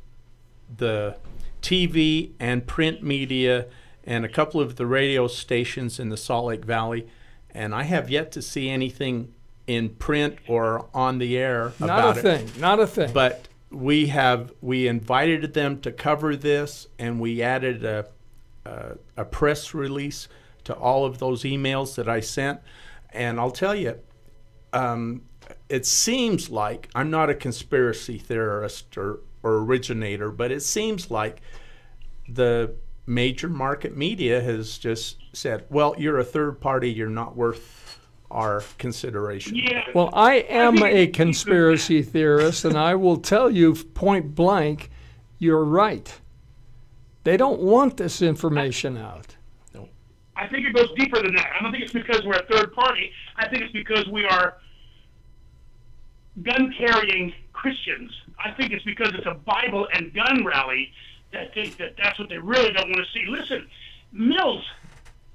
the TV and print media and a couple of the radio stations in the Salt Lake Valley, and I have yet to see anything in print or on the air about it. Not a thing. But we invited them to cover this, and we added a press release to all of those emails that I sent. And I'll tell you, it seems like, I'm not a conspiracy theorist or originator, but it seems like the major market media has just said, well, you're a third party, you're not worth our consideration. Yeah. Well, I am a conspiracy theorist, and I will tell you point blank, you're right. They don't want this information out. I think it goes deeper than that. I don't think it's because we're a third party. I think it's because we are gun-carrying Christians. I think it's because it's a Bible and gun rally that think that that's what they really don't want to see. Listen, Mills,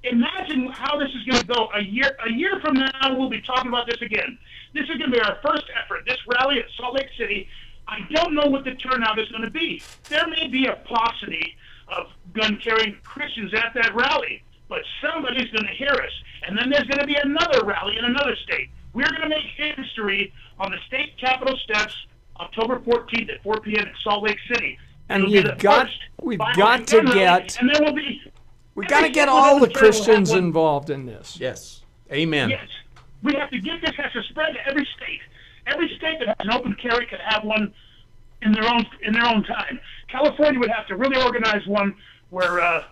imagine how this is going to go. A year from now, we'll be talking about this again. This is going to be our first effort. This rally at Salt Lake City, I don't know what the turnout is going to be. There may be a paucity of gun-carrying Christians at that rally, but somebody's going to hear us. And then there's going to be another rally in another state. We're going to make history on the state capitol steps October 14th at 4 p.m. at Salt Lake City. And we've got to get all the Christians involved in this. Yes. Amen. Yes. We have to get this has to spread to every state. Every state that has an open carry could have one in their own time. California would have to really organize one where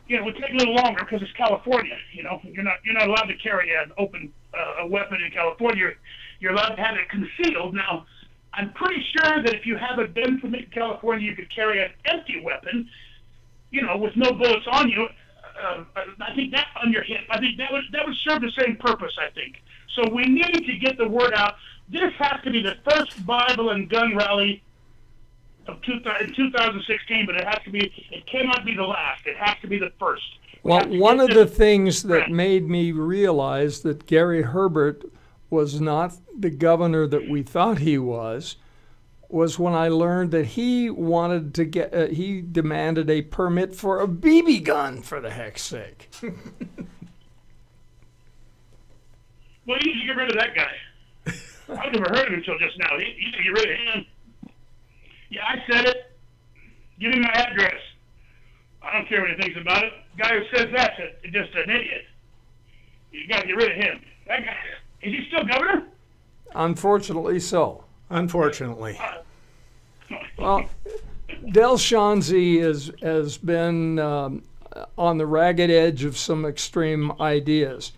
it would take a little longer because it's California. You're not allowed to carry an open a weapon in California. You're allowed to have it concealed. Now, I'm pretty sure that if you have a gun permit in California, you could carry an empty weapon, with no bullets on you. I think that on your hip. I think that would serve the same purpose. I think so. We need to get the word out. This has to be the first Bible and gun rally of 2016, but it cannot be the last. It has to be the first. Well, one of the things that made me realize that Gary Herbert was not the governor that we thought he was when I learned that he wanted to he demanded a permit for a BB gun, for the heck's sake. Well, you need to get rid of that guy. I've never heard of him until just now. You need to get rid of him. Yeah, I said it. Give him my address. I don't care what he thinks about it. The guy who says that's just an idiot. You got to get rid of him. That guy, is he still governor? Unfortunately so. Unfortunately. Well, Del Shanzi has been on the ragged edge of some extreme ideas.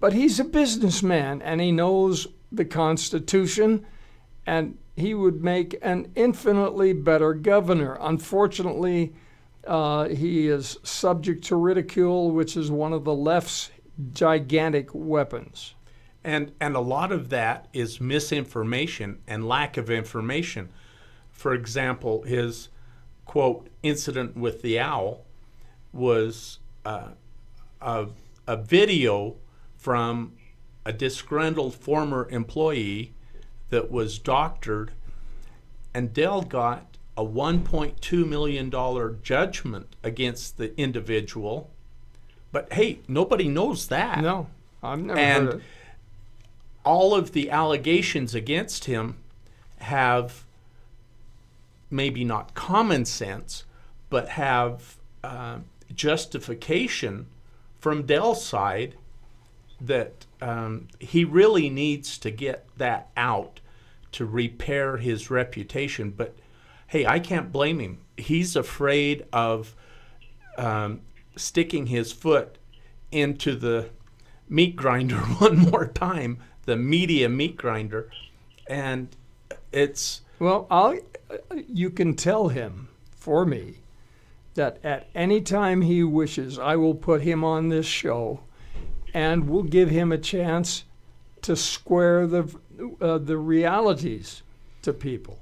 But he's a businessman, and he knows the Constitution, and he would make an infinitely better governor. Unfortunately, he is subject to ridicule, which is one of the left's gigantic weapons. And a lot of that is misinformation and lack of information. For example, his, quote, incident with the owl was a video from a disgruntled former employee that was doctored, and Dell got a $1.2 million judgment against the individual. But hey, nobody knows that. No, I've never heard it. All of the allegations against him have maybe not common sense, but have justification from Dell's side that he really needs to get that out to repair his reputation. But hey, I can't blame him. He's afraid of sticking his foot into the meat grinder one more time, the media meat grinder, and it's... Well, you can tell him, for me, that at any time he wishes, I will put him on this show, and we'll give him a chance to square the the realities to people.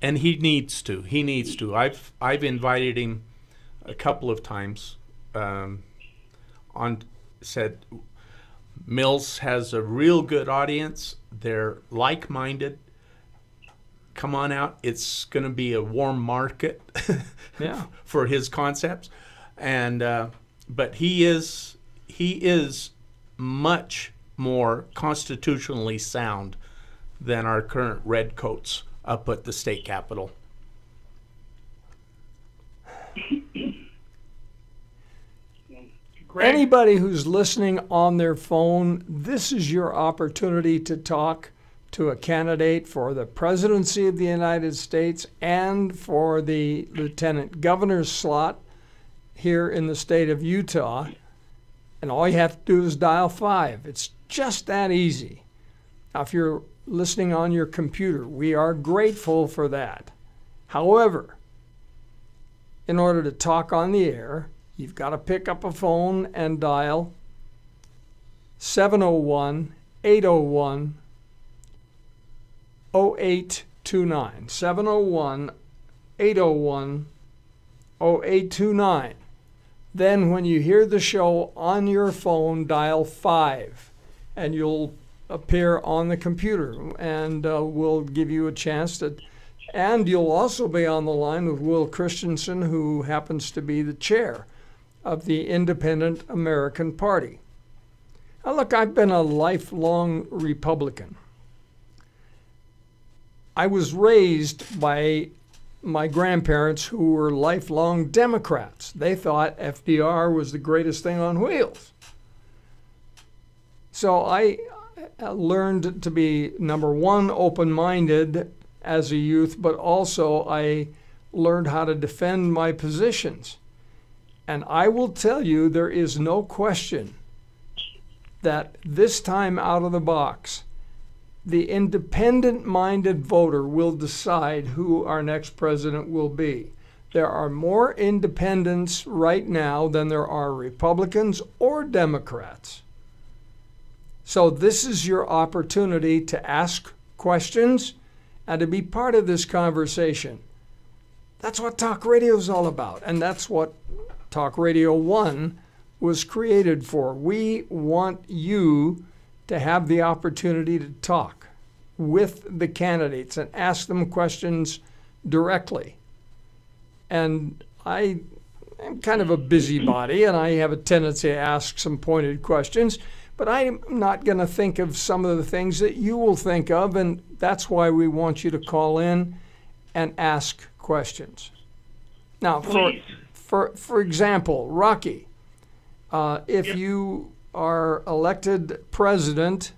And he needs to. He needs to. I've invited him a couple of times. Said Mills has a real good audience. They're like-minded. Come on out. It's going to be a warm market Yeah. for his concepts. And but he is much more constitutionally sound than our current redcoats up at the state capitol. Greg? Anybody who's listening on their phone, this is your opportunity to talk to a candidate for the presidency of the United States and for the lieutenant governor's slot here in the state of Utah. And all you have to do is dial 5. It's just that easy. Now, if you're listening on your computer, we are grateful for that. However, in order to talk on the air, you've got to pick up a phone and dial 701-801-0829. 701-801-0829. Then when you hear the show on your phone, dial 5, and you'll appear on the computer, and we'll give you a chance to. And you'll also be on the line with Will Christensen, who happens to be the chair of the Independent American Party. Now, look, I've been a lifelong Republican. I was raised by my grandparents who were lifelong Democrats. They thought FDR was the greatest thing on wheels. So I learned to be, number one, open-minded as a youth, but also I learned how to defend my positions. And I will tell you, there is no question that this time out of the box, the independent-minded voter will decide who our next president will be. There are more independents right now than there are Republicans or Democrats. So this is your opportunity to ask questions and to be part of this conversation. That's what talk radio is all about, and that's what Talk Radio 1 was created for. We want you to have the opportunity to talk with the candidates and ask them questions directly. And I am kind of a busybody, and I have a tendency to ask some pointed questions, but I'm not going to think of some of the things that you will think of, and that's why we want you to call in and ask questions. Now, for example, Rocky, if you are elected president,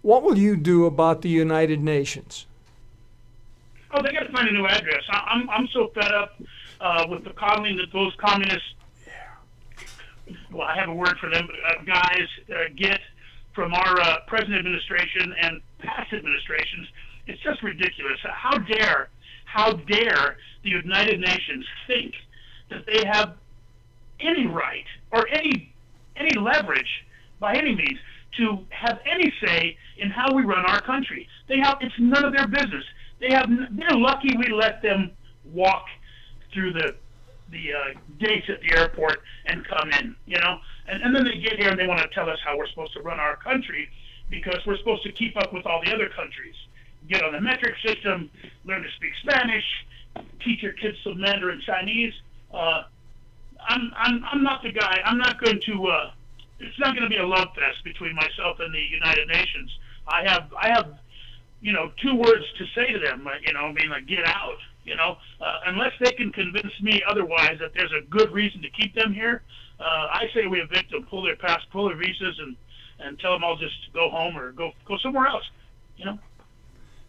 what will you do about the United Nations? Oh, they got to find a new address. I'm so fed up with the coddling that those communists, well, I have a word for them, guys get from our present administration and past administrations. It's just ridiculous. How dare the United Nations think that they have any right or any leverage by any means to have any say in how we run our country. It's none of their business. They're lucky we let them walk through the gates at the airport and come in, and then they get here and they want to tell us how we're supposed to run our country because we're supposed to keep up with all the other countries. Get on the metric system, learn to speak Spanish, teach your kids some Mandarin Chinese. I'm not the guy. I'm not going to. It's not going to be a love fest between myself and the United Nations. I have, two words to say to them. Being like, get out. Unless they can convince me otherwise that there's a good reason to keep them here, I say we evict them, pull their visas, and tell them I'll just go home or go somewhere else.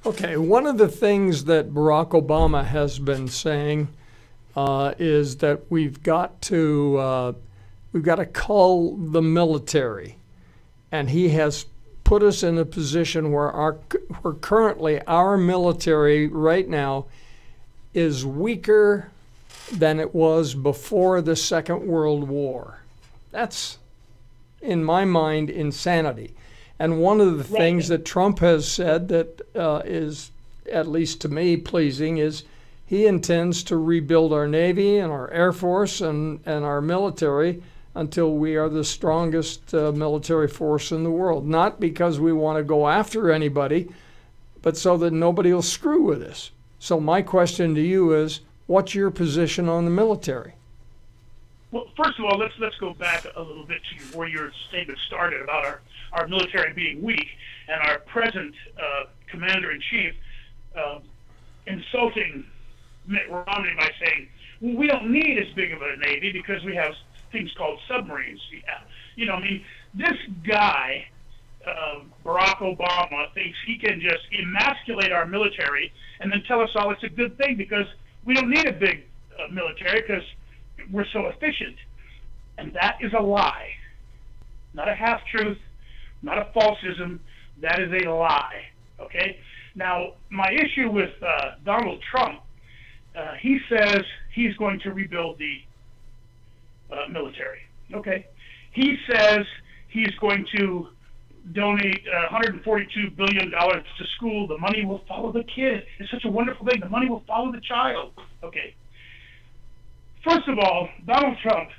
Okay, one of the things that Barack Obama has been saying is that we've got to cull the military, and he has put us in a position where currently our military right now is weaker than it was before the Second World War. That's, in my mind, insanity. And one of the things that Trump has said that is, at least to me, pleasing is he intends to rebuild our Navy and our Air Force and our military until we are the strongest military force in the world. Not because we want to go after anybody, but so that nobody will screw with us. So my question to you is, what's your position on the military? Well, first of all, let's go back a little bit to where your statement started about our military being weak and our present commander-in-chief insulting Mitt Romney by saying, well, we don't need as big of a Navy because we have things called submarines. Yeah. I mean, this guy, Barack Obama, thinks he can just emasculate our military and then tell us all it's a good thing because we don't need a big military because we're so efficient. And that is a lie. Not a half-truth, not a falsism. That is a lie. Okay? Now, my issue with Donald Trump, he says he's going to rebuild the military. Okay? He says he's going to donate $142 billion to school. The money will follow the kid. It's such a wonderful thing. The money will follow the child. Okay. First of all, Donald Trump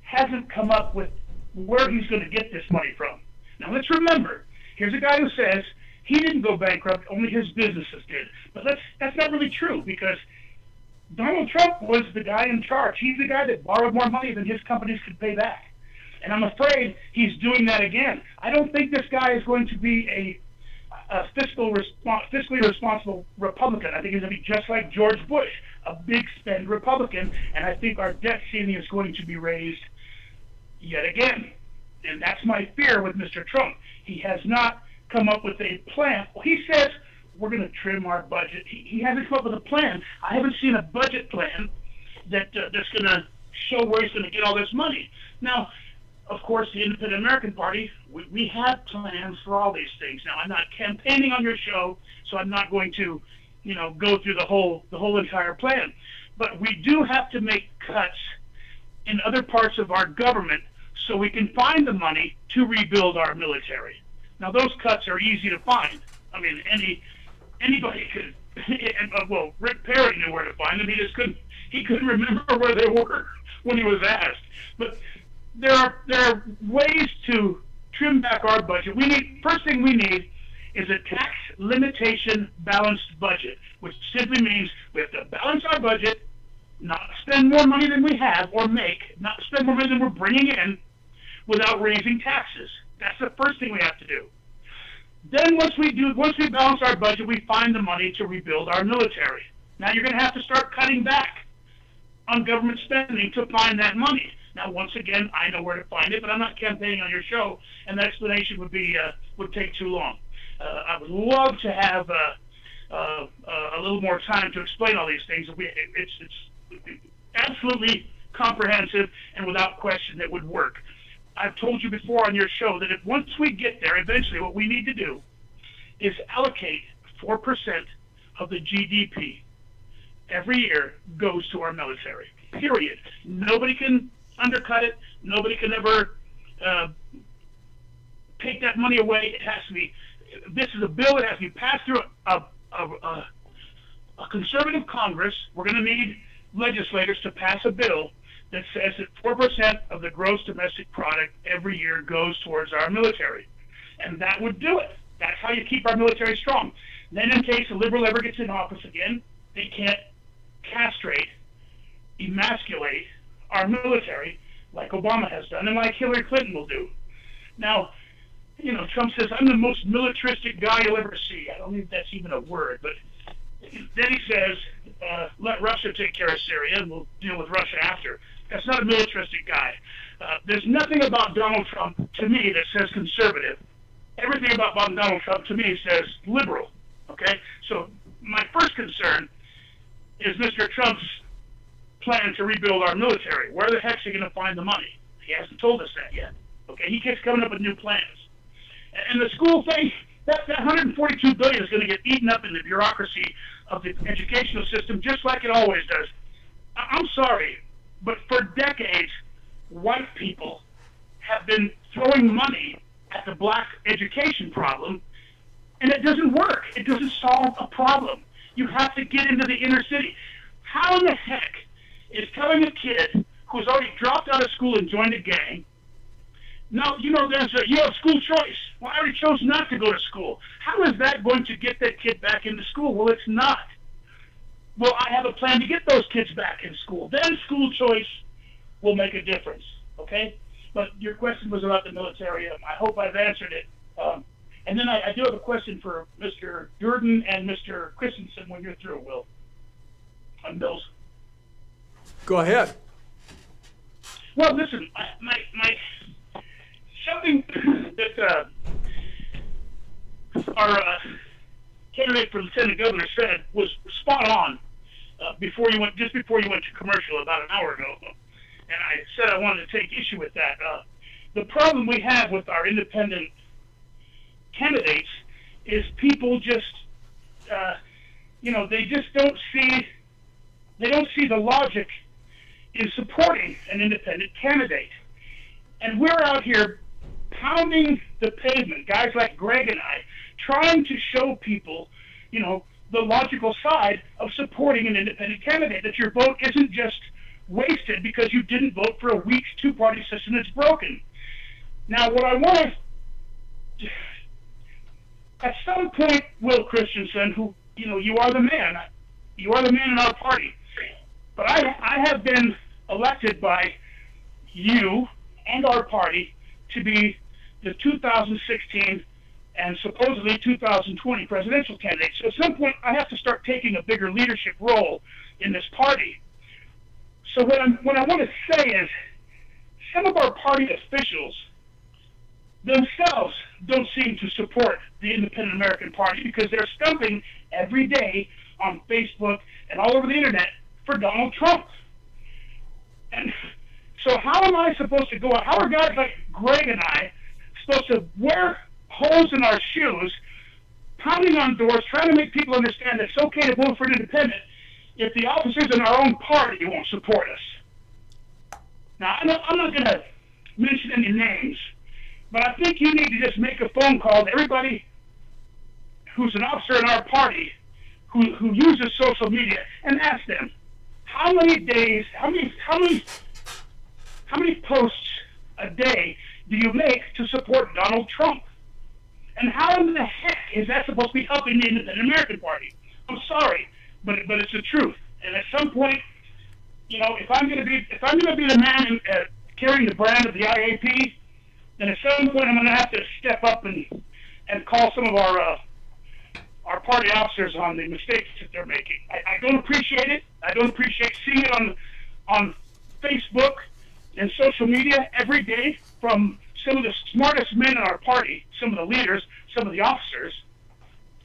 hasn't come up with where he's going to get this money from. Now, let's remember, here's a guy who says he didn't go bankrupt, only his businesses did. But that's not really true because Donald Trump was the guy in charge. He's the guy that borrowed more money than his companies could pay back. And I'm afraid he's doing that again. I don't think this guy is going to be a fiscally responsible Republican. I think he's going to be just like George Bush, a big spend Republican, and I think our debt ceiling is going to be raised yet again. And that's my fear with Mr. Trump. He has not come up with a plan. Well, he says we're going to trim our budget. He hasn't come up with a plan. I haven't seen a budget plan that's going to show where he's going to get all this money. Now, of course, the Independent American Party, we have plans for all these things. Now, I'm not campaigning on your show, so I'm not going to, go through the whole entire plan. But we do have to make cuts in other parts of our government so we can find the money to rebuild our military. Now, those cuts are easy to find. I mean, anybody could. Well, Rick Perry knew where to find them. He couldn't remember where they were when he was asked. But there are ways to trim back our budget. First thing we need is a tax limitation balanced budget, which simply means we have to balance our budget, not spend more money than we have or not spend more money than we're bringing in without raising taxes. That's the first thing we have to do. Then once we balance our budget, we find the money to rebuild our military. Now you're going to have to start cutting back on government spending to find that money. Now, once again, I know where to find it, but I'm not campaigning on your show, and the explanation would take too long. I would love to have a little more time to explain all these things. It's absolutely comprehensive, and without question, it would work. I've told you before on your show that once we get there, eventually what we need to do is allocate 4% of the GDP every year goes to our military, period. Nobody can undercut it. Nobody can ever take that money away. It has to be. This is a bill that has to be passed through a conservative Congress. We're going to need legislators to pass a bill that says that 4% of the gross domestic product every year goes towards our military, and that would do it. That's how you keep our military strong. Then, in case a liberal ever gets in office again, they can't castrate, emasculate our military like Obama has done and like Hillary Clinton will do. Now, Trump says, I'm the most militaristic guy you'll ever see. I don't think that's even a word, but then he says, let Russia take care of Syria and we'll deal with Russia after. That's not a militaristic guy. There's nothing about Donald Trump, to me, that says conservative. Everything about Donald Trump, to me, says liberal. Okay? So my first concern is Mr. Trump's plan to rebuild our military. Where the heck's he going to find the money? He hasn't told us that yet. Okay, he keeps coming up with new plans. And the school thing, that $142 billion is going to get eaten up in the bureaucracy of the educational system, just like it always does. I'm sorry, but for decades, white people have been throwing money at the black education problem, and it doesn't work. It doesn't solve a problem. You have to get into the inner city. How in the heck is telling a kid who's already dropped out of school and joined a gang, no, you have school choice. Well, I already chose not to go to school. How is that going to get that kid back into school? Well, it's not. Well, I have a plan to get those kids back in school. Then school choice will make a difference, okay? But your question was about the military. I hope I've answered it. And then I do have a question for Mr. Durden and Mr. Christensen when you're through, Will, on those. Go ahead. Well, listen, something that our candidate for lieutenant governor said was spot on just before you went to commercial about an hour ago, and I said I wanted to take issue with that. The problem we have with our independent candidates is people just, they just don't see the logic in supporting an independent candidate. And we're out here pounding the pavement, guys like Greg and I, trying to show people, the logical side of supporting an independent candidate, that your vote isn't just wasted because you didn't vote for a weak two-party system that's broken. Now, what I want to, at some point, Will Christensen, who, you are the man in our party, but I have been elected by you and our party to be the 2016 and supposedly 2020 presidential candidate. So at some point, I have to start taking a bigger leadership role in this party. So what I want to say is, some of our party officials themselves don't seem to support the Independent American Party because they're stumping every day on Facebook and all over the internet for Donald Trump. And so how am I supposed to go out? How are guys like Greg and I supposed to wear holes in our shoes, pounding on doors, trying to make people understand that it's okay to vote for an independent if the officers in our own party won't support us? Now, I'm not going to mention any names, but I think you need to just make a phone call to everybody who's an officer in our party who uses social media and ask them, how many posts a day do you make to support Donald Trump? And how in the heck is that supposed to be helping the Independent American Party? I'm sorry, but it's the truth. And at some point, if I'm going to be the man carrying the brand of the IAP, then at some point I'm going to have to step up and call some of our party officers on the mistakes that they're making. I don't appreciate it. I don't appreciate seeing it on Facebook and social media every day from some of the smartest men in our party, some of the leaders, some of the officers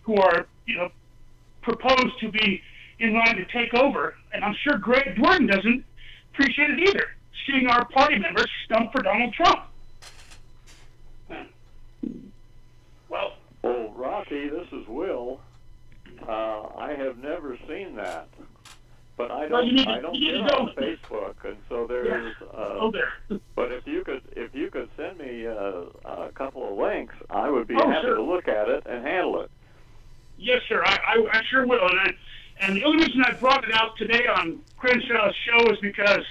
who are, proposed to be in line to take over. And I'm sure Greg Dworden doesn't appreciate it either, seeing our party members stump for Donald Trump. Well, Rocky, this is Will. I have never seen that, but I don't get on Facebook, and so there's. But if you could send me a couple of links, I would be happy to look at it and handle it. Yes, sir. I sure will. And the only reason I brought it out today on Crenshaw's show is because,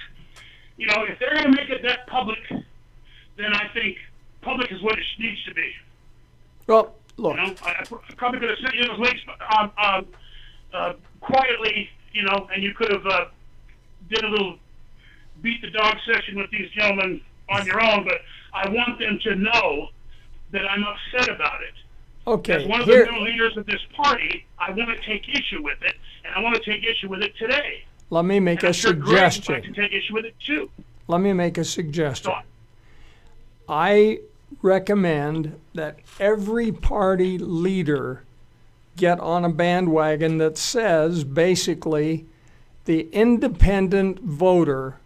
if they're going to make it that public, then I think public is what it needs to be. Well, look. I probably could have sent you those links quietly, and you could have did a little beat the dog session with these gentlemen on your own, but I want them to know that I'm upset about it. Okay. As one of the new leaders of this party, I want to take issue with it, and I want to take issue with it today. Let me make a suggestion. Greg would like to take issue with it too. Let me make a suggestion. I recommend that every party leader get on a bandwagon that says basically the independent voter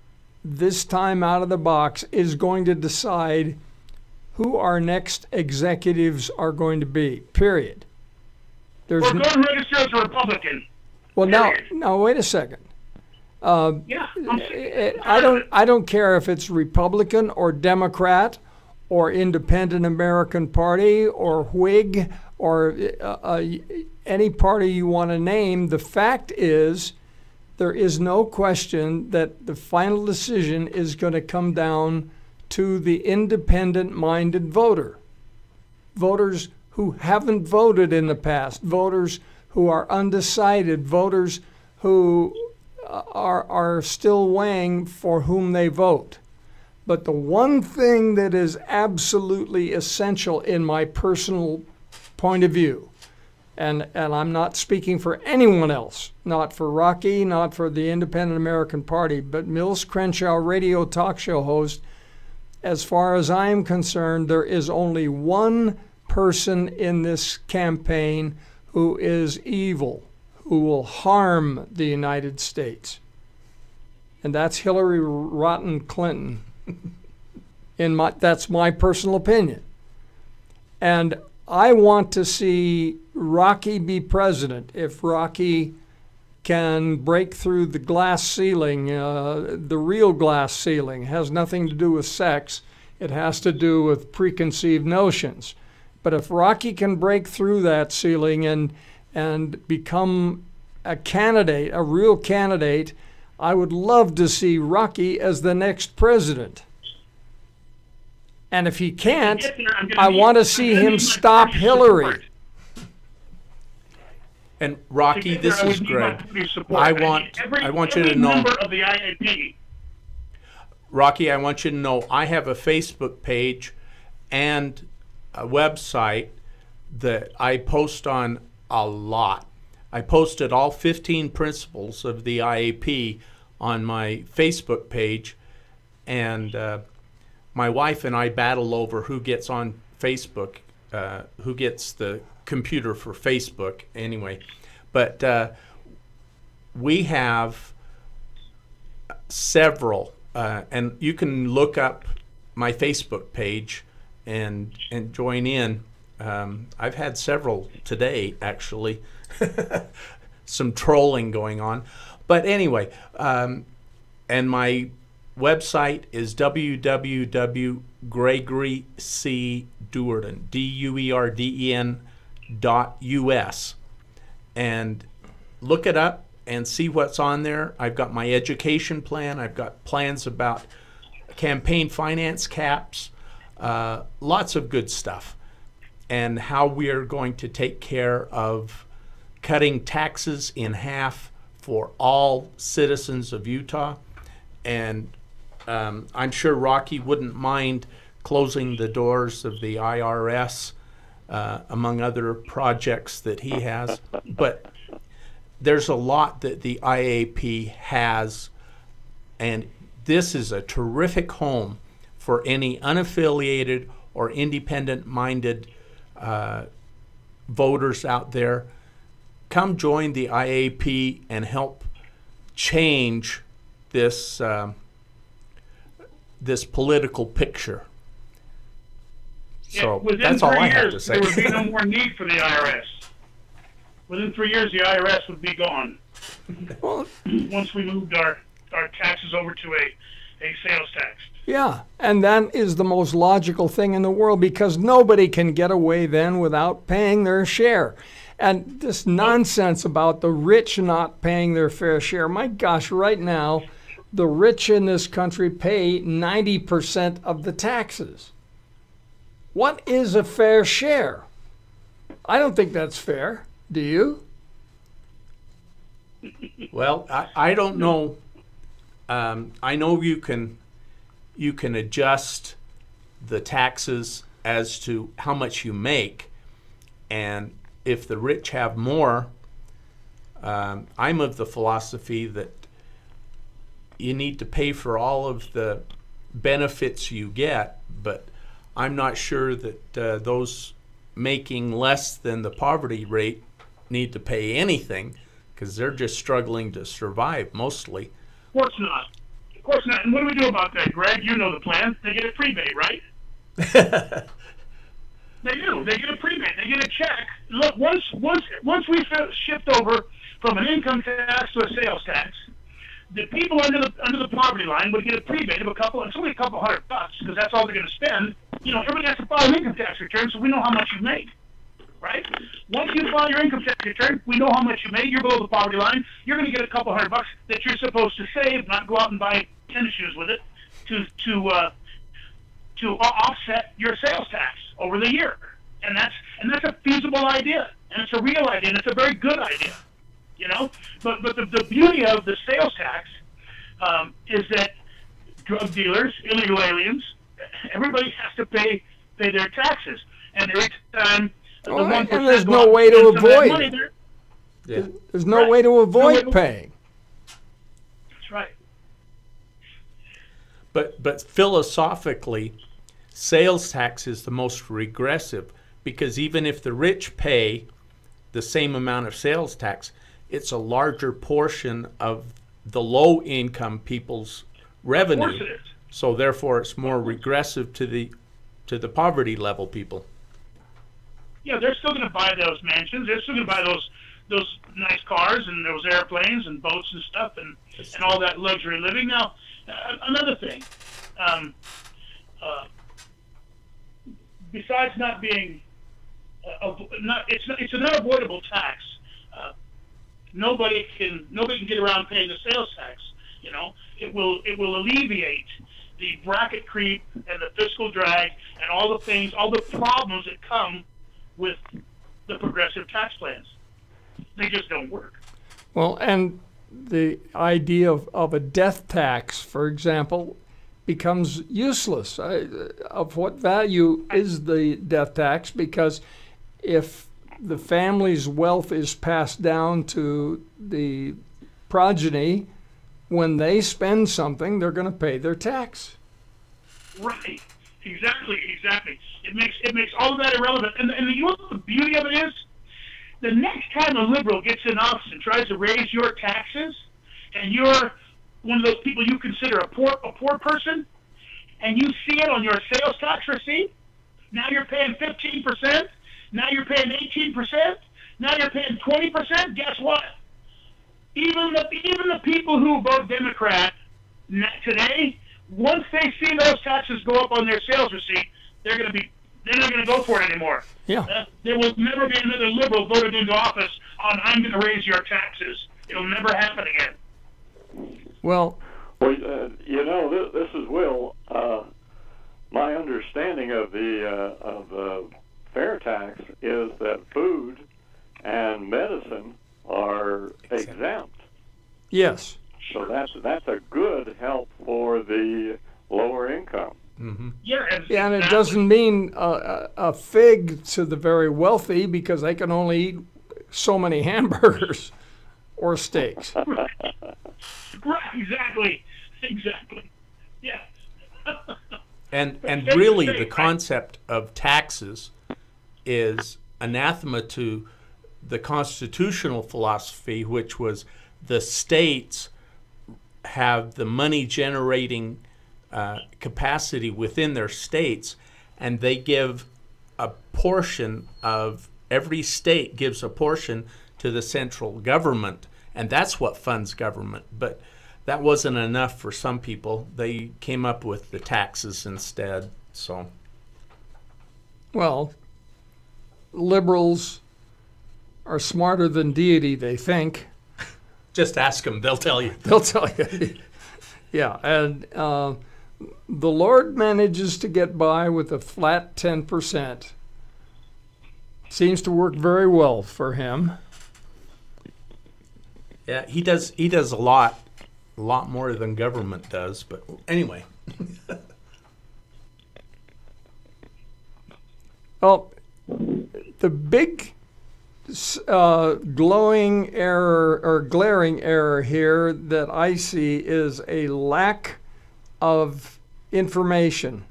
this time out of the box is going to decide who our next executives are going to be, period. We're going to register as a Republican. Well, now, wait a second. I don't care if it's Republican or Democrat or Independent American Party or Whig or any party you want to name. The fact is, there is no question that the final decision is going to come down to the independent-minded voter. Voters who haven't voted in the past, voters who are undecided, voters who are still weighing for whom they vote. But the one thing that is absolutely essential in my personal point of view, and I'm not speaking for anyone else, not for Rocky, not for the Independent American Party, but Mills Crenshaw radio talk show host, as far as I am concerned, there is only one person in this campaign who is evil, who will harm the United States. And that's Hillary Rotten Clinton. That's my personal opinion. And I want to see Rocky be president. If Rocky can break through the glass ceiling, the real glass ceiling, has nothing to do with sex. It has to do with preconceived notions. But if Rocky can break through that ceiling and become a candidate, a real candidate, I would love to see Rocky as the next president. And if he can't, I want to see him stop Hillary. And Rocky, this is Greg. I want you to know, Rocky, I want you to know I have a Facebook page and a website that I post on a lot. I posted all 15 principles of the IAP on my Facebook page, and my wife and I battle over who gets on Facebook, who gets the computer for Facebook anyway. But we have several, and you can look up my Facebook page and join in. I've had several today, actually. Some trolling going on. But anyway, and my website is www.gregorycduerden, DUERDEN.us. And look it up and see what's on there. I've got my education plan. I've got plans about campaign finance caps, lots of good stuff, and how we are going to take care of cutting taxes in half for all citizens of Utah. And I'm sure Rocky wouldn't mind closing the doors of the IRS, among other projects that he has. But there's a lot that the IAP has, and this is a terrific home for any unaffiliated or independent-minded voters out there. Come join the IAP and help change this this political picture. So that's all I have to say. There would be no more need for the IRS. Within 3 years, the IRS would be gone. Once we moved our taxes over to a sales tax. Yeah, and that is the most logical thing in the world, because nobody can get away then without paying their share. And this nonsense about the rich not paying their fair share. My gosh, right now, the rich in this country pay 90% of the taxes. What is a fair share? I don't think that's fair. Do you? Well, I don't know. I know you can adjust the taxes as to how much you make, and if the rich have more, I'm of the philosophy that you need to pay for all of the benefits you get, but I'm not sure that those making less than the poverty rate need to pay anything, because they're just struggling to survive mostly. Of course not. Of course not. And what do we do about that, Greg? You know the plan. They get a prebate, right? They do. They get a prebate. They get a check. Look, once we shift over from an income tax to a sales tax, the people under the poverty line would get a prebate of it's only a couple $100, because that's all they're going to spend. everybody has to file an income tax return, so we know how much you make, right? Once you file your income tax return, we know how much you make. You're below the poverty line. You're going to get a couple $100 that you're supposed to save, not go out and buy tennis shoes with it, to offset your sales tax over the year. And that's a feasible idea, and it's a real idea, and it's a very good idea, But the beauty of the sales tax is that drug dealers, illegal aliens, everybody has to pay their taxes, and every time and there's no way to avoid it. There's no way to avoid paying. That's right. But philosophically, sales tax is the most regressive, because even if the rich pay the same amount of sales tax, it's a larger portion of the low-income people's revenue. Of course it is. So therefore, it's more regressive to the poverty level people. Yeah, they're still going to buy those mansions. They're still going to buy those nice cars and those airplanes and boats and stuff and all that luxury living. Now, another thing, besides not being it's an unavoidable tax. Nobody can get around paying the sales tax. It will alleviate the bracket creep and the fiscal drag and all the problems that come with the progressive tax plans. They just don't work. Well, and the idea of a death tax, for example, becomes useless. Of what value is the death tax? Because if the family's wealth is passed down to the progeny, when they spend something, they're going to pay their tax. Right. Exactly. It makes all of that irrelevant. And you know what the beauty of it is? The next time a liberal gets in office and tries to raise your taxes, and you're one of those people you consider a poor person, and you see it on your sales tax receipt, now you're paying 15%, now you're paying 18%, now you're paying 20%. Guess what? Even the people who vote Democrat today, once they see those taxes go up on their sales receipt, they're not going to go for it anymore. Yeah. There will never be another liberal voted into office on "I'm going to raise your taxes." It'll never happen again. Well, this is Will. My understanding of the fair tax is that food and medicine are exempt. Yes. So that's a good help for the lower income. Mm-hmm. Yeah, and it doesn't mean a fig to the very wealthy, because they can only eat so many hamburgers or steaks. Right, exactly. Yeah. And really, the concept of taxes is anathema to the constitutional philosophy, which was the states have the money generating capacity within their states, and they give a portion of every state gives a portion to the central government, and that's what funds government. But that wasn't enough for some people. They came up with the taxes instead. So, well, liberals are smarter than deity, they think. Just ask them; they'll tell you. They'll tell you. Yeah, and the Lord manages to get by with a flat 10%. Seems to work very well for him. Yeah, he does a lot more than government does. But anyway. Well, the big glaring error here that I see is a lack of information.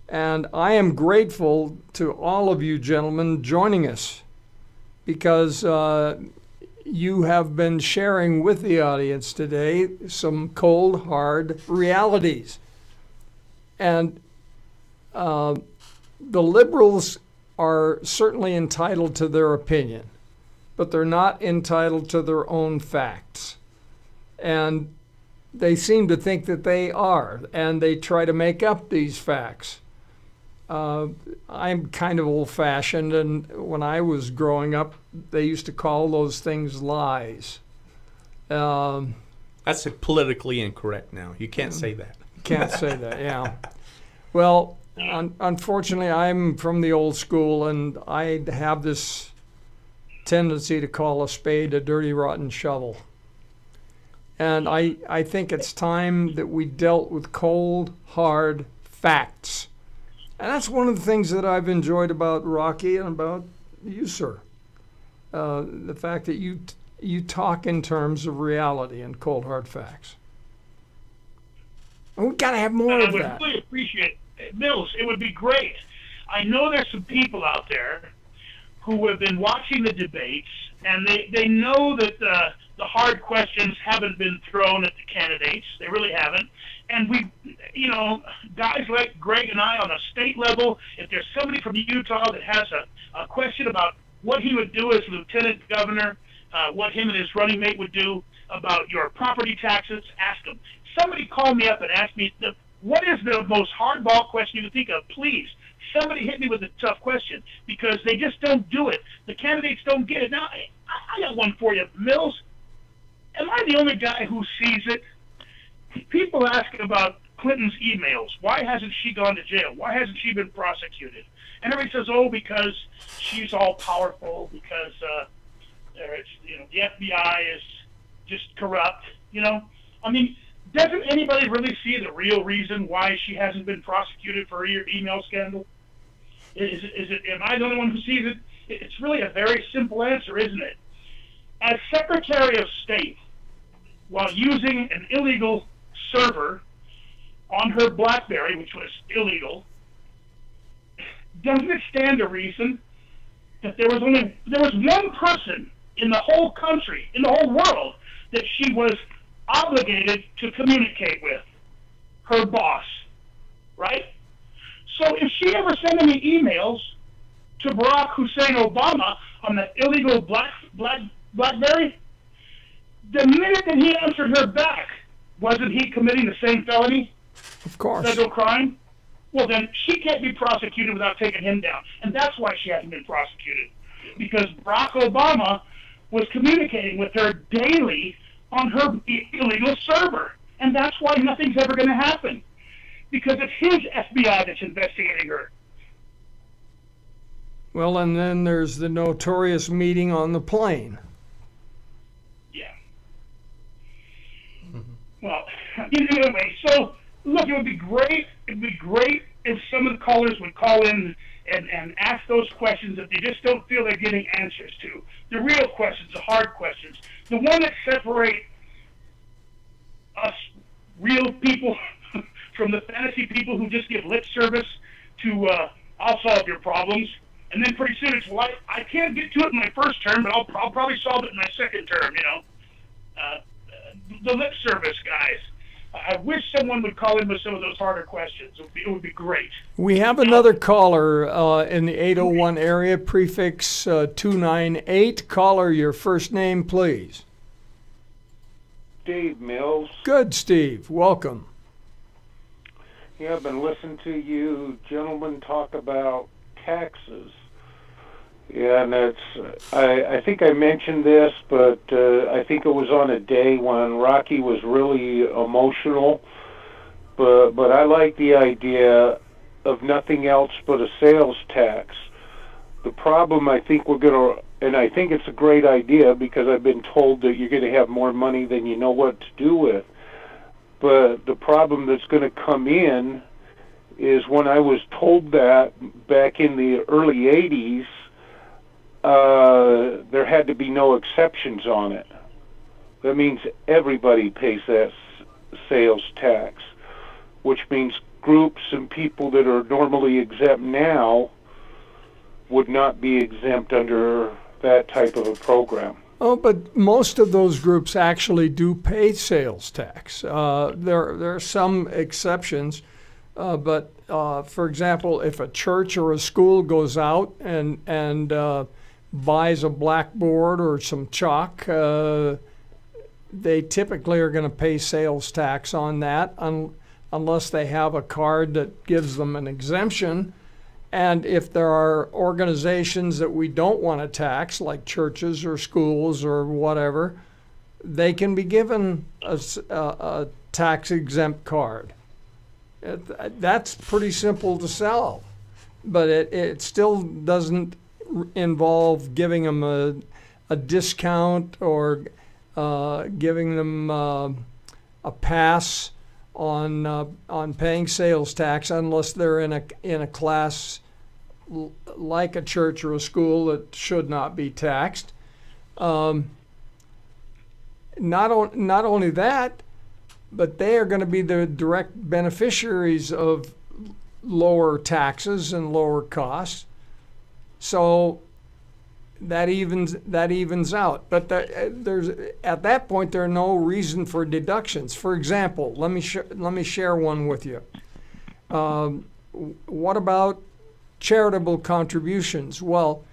And I am grateful to all of you gentlemen joining us, because you have been sharing with the audience today some cold, hard realities. And the liberals are certainly entitled to their opinion, but they're not entitled to their own facts. And they seem to think that they are, and they try to make up these facts. I'm kind of old-fashioned, and when I was growing up, they used to call those things lies. That's politically incorrect now. You can't say that. Can't say that, yeah. Well, unfortunately, I'm from the old school, and I have this tendency to call a spade a dirty, rotten shovel. And I think it's time that we dealt with cold, hard facts. And that's one of the things that I've enjoyed about Rocky and about you, sir. The fact that you talk in terms of reality and cold, hard facts. And we've got to have more of that. I would really appreciate it. Mills, it would be great. I know there's some people out there who have been watching the debates, and they know that the hard questions haven't been thrown at the candidates. They really haven't. And we, guys like Greg and I on a state level, if there's somebody from Utah that has a question about what he would do as lieutenant governor, what him and his running mate would do about your property taxes, ask them. Somebody called me up and asked me, what is the most hardball question you can think of? Please, somebody hit me with a tough question, because they just don't do it. The candidates don't get it. Now, I got one for you, Mills. Am I the only guy who sees it? People ask about Clinton's emails. Why hasn't she gone to jail? Why hasn't she been prosecuted? And everybody says, oh, because she's all powerful, because the FBI is just corrupt. I mean, doesn't anybody really see the real reason why she hasn't been prosecuted for her email scandal? Am I the only one who sees it? It's really a very simple answer, isn't it? As Secretary of State, while using an illegal server on her BlackBerry, which was illegal, doesn't it stand to reason that there was one person in the whole country, in the whole world, that she was obligated to communicate with? Her boss, right? So if she ever sent any emails to Barack Hussein Obama on that illegal BlackBerry, the minute that he answered her back, wasn't he committing the same felony? Of course. Federal crime? Well, then she can't be prosecuted without taking him down. And that's why she hasn't been prosecuted. Because Barack Obama was communicating with her daily on her illegal server. And that's why nothing's ever going to happen. Because it's his FBI that's investigating her. Well, and then there's the notorious meeting on the plane. Yeah. Well, anyway, so look, it would be great. It'd be great if some of the callers would call in and ask those questions that they just don't feel they're getting answers to. The real questions, the hard questions, the one that separate us real people from the fantasy people who just give lip service to I'll solve your problems. And then pretty soon it's, well, I can't get to it in my first term, but I'll probably solve it in my second term, the lip service guys. I wish someone would call in with some of those harder questions. It would be great. We have another caller in the 801 area, prefix 298. Caller, your first name, please. Steve Mills. Good, Steve. Welcome. Yeah, I've been listening to you gentlemen talk about taxes. Yeah, and I think I mentioned this, but I think it was on a day when Rocky was really emotional. But I like the idea of nothing else but a sales tax. The problem I think and I think it's a great idea because I've been told that you're going to have more money than you know what to do with. But the problem that's going to come in is when I was told that back in the early 80s, there had to be no exceptions on it. That means everybody pays that sales tax, which means groups and people that are normally exempt now would not be exempt under that type of a program. Oh, but most of those groups actually do pay sales tax. There are some exceptions, but for example, if a church or a school goes out and buys a blackboard or some chalk, they typically are going to pay sales tax on that unless they have a card that gives them an exemption. And if there are organizations that we don't want to tax, like churches or schools or whatever, they can be given a tax-exempt card. That's pretty simple to sell, but it still doesn't involve giving them a discount or giving them a pass on paying sales tax unless they're in a class like a church or a school that should not be taxed. Not only that, but they are going to be the direct beneficiaries of lower taxes and lower costs. So that evens out. But there's at that point there are no reason for deductions. For example, let me share one with you. What about charitable contributions? Well,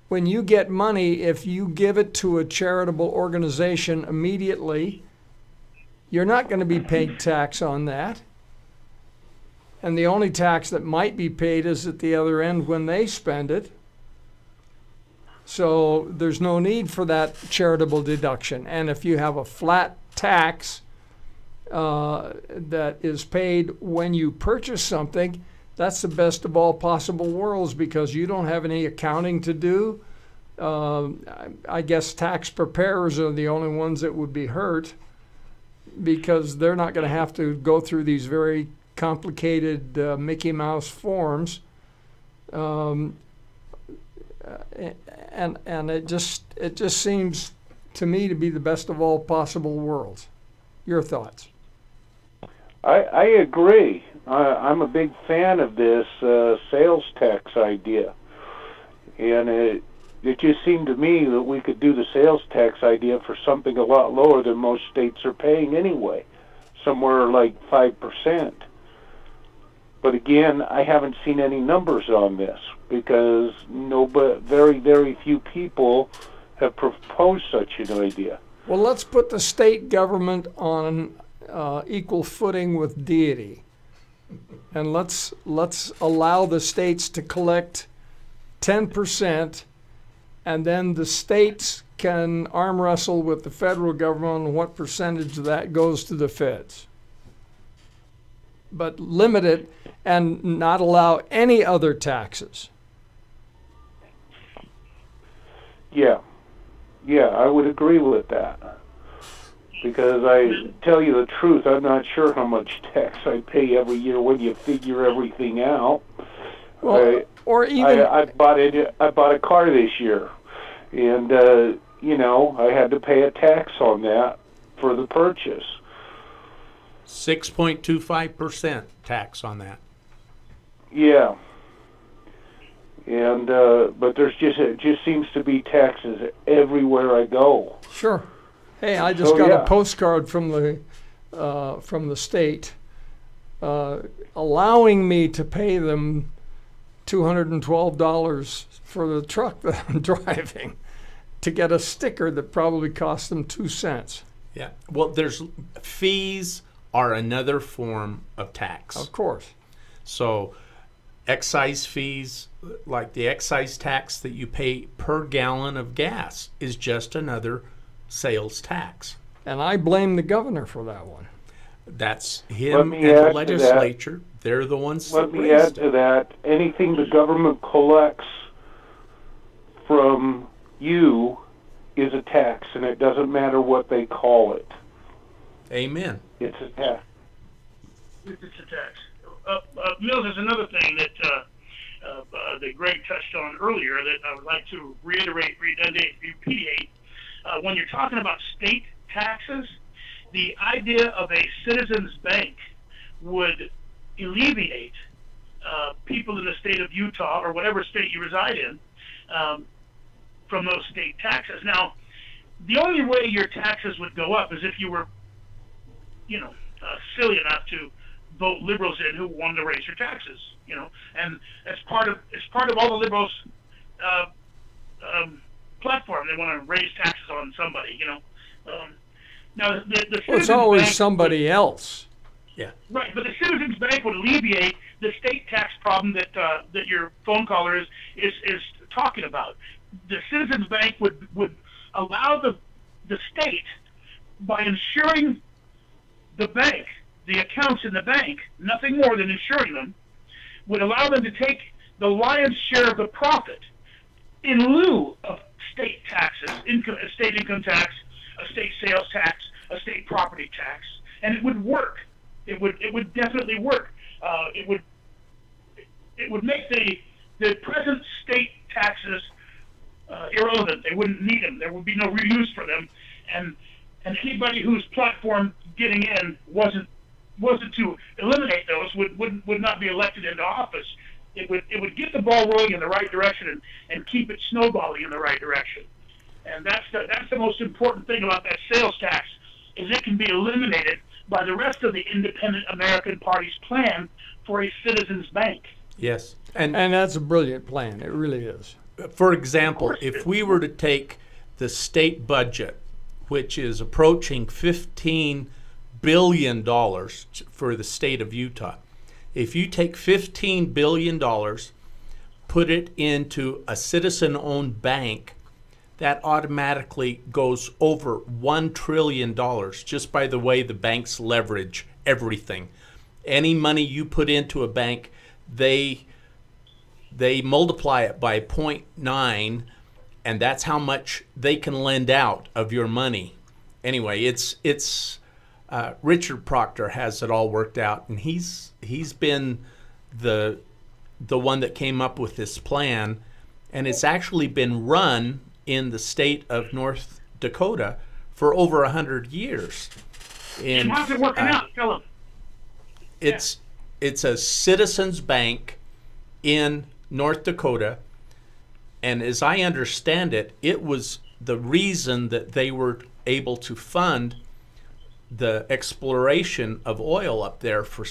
when you get money, if you give it to a charitable organization immediately, you're not going to be paid tax on that. And the only tax that might be paid is at the other end when they spend it. So there's no need for that charitable deduction. And if you have a flat tax that is paid when you purchase something, that's the best of all possible worlds because you don't have any accounting to do. I guess tax preparers are the only ones that would be hurt because they're not going to have to go through these very complicated Mickey Mouse forms. And it just seems to me to be the best of all possible worlds. Your thoughts? I agree. I'm a big fan of this sales tax idea, and it just seemed to me that we could do the sales tax idea for something a lot lower than most states are paying anyway, somewhere like 5%. But again, I haven't seen any numbers on this because very, very few people have proposed such an idea. Well, let's put the state government on equal footing with deity, and let's allow the states to collect 10%, and then the states can arm wrestle with the federal government on what percentage of that goes to the feds. But limit it and not allow any other taxes. Yeah, I would agree with that. Because I tell you the truth, I'm not sure how much tax I pay every year when you figure everything out. Well, I bought a car this year, and I had to pay a tax on that for the purchase. 6.25% tax on that. Yeah. And but it just seems to be taxes everywhere I go. Sure. Hey, I just got a postcard from the state allowing me to pay them $212 for the truck that I'm driving to get a sticker that probably cost them 2 cents. Yeah. Well, there's fees are another form of tax. Of course. So excise fees, like the excise tax that you pay per gallon of gas, is just another sales tax. And I blame the governor for that one. That's him and the legislature. They're the ones that raised it. Let me add to that. Anything the government collects from you is a tax, and it doesn't matter what they call it. Amen. It's a tax. It's a tax. Mills, there's another thing that Greg touched on earlier that I would like to reiterate, repudiate. When you're talking about state taxes, the idea of a citizens bank would alleviate people in the state of Utah or whatever state you reside in from those state taxes. Now, the only way your taxes would go up is if you were, silly enough to vote liberals in who wanted to raise your taxes, and it's part of all the liberals' platform. They want to raise taxes on somebody, Now, the it's always somebody else. Yeah. Right, but the Citizens Bank would alleviate the state tax problem that your phone caller is talking about. The Citizens Bank would allow the state, by insuring the bank, the accounts in the bank, nothing more than insuring them, would allow them to take the lion's share of the profit in lieu of state taxes, state income tax, a state sales tax, a state property tax, and it would work. It would definitely work. It would make the present state taxes irrelevant. They wouldn't need them. There would be no use for them, and anybody whose platform getting in wasn't to eliminate those would not be elected into office. It would get the ball rolling in the right direction and keep it snowballing in the right direction. And that's the most important thing about that sales tax, is it can be eliminated by the rest of the independent American Party's plan for a citizens bank. Yes. And that's a brilliant plan. It really is. For example, if we were to take the state budget, which is approaching $15 billion for the state of Utah, if you take $15 billion, put it into a citizen-owned bank, that automatically goes over $1 trillion just by the way the banks leverage everything. Any money you put into a bank, they multiply it by 0.9, and that's how much they can lend out of your money. Anyway, it's Richard Proctor has it all worked out, and he's been the one that came up with this plan, and it's actually been run in the state of North Dakota for over 100 years. And how's it working out? Tell them. It's a citizens bank in North Dakota, and as I understand it, it was the reason that they were able to fund the exploration of oil up there for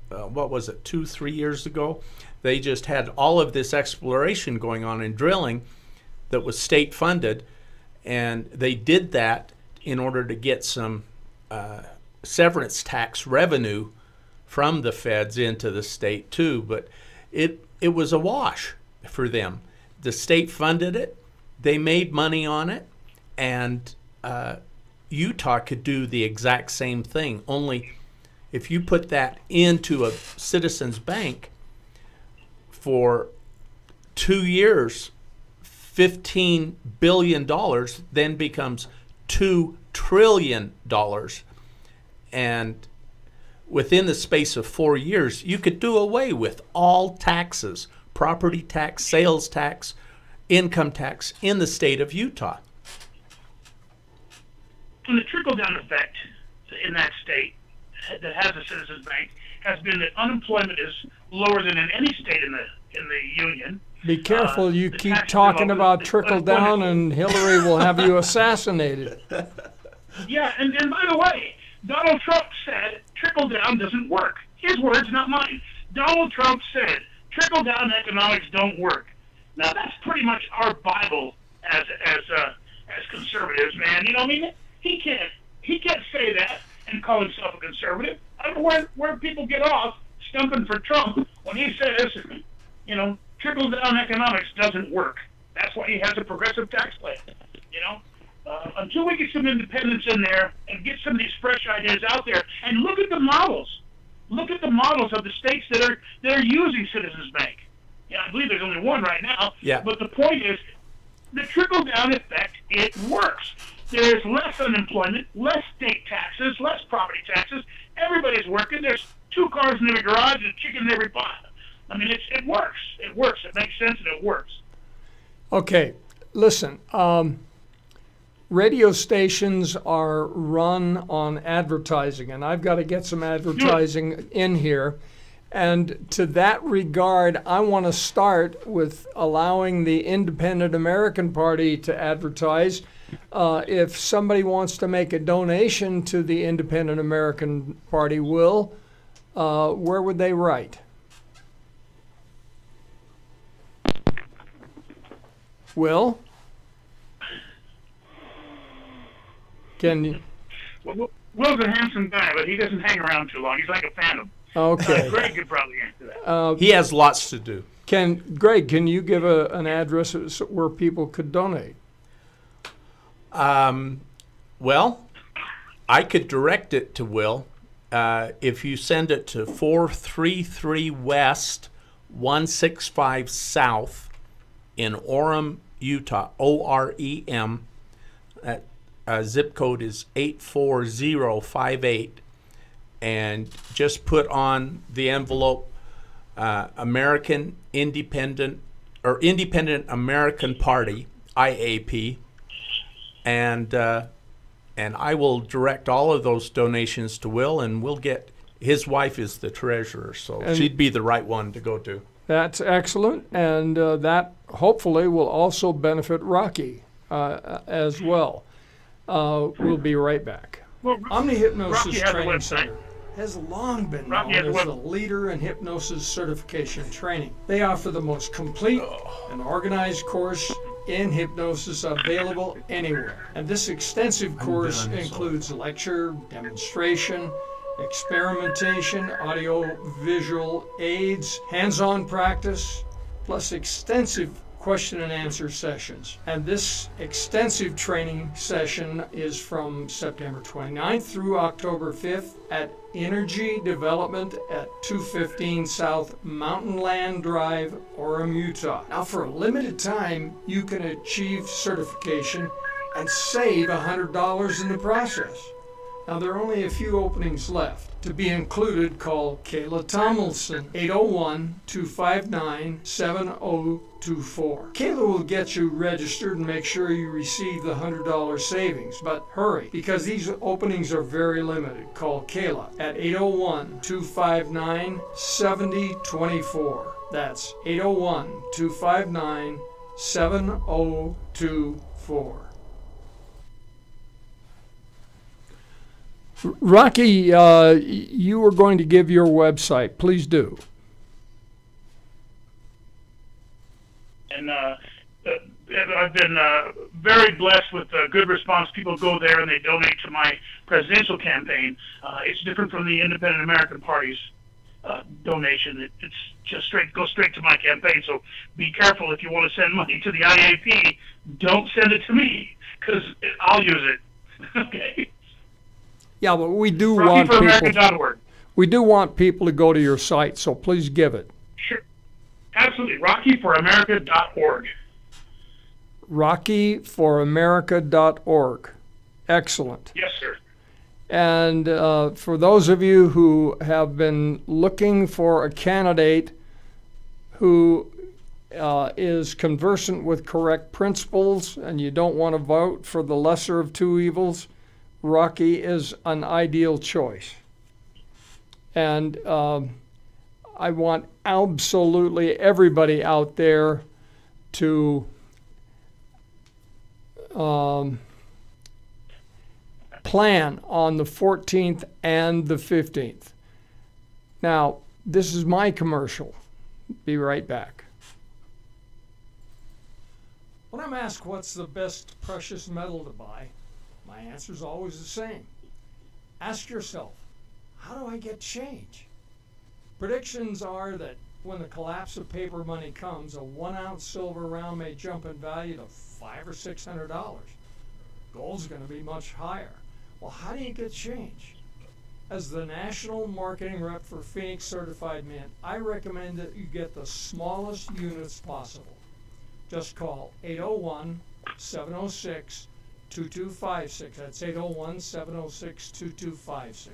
what was it, 2-3 years ago? They just had all of this exploration going on and drilling that was state funded, and they did that in order to get some severance tax revenue from the feds into the state too. But it was a wash for them. The state funded it, they made money on it, and Utah could do the exact same thing. Only if you put that into a citizens bank for 2 years, $15 billion then becomes $2 trillion. And within the space of 4 years, you could do away with all taxes, property tax, sales tax, income tax in the state of Utah. And the trickle-down effect in that state that has a citizens bank has been that unemployment is lower than in any state in the union. Be careful, you keep talking about trickle down and Hillary will have you assassinated. Yeah, and by the way, Donald Trump said trickle down doesn't work. His words, not mine. Donald Trump said trickle down economics don't work. Now that's pretty much our Bible as conservatives, man. You know what I mean? He can't say that and call himself a conservative. I don't know where people get off stumping for Trump when he says, trickle-down economics doesn't work. That's why he has a progressive tax plan. Until we get some independence in there and get some of these fresh ideas out there, and look at the models. Look at the models of the states that are using Citizens Bank. I believe there's only one right now. Yeah. But the point is, the trickle-down effect, it works. There's less unemployment, less state taxes, less property taxes. Everybody's working. There's 2 cars in every garage and a chicken in every pot. I mean, it works. It works. It makes sense, and it works. Okay, listen. Radio stations are run on advertising, and I've got to get some advertising in here. And to that regard, I want to start with allowing the Independent American Party to advertise. If somebody wants to make a donation to the Independent American Party, Will, where would they write? Will? Can you? Will's a handsome guy, but he doesn't hang around too long. He's like a phantom. Okay. Greg could probably answer that. He has lots to do. Greg, can you give an address where people could donate? Well, I could direct it to Will. If you send it to 433 West, 165 South in Orem, Utah, OREM. That zip code is 84058. And just put on the envelope American Independent American Party, IAP, and I will direct all of those donations to Will, and we'll get, his wife is the treasurer, so she'd be the right one to go to. That's excellent, and that hopefully will also benefit Rocky as well. We'll be right back. Well, Omni-Hypnosis Rocky Training has a website. Center has long been Rocky known has a as the leader in hypnosis certification training. They offer the most complete and organized course in hypnosis available anywhere. And this extensive course includes lecture, demonstration, experimentation, audio-visual aids, hands-on practice, plus extensive question and answer sessions. And this extensive training session is from September 29th through October 5th at Energy Development at 215 South Mountainland Drive, Orem, Utah. Now, for a limited time, you can achieve certification and save $100 in the process. Now, there are only a few openings left. To be included, call Kayla Tomlinson, 801-259-7024. Kayla will get you registered and make sure you receive the $100 savings. But hurry, because these openings are very limited. Call Kayla at 801-259-7024. That's 801-259-7024. Rocky, you were going to give your website. Please do. And I've been very blessed with good response. People go there and they donate to my presidential campaign. It's different from the Independent American Party's donation. It's just go straight to my campaign. So be careful if you want to send money to the IAP. Don't send it to me because I'll use it. Okay. Yeah, but we do want people. RockyForAmerica.org. We do want people to go to your site, so please give it. Sure, absolutely. RockyForAmerica.org. RockyForAmerica.org. Excellent. Yes, sir. And for those of you who have been looking for a candidate who is conversant with correct principles, and you don't want to vote for the lesser of two evils, Rocky is an ideal choice. And I want absolutely everybody out there to plan on the 14th and the 15th. Now, this is my commercial. Be right back. When I'm asked what's the best precious metal to buy, my answer is always the same. Ask yourself, how do I get change? Predictions are that when the collapse of paper money comes, a 1-ounce silver round may jump in value to $500 or $600. Gold's going to be much higher. Well, how do you get change? As the national marketing rep for Phoenix Certified Mint, I recommend that you get the smallest units possible. Just call 801-706-2256. That's 801-706-2256.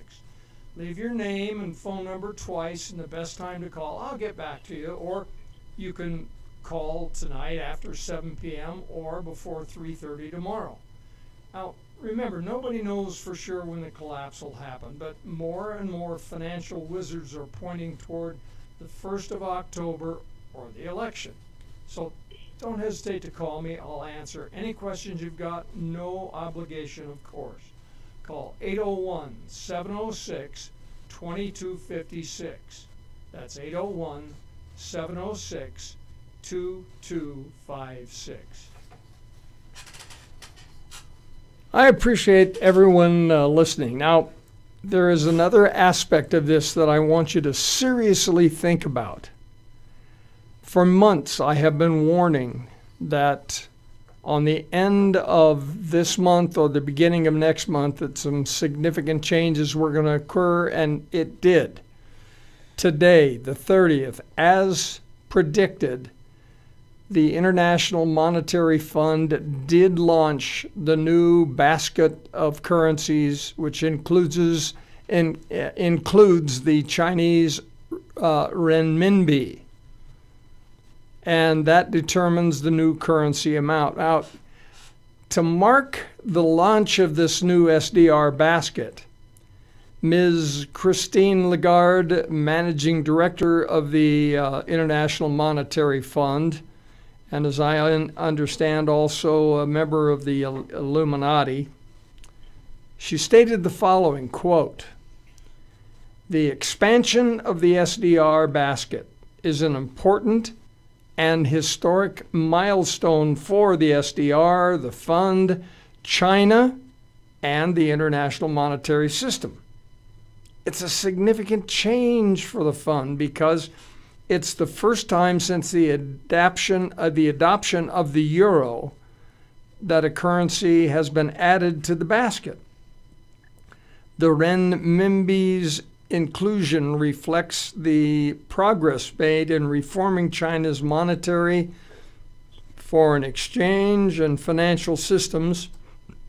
Leave your name and phone number twice and the best time to call. I'll get back to you. Or you can call tonight after 7 p.m. or before 3:30 tomorrow. Now, remember, nobody knows for sure when the collapse will happen, but more and more financial wizards are pointing toward the 1st of October or the election. So don't hesitate to call me. I'll answer any questions you've got. No obligation, of course. Call 801-706-2256. That's 801-706-2256. I appreciate everyone listening. Now, there is another aspect of this that I want you to seriously think about. For months, I have been warning that on the end of this month or the beginning of next month, that some significant changes were going to occur, and it did. Today, the 30th, as predicted, the International Monetary Fund did launch the new basket of currencies, which includes the Chinese renminbi. And that determines the new currency amount. Now, to mark the launch of this new SDR basket, Ms. Christine Lagarde, Managing Director of the International Monetary Fund, and as I understand, also a member of the Illuminati, she stated the following, quote, "The expansion of the SDR basket is an important and historic milestone for the SDR, the fund, China, and the international monetary system. It's a significant change for the fund because it's the first time since the adoption of the euro that a currency has been added to the basket. The renminbi's inclusion reflects the progress made in reforming China's monetary, foreign exchange, and financial systems,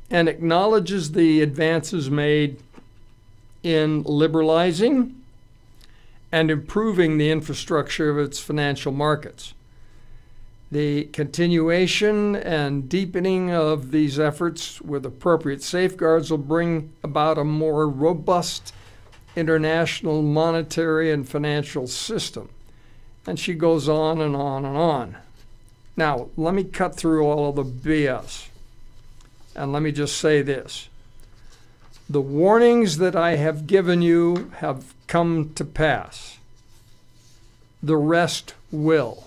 and acknowledges the advances made in liberalizing and improving the infrastructure of its financial markets. The continuation and deepening of these efforts with appropriate safeguards will bring about a more robust international monetary and financial system." And she goes on and on and on. Now, let me cut through all of the BS. And let me just say this. The warnings that I have given you have come to pass. The rest will.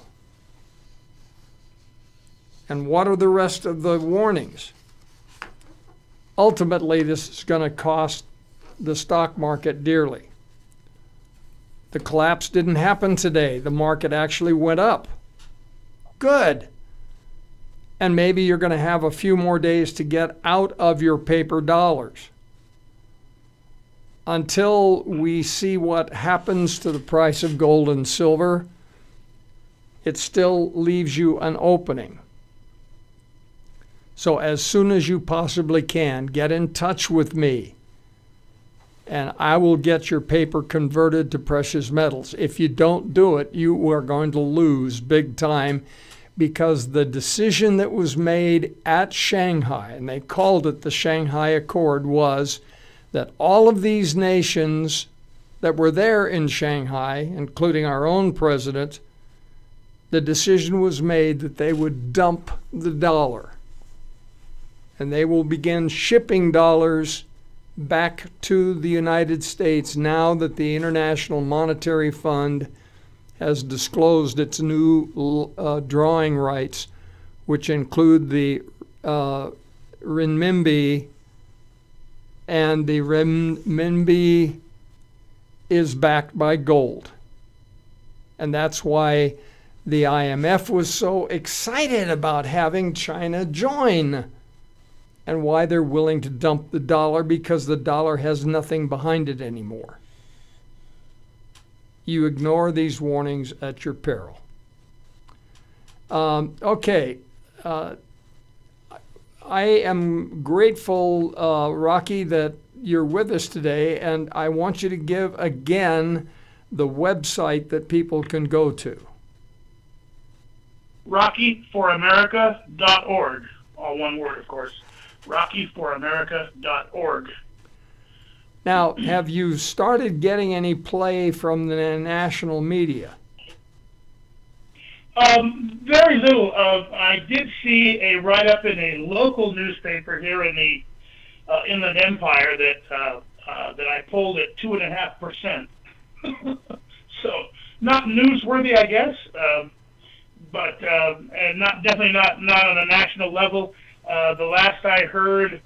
And what are the rest of the warnings? Ultimately, this is going to cost the stock market dearly. The collapse didn't happen today. The market actually went up. Good. And maybe you're going to have a few more days to get out of your paper dollars. Until we see what happens to the price of gold and silver, it still leaves you an opening. So as soon as you possibly can, get in touch with me, and I will get your paper converted to precious metals. If you don't do it, you are going to lose big time, because the decision that was made at Shanghai, and they called it the Shanghai Accord, was that all of these nations that were there in Shanghai, including our own president, the decision was made that they would dump the dollar. And they will begin shipping dollars back to the United States now that the International Monetary Fund has disclosed its new drawing rights, which include the renminbi, and the renminbi is backed by gold. And that's why the IMF was so excited about having China join, and why they're willing to dump the dollar, because the dollar has nothing behind it anymore. You ignore these warnings at your peril. Okay. I am grateful, Rocky, that you're with us today, and I want you to give again the website that people can go to. RockyForAmerica.org. All one word, of course. RockyForAmerica.org. Now, have you started getting any play from the national media? Very little. I did see a write-up in a local newspaper here in the Inland Empire that I polled at 2.5%. So not newsworthy, I guess, but and definitely not on a national level. The last I heard,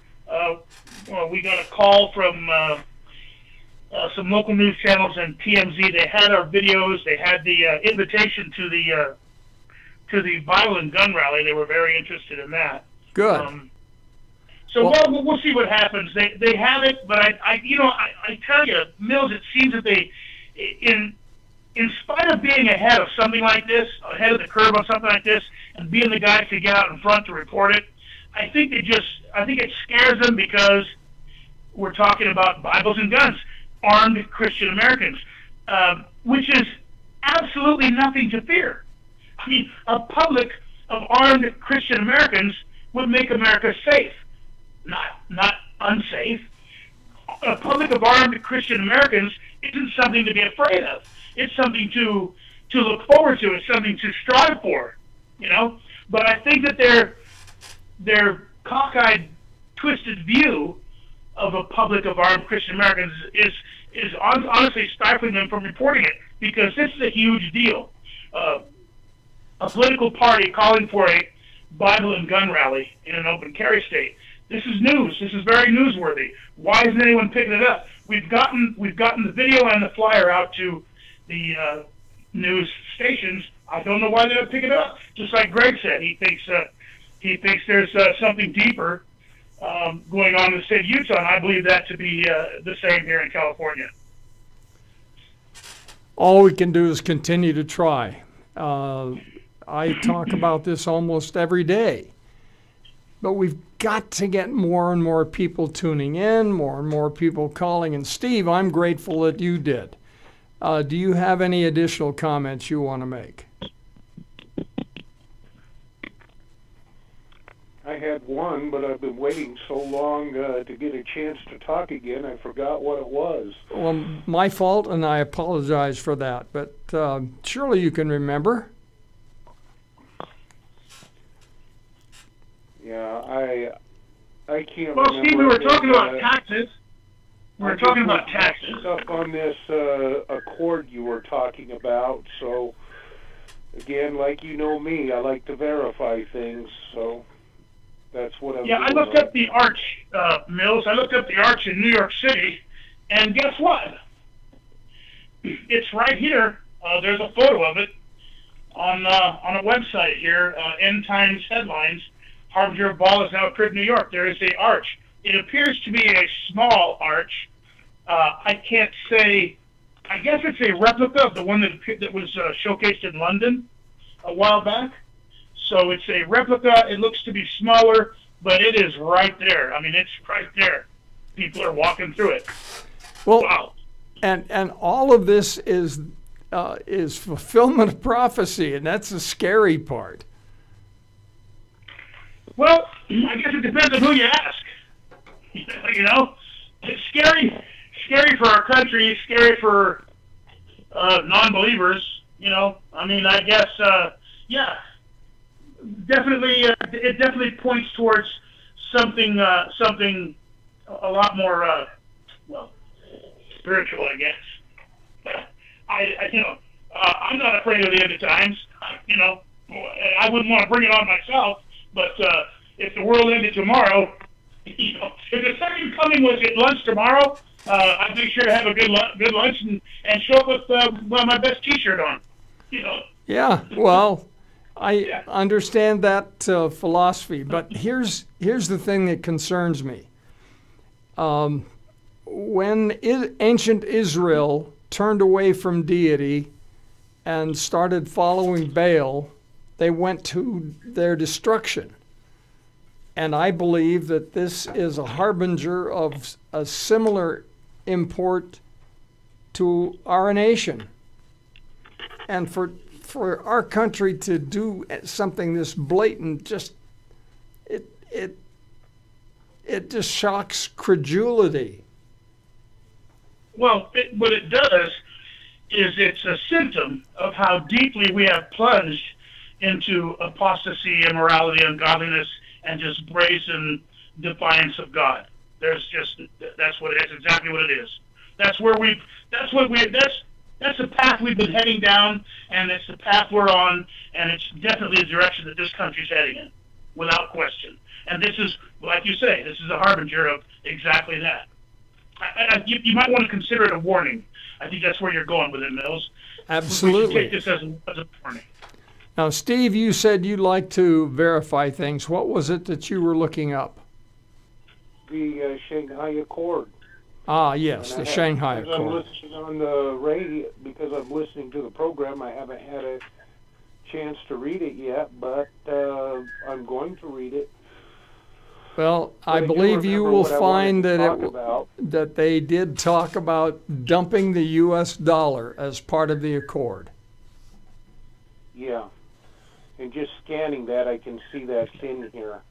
well, we got a call from some local news channels and TMZ. They had our videos. They had the invitation to the Bible and gun rally. They were very interested in that. Good. So we'll see what happens. They have it, but I tell you, Mills, it seems that they, in spite of being ahead of something like this, ahead of the curve on something like this, and being the guys to get out in front to report it, I think it scares them because we're talking about Bibles and guns, armed Christian Americans, which is absolutely nothing to fear. I mean, a public of armed Christian Americans would make America safe, not unsafe. A public of armed Christian Americans isn't something to be afraid of. It's something to look forward to. It's something to strive for, you know. But I think that their cockeyed, twisted view of a public of armed Christian Americans is honestly stifling them from reporting it, because this is a huge deal. A political party calling for a Bible and gun rally in an open carry state. This is news. This is very newsworthy. Why isn't anyone picking it up? We've gotten the video and the flyer out to the news stations. I don't know why they don't pick it up. Just like Greg said, he thinks there's something deeper going on in the state of Utah, and I believe that to be the same here in California. All we can do is continue to try. I talk about this almost every day, but we've got to get more and more people tuning in, more and more people calling. And Steve, I'm grateful that you did. Do you have any additional comments you want to make? I had one, but I've been waiting so long to get a chance to talk again, I forgot what it was. Well, my fault, and I apologize for that, but surely you can remember. Yeah, I can't remember. Well, Steve, we were talking about taxes. We were talking about taxes. Up on this accord you were talking about, so again, like you know me, I like to verify things, so that's what I'm doing. I looked up the arch, Mills. I looked up the arch in New York City, and guess what? It's right here. There's a photo of it on a website here, End Times Headlines. Harbinger of Ball is now appeared in New York. There is a arch. It appears to be a small arch. I can't say. I guess it's a replica of the one that was showcased in London a while back. So it's a replica. It looks to be smaller, but it is right there. I mean, it's right there. People are walking through it. Well, wow. And all of this is fulfillment of prophecy, and that's the scary part. Well, I guess it depends on who you ask. You know, it's scary for our country, scary for non-believers. You know, I mean, I guess, yeah, definitely, it definitely points towards something a lot more, spiritual, I guess. I'm not afraid of the end of times. You know, I wouldn't want to bring it on myself. But if the world ended tomorrow, you know, if the second coming was at lunch tomorrow, I'd make sure to have a good lunch and show up with my best T-shirt on. You know. Yeah, well, I understand that philosophy, but here's the thing that concerns me. When ancient Israel turned away from deity and started following Baal, they went to their destruction. And I believe that this is a harbinger of a similar import to our nation. And for our country to do something this blatant, it just shocks credulity. Well, what it does is it's a symptom of how deeply we have plunged into apostasy, immorality, ungodliness, and just brazen defiance of God. That's what it is. Exactly what it is. That's the path we've been heading down, and it's the path we're on, and it's definitely the direction that this country's heading in. without question. And this is, like you say, this is a harbinger of exactly that. You might want to consider it a warning. I think that's where you're going with it, Mills. Absolutely. We should take this as a warning. Now, Steve, you said you'd like to verify things. What was it that you were looking up? The Shanghai Accord. Ah, yes, the Shanghai Accord. Accord. I'm listening on the radio, because I'm listening to the program. I haven't had a chance to read it yet, but I'm going to read it. Well, I believe you will find that they did talk about dumping the U.S. dollar as part of the accord. Yeah. And just scanning that, I can see that's in here.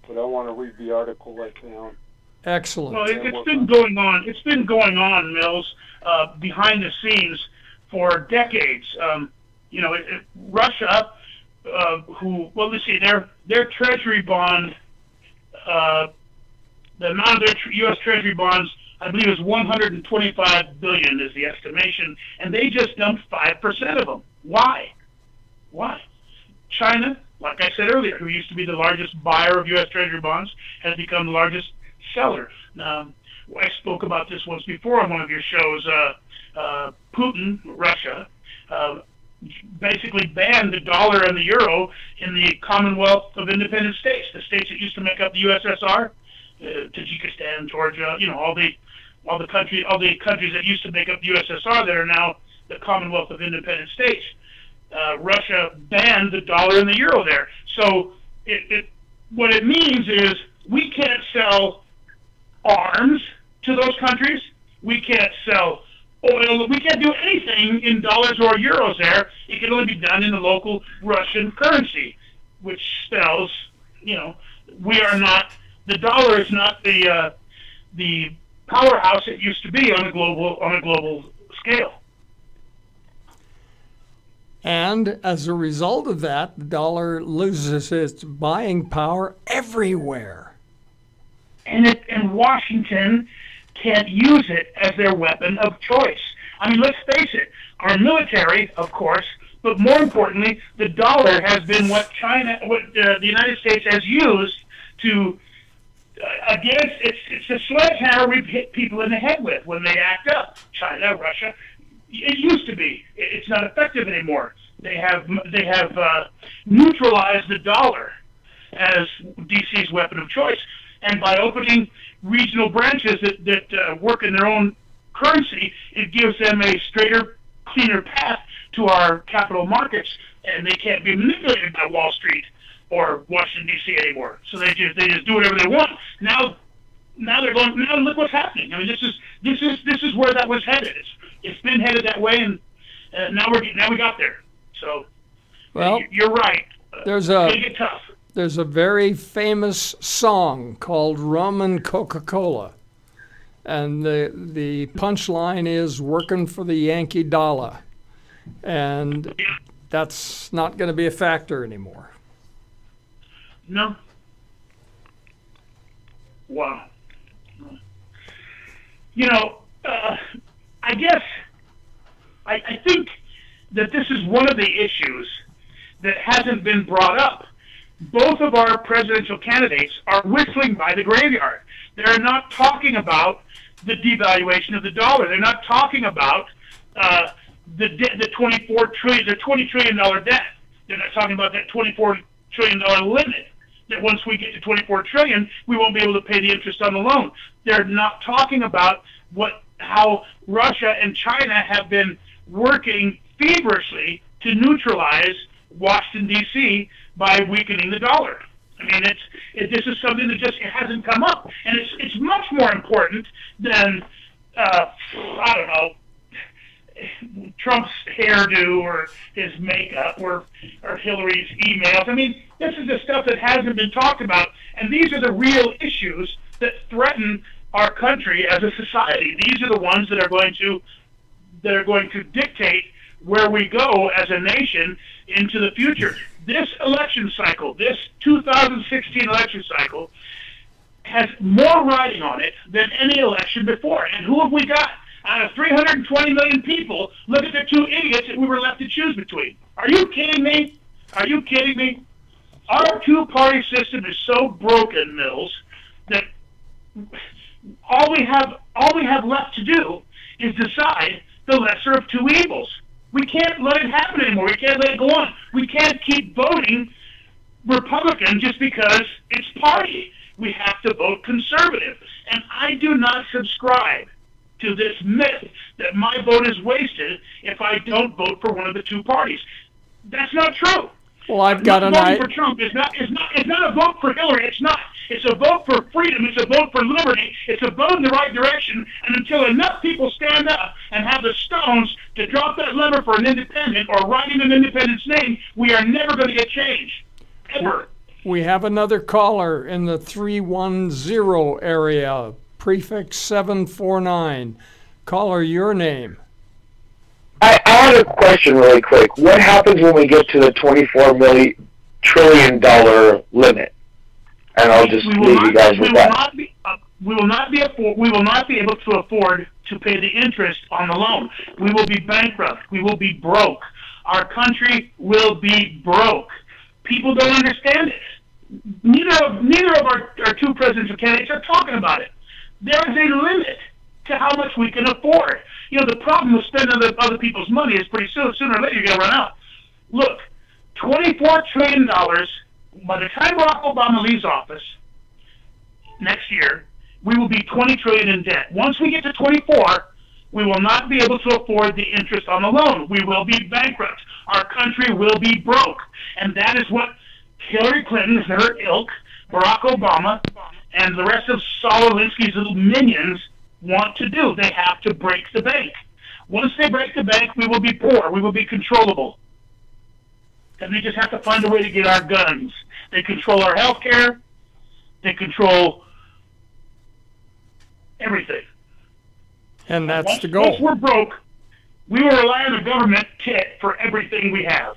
But I want to read the article I found. Excellent. Well, it's been going on. It's been going on, Mills, behind the scenes for decades. Russia, let's see, their Treasury bond, the amount of their U.S. Treasury bonds, I believe, is $125 billion is the estimation, and they just dumped 5% of them. Why? China, like I said earlier, who used to be the largest buyer of U.S. Treasury bonds, has become the largest seller. I spoke about this once before on one of your shows. Putin, Russia, basically banned the dollar and the euro in the Commonwealth of Independent States, the states that used to make up the USSR, Tajikistan, Georgia, all the countries that used to make up the USSR that are now the Commonwealth of Independent States. Russia banned the dollar and the euro there. So what it means is we can't sell arms to those countries. We can't sell oil. We can't do anything in dollars or euros there. It can only be done in the local Russian currency, which spells, we are not, the dollar is not the powerhouse it used to be on a global scale. And as a result of that, the dollar loses its buying power everywhere. And Washington can't use it as their weapon of choice. I mean, let's face it, our military, of course, but more importantly, the dollar has been what the United States has used to, it's a sledgehammer we hit people in the head with when they act up. China, Russia. It used to be. It's not effective anymore. They have neutralized the dollar as DC's weapon of choice, and by opening regional branches that work in their own currency, it gives them a straighter, cleaner path to our capital markets, and they can't be manipulated by Wall Street or Washington D.C. anymore. So they just do whatever they want. Now they're going. Now look what's happening. I mean, this is where that was headed. It's been headed that way, and now we got there. So, well, you're right. It's gonna get tough. There's a very famous song called "Rum and Coca-Cola," and the punchline is "Working for the Yankee Dollar," and that's not going to be a factor anymore. No. Wow. I guess I think that this is one of the issues that hasn't been brought up. Both of our presidential candidates are whistling by the graveyard. They're not talking about the devaluation of the dollar. They're not talking about the $20 trillion debt. They're not talking about that $24 trillion limit. That once we get to $24 trillion, we won't be able to pay the interest on the loan. They're not talking about how Russia and China have been working feverishly to neutralize Washington D.C. by weakening the dollar. I mean, this is something that just hasn't come up, and it's much more important than Trump's hairdo or his makeup or Hillary's emails. I mean, this is the stuff that hasn't been talked about, and these are the real issues that threaten our country as a society. These are the ones that are going to dictate where we go as a nation into the future. This election cycle, this 2016 election cycle, has more riding on it than any election before. And who have we got? Out of 320 million people, look at the two idiots that we were left to choose between. Are you kidding me? Are you kidding me? Our two-party system is so broken, Mills, that all we have left to do is decide the lesser of two evils. We can't let it happen anymore. We can't let it go on. We can't keep voting Republican just because it's party. We have to vote conservative. And I do not subscribe to this myth that my vote is wasted if I don't vote for one of the two parties. That's not true. Well, I've got an idea. Voting for Trump is not a vote for Hillary. It's not. It's a vote for freedom. It's a vote for liberty. It's a vote in the right direction. And until enough people stand up and have the stones to drop that lever for an independent or write in an independent's name, we are never going to get change. Ever. We have another caller in the 310 area, prefix 749. Caller, your name. I had a question really quick. What happens when we get to the $24 trillion limit? And I'll just leave you guys with that. We will not be able to afford to pay the interest on the loan. We will be bankrupt. We will be broke. Our country will be broke. People don't understand it. Neither of our two presidential candidates are talking about it. There is a limit to how much we can afford. You know, the problem with spending other people's money is pretty soon, sooner or later you're going to run out. Look, $24 trillion, by the time Barack Obama leaves office next year, we will be $20 trillion in debt. Once we get to 24, we will not be able to afford the interest on the loan. We will be bankrupt. Our country will be broke. And that is what Hillary Clinton and her ilk, Barack Obama, and the rest of Saul Alinsky's little minions want to do. They have to break the bank. Once they break the bank, we will be poor. We will be controllable. And they just have to find a way to get our guns. They control our health care. They control everything. And that's the goal. Once we're broke, we will rely on the government tit for everything we have.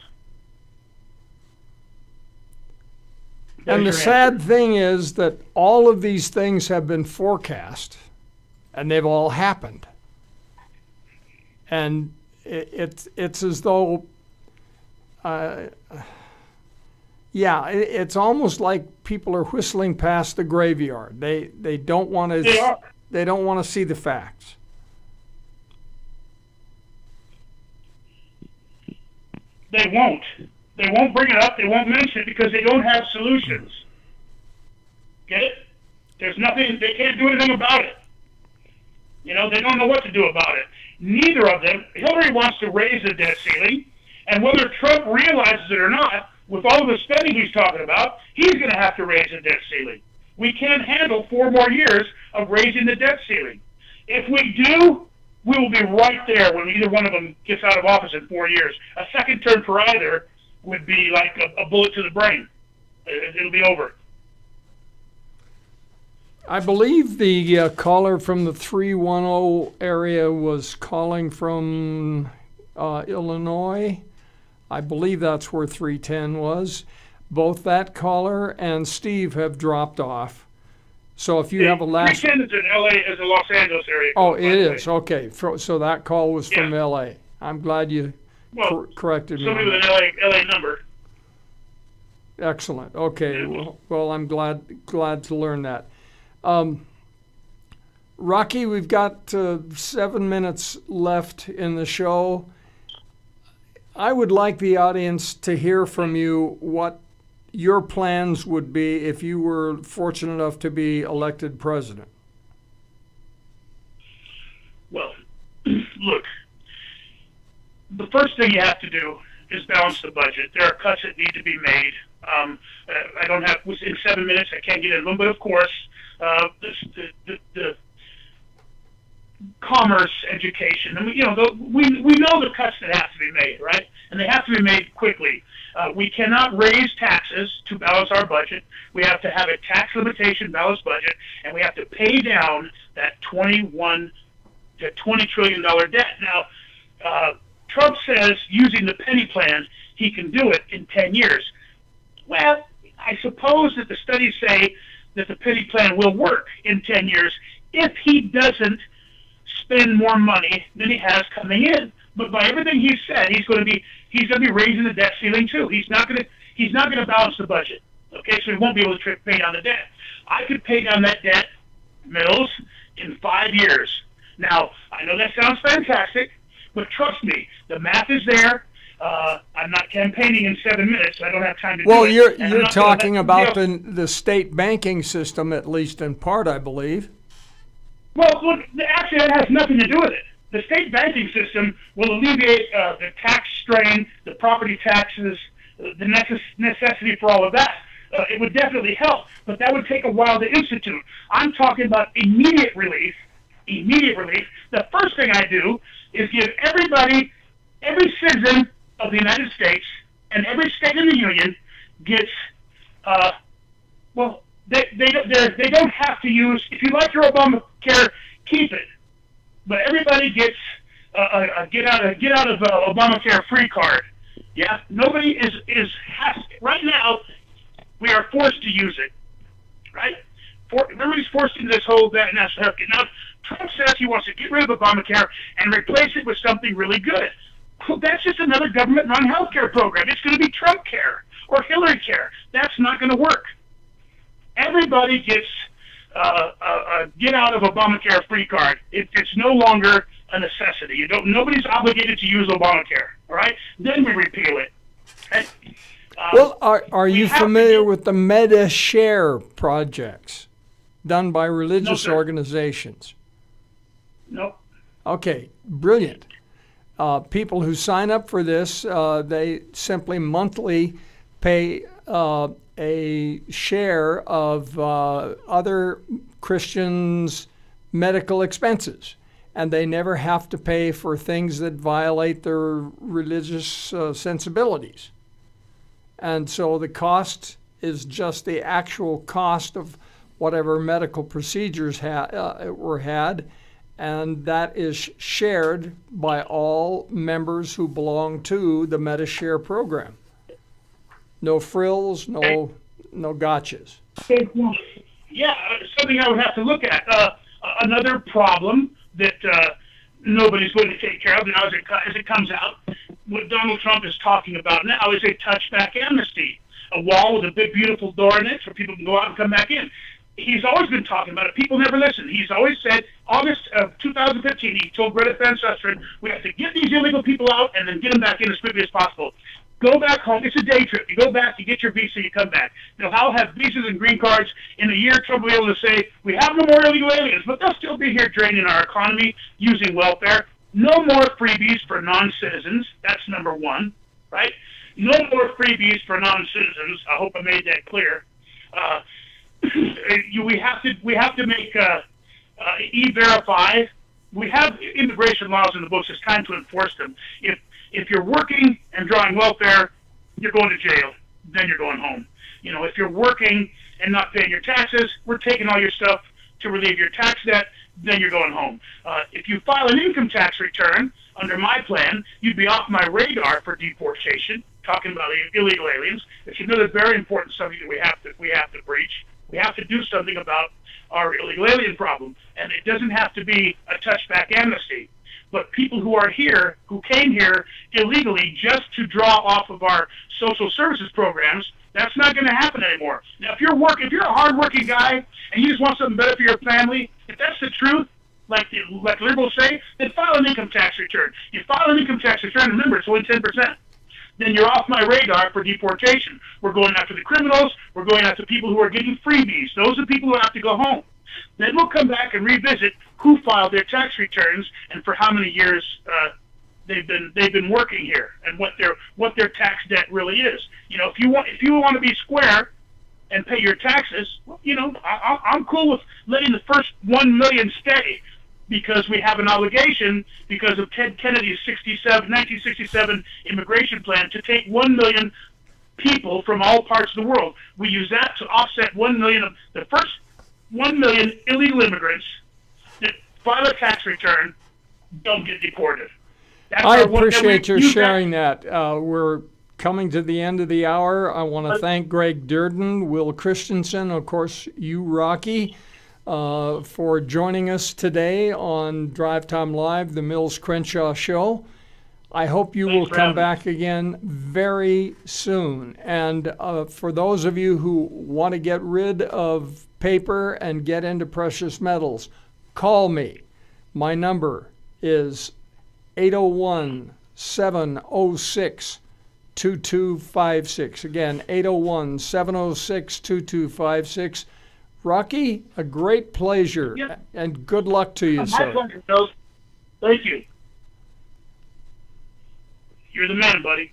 And the sad thing is that all of these things have been forecast, and they've all happened. And it's as though, it's almost like people are whistling past the graveyard. They don't want to see the facts. They won't. They won't bring it up. They won't mention it because they don't have solutions. Get it? There's nothing. They can't do anything about it. You know, they don't know what to do about it. Neither of them. Hillary wants to raise the debt ceiling, and whether Trump realizes it or not, with all of the spending he's talking about, he's going to have to raise the debt ceiling. We can't handle 4 more years of raising the debt ceiling. If we do, we will be right there when either one of them gets out of office in 4 years. A second term for either would be like a bullet to the brain. It'll be over. I believe the caller from the 310 area was calling from Illinois. I believe that's where 310 was. Both that caller and Steve have dropped off. So if you have a last... 310 is in LA, is a Los Angeles area. Oh, it is. Okay. So that call was from LA. I'm glad you corrected me. Somebody with an LA number. Excellent. Okay. Well, I'm glad to learn that. Rocky, we've got 7 minutes left in the show. I would like the audience to hear from you what your plans would be if you were fortunate enough to be elected president. Well, look, the first thing you have to do is balance the budget. There are cuts that need to be made. I don't have, in 7 minutes, I can't get into them, but of course, the commerce, education, and we know the cuts that have to be made, right? And they have to be made quickly. We cannot raise taxes to balance our budget. We have to have a tax limitation balanced budget, and we have to pay down that $20 trillion debt. Now, Trump says using the penny plan, he can do it in 10 years. Well, I suppose that the studies say that the penny plan will work in 10 years if he doesn't spend more money than he has coming in. But by everything he said, he's going to be raising the debt ceiling too. He's not going to. he's not going to balance the budget. Okay, so he won't be able to pay down the debt. I could pay down that debt, Mills, in 5 years. Now, I know that sounds fantastic, but trust me, the math is there. I'm not campaigning in 7 minutes. So I don't have time to do it. Well, you're talking about the state banking system, at least in part, I believe. Well, look, actually, that has nothing to do with it. The state banking system will alleviate the tax strain, the property taxes, the necessity for all of that. It would definitely help, but that would take a while to institute. I'm talking about immediate relief. Immediate relief. The first thing I do is give everybody, every citizen of the United States and every state in the union gets, well, they don't have to use, if you like your Obamacare, keep it. But everybody gets a get out of Obamacare free card. Yeah, nobody has right now. We are forced to use it, right? Everybody's forced into this whole national health care. Now, Trump says he wants to get rid of Obamacare and replace it with something really good. Well, that's just another government-run health care program. It's going to be Trump care or Hillary care. That's not going to work. Everybody gets a get out of Obamacare free card. It's no longer a necessity. Nobody's obligated to use Obamacare. All right. Then we repeal it. Okay? Well, are you familiar with the MediShare projects done by religious organizations? No. Okay, brilliant. People who sign up for this, they simply monthly pay a share of other Christians' medical expenses, and they never have to pay for things that violate their religious sensibilities. And so the cost is just the actual cost of whatever medical procedures were had, and that is shared by all members who belong to the MediShare program. No frills, no gotchas. Yeah, something I would have to look at. Another problem that nobody's going to take care of now as it comes out, what Donald Trump is talking about now is a touchback amnesty, a wall with a big, beautiful door in it so people can go out and come back in. He's always been talking about it. People never listen. He's always said, August of 2015, he told Greta Van Susteren, we have to get these illegal people out and then get them back in as quickly as possible. Go back home. It's a day trip. You go back, you get your visa, you come back. They'll all have visas and green cards. In a year, Trump will be able to say, we have no more illegal aliens, but they'll still be here draining our economy, using welfare. No more freebies for non-citizens. That's number one, right? No more freebies for non-citizens. I hope I made that clear. We have to make E-Verify. We have immigration laws in the books. It's time to enforce them. If you're working and drawing welfare, you're going to jail. Then you're going home. If you're working and not paying your taxes, we're taking all your stuff to relieve your tax debt. Then you're going home. If you file an income tax return under my plan, you'd be off my radar for deportation. Talking about illegal aliens, it's another very important subject that we have to breach. We have to do something about our illegal alien problem, and it doesn't have to be a touchback amnesty. But people who are here, who came here illegally just to draw off of our social services programs, that's not going to happen anymore. Now, if you're a hardworking guy and you just want something better for your family, if that's the truth, like liberals say, then file an income tax return. You file an income tax return, remember, it's only 10%. Then you're off my radar for deportation. We're going after the criminals. We're going after people who are getting freebies. Those are people who have to go home. Then we'll come back and revisit who filed their tax returns and for how many years they've been working here and what their tax debt really is. If you want to be square and pay your taxes, I'm cool with letting the first 1 million stay, because we have an obligation because of Ted Kennedy's 1967 immigration plan to take 1 million people from all parts of the world. We use that to offset 1 million of the first 1 million illegal immigrants that file a tax return don't get deported. I appreciate your sharing that. We're coming to the end of the hour. I want to thank Greg Durden, Will Christensen, of course, you, Rocky, for joining us today on Drive Time Live, the Mills Crenshaw Show. I hope you will come back again very soon. And for those of you who want to get rid of paper and get into precious metals, call me. My number is 801-706-2256. Again, 801-706-2256. Rocky, a great pleasure, and good luck to you, sir. My pleasure, Bill. Thank you. You're the man, buddy.